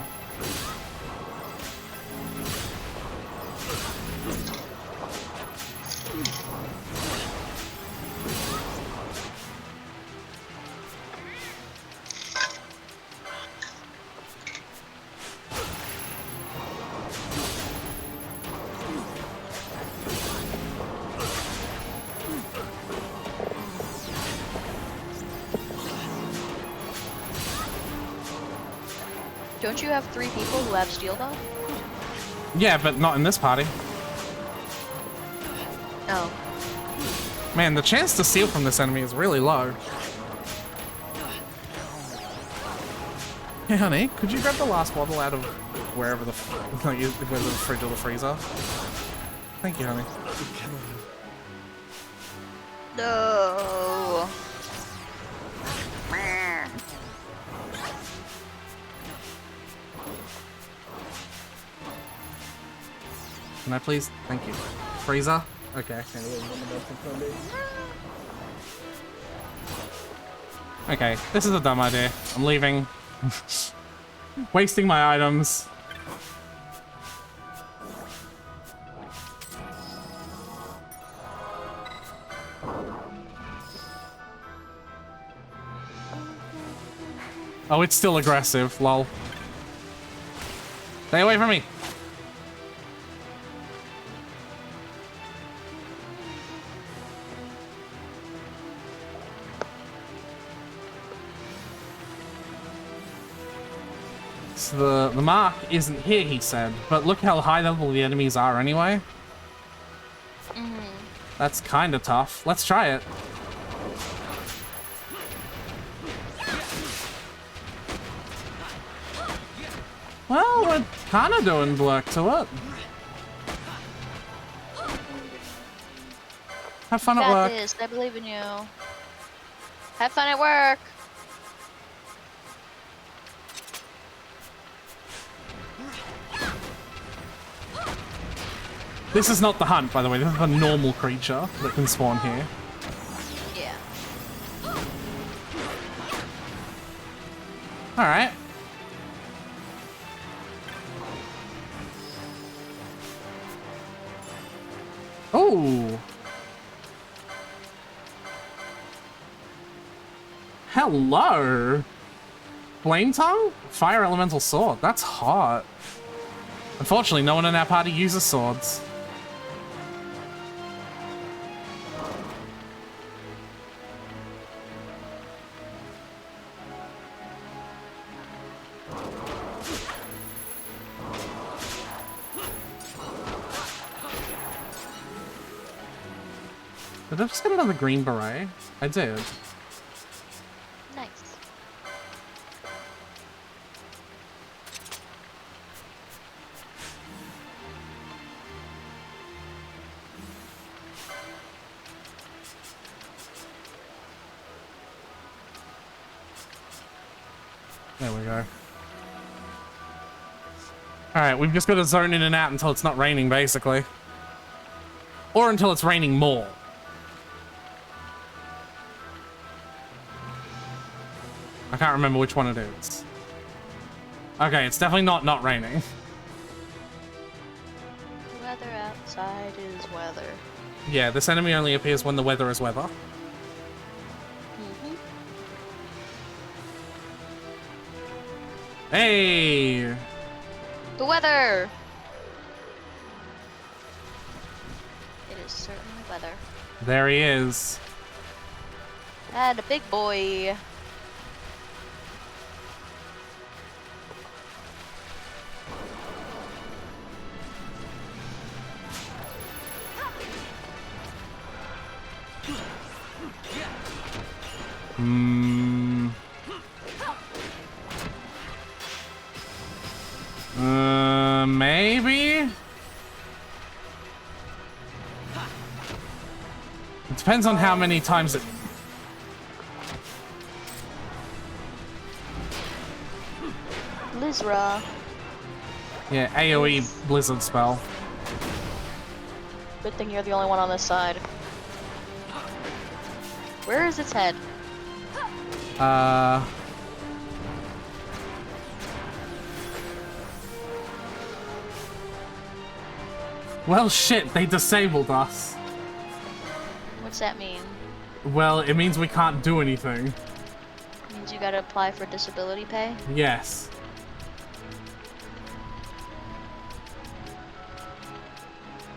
Don't you have 3 people who have steel though? Yeah, but not in this party. Oh. Man, the chance to steal from this enemy is really low. Hey, honey, could you grab the last bottle out of wherever the whether the fridge or the freezer? Thank you, honey. No. Can I please? Thank you. Freezer? Okay. Okay, this is a dumb idea. I'm leaving. Wasting my items. Oh, it's still aggressive, lol. Stay away from me! So the mark isn't here, he said, but look how high level the enemies are anyway. That's kind of tough. Let's try it. Well, we're kind of doing work to it. Have fun at work. This. I believe in you. Have fun at work. This is not the hunt, by the way. This is a normal creature that can spawn here. Yeah. Alright. Oh. Hello. Flame tongue? Fire elemental sword. That's hot. Unfortunately, no one in our party uses swords. Did I just get another green beret? I did. Nice. There we go. Alright, we've just got to zone in and out until it's not raining, basically. Or until it's raining more. I can't remember which one it is. Okay, it's definitely not raining. Weather outside is weather. Yeah, this enemy only appears when the weather is weather. Mm-hmm. Hey! The weather! It is certainly weather. There he is. And a big boy. Maybe? It depends on how many times it... Lizra. Yeah, AoE blizzard spell. Good thing you're the only one on this side. Where is its head? Well, shit, they disabled us. What's that mean? Well, it means we can't do anything. It means you gotta apply for disability pay? Yes.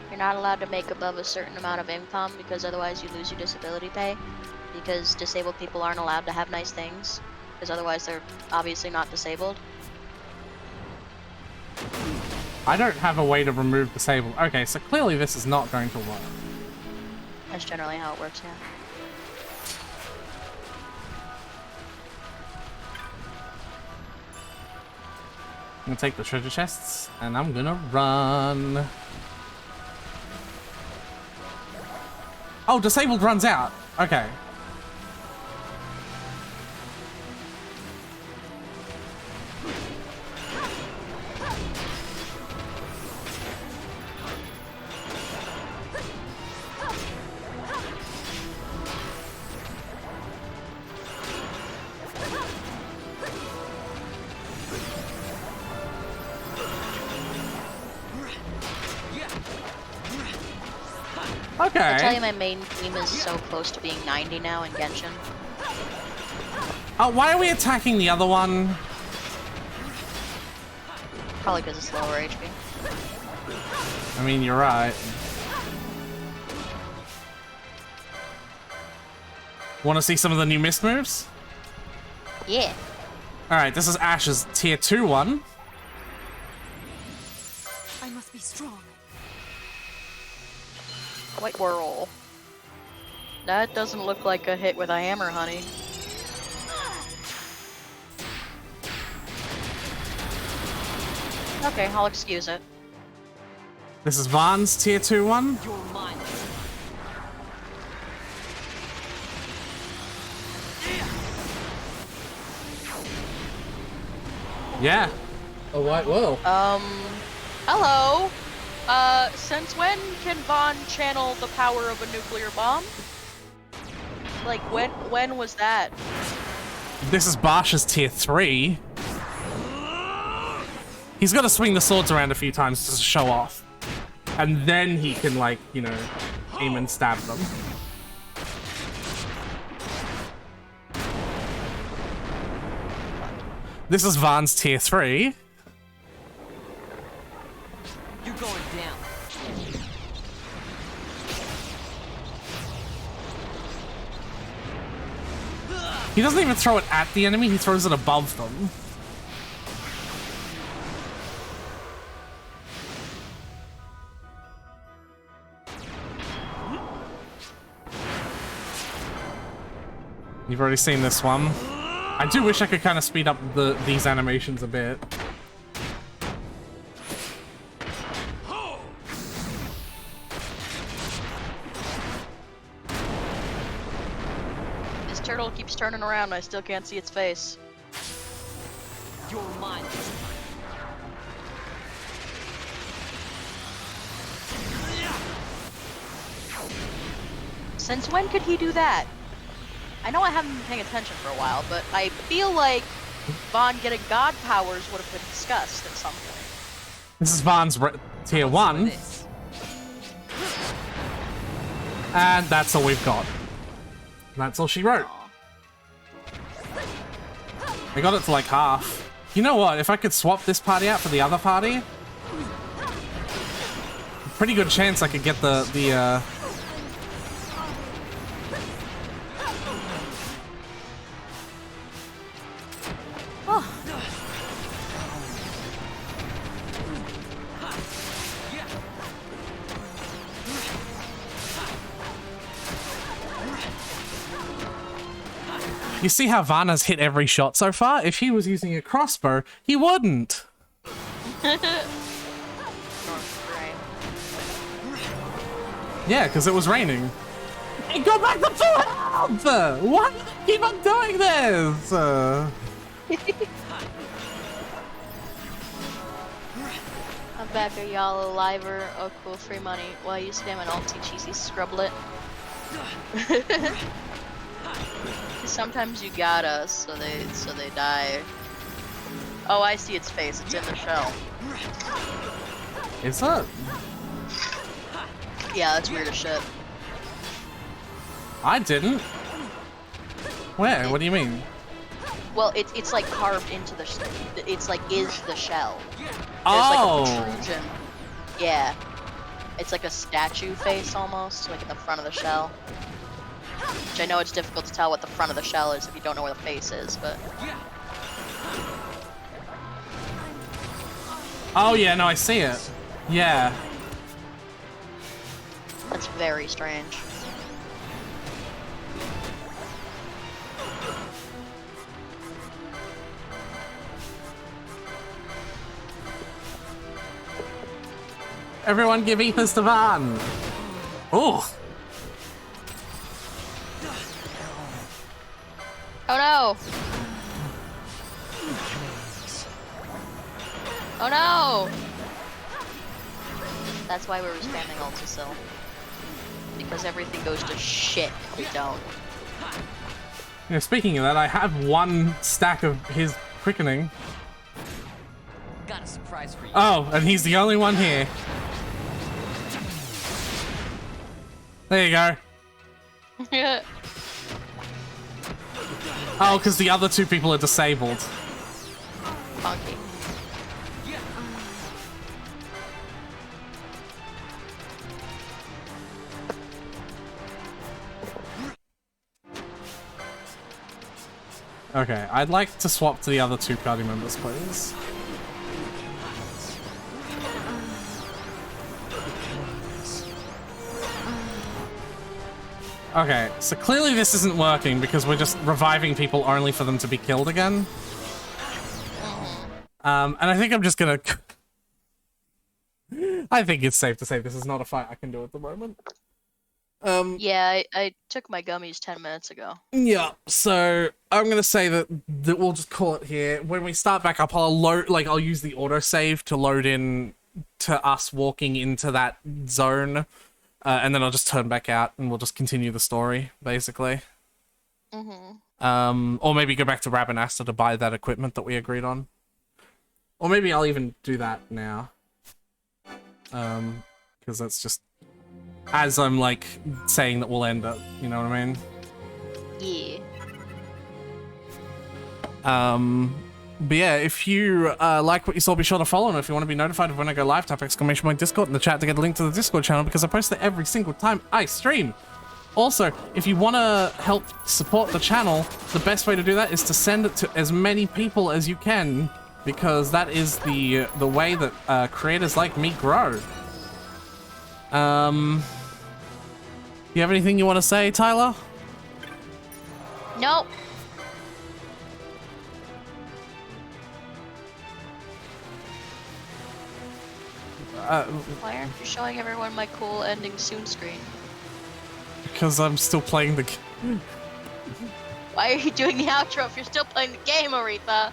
You're not allowed to make above a certain amount of income because otherwise you lose your disability pay. Because disabled people aren't allowed to have nice things. Because otherwise they're obviously not disabled. I don't have a way to remove disabled. Okay, so clearly this is not going to work. That's generally how it works, yeah. I'm gonna take the treasure chests, and I'm gonna run. Oh, disabled runs out. Okay. Okay. I tell you, my main team is so close to being 90 now in Genshin. Oh, why are we attacking the other one? Probably because it's lower HP. I mean, you're right. Want to see some of the new mist moves? Yeah. Alright, this is Ash's tier 2 one. I must be strong. White whirl. That doesn't look like a hit with a hammer, honey. Okay, I'll excuse it. This is Vaughn's tier 2 one. You're mine. Yeah. A white whirl. Hello. Since when can Vaughn channel the power of a nuclear bomb? Like, when was that? This is Barsh's tier 3. He's got to swing the swords around a few times to show off. And then he can, like, you know, aim and stab them. This is Vaughn's tier 3. You're going down. He doesn't even throw it at the enemy, he throws it above them. You've already seen this one. I do wish I could kind of speed up these animations a bit. This turtle keeps turning around and I still can't see its face. You're mine. Since when could he do that? I know I haven't been paying attention for a while, but I feel like Vaughn getting god powers would have been discussed at some point. This is Vaughn's tier 1. And that's all we've got. That's all she wrote. I got it to like half. You know what? If I could swap this party out for the other party, pretty good chance I could get the You see how Vanna's hit every shot so far? If he was using a crossbow, he wouldn't. Yeah, because it was raining. Hey, go back to full health! Why do they keep on doing this? I'm back, are y'all alive or oh cool free money? Why you spam an ulti cheesy scrublet? Sometimes you gotta, so they die. Oh, I see its face. It's in the shell. Is it? Yeah, that's weird as shit. I didn't. Where? What do you mean? Well, it's like carved into the. It's like is the shell. There's Oh. like a protrusion. Yeah. It's like a statue face almost, like in the front of the shell. Which I know it's difficult to tell what the front of the shell is if you don't know where the face is, but... Oh yeah, no, I see it. Yeah. That's very strange. Everyone give Ethos to Van. Oh. Oh no! Oh no! That's why we were spamming Ultisil. Because everything goes to shit if we don't. Yeah, speaking of that, I have one stack of his quickening. Got a surprise for you. Oh, and he's the only one here. There you go. Yeah. Oh, because the other two people are disabled. Funky. Okay, I'd like to swap to the other two party members, please. Okay, so clearly this isn't working because we're just reviving people only for them to be killed again. And I think I'm just gonna... I think it's safe to say this is not a fight I can do at the moment. Yeah, I took my gummies 10 minutes ago. Yeah, so I'm gonna say that we'll just call it here. When we start back up, I'll use the autosave to load in to us walking into that zone. And then I'll just turn back out and we'll just continue the story, basically. Or maybe go back to Rabanasta to buy that equipment that we agreed on. Or maybe I'll even do that now. Because that's just... As I'm, like, saying that we'll end it, you know what I mean? Yeah. But yeah, if you like what you saw, be sure to follow, and if you want to be notified of when I go live, type exclamation point Discord in the chat to get a link to the Discord channel, because I post there every single time I stream. Also, if you want to help support the channel, the best way to do that is to send it to as many people as you can, because that is the way that creators like me grow. You have anything you want to say, Tyler? Nope. Why aren't you showing everyone my cool ending soon screen? Because I'm still playing the game. Why are you doing the outro if you're still playing the game, Aretha?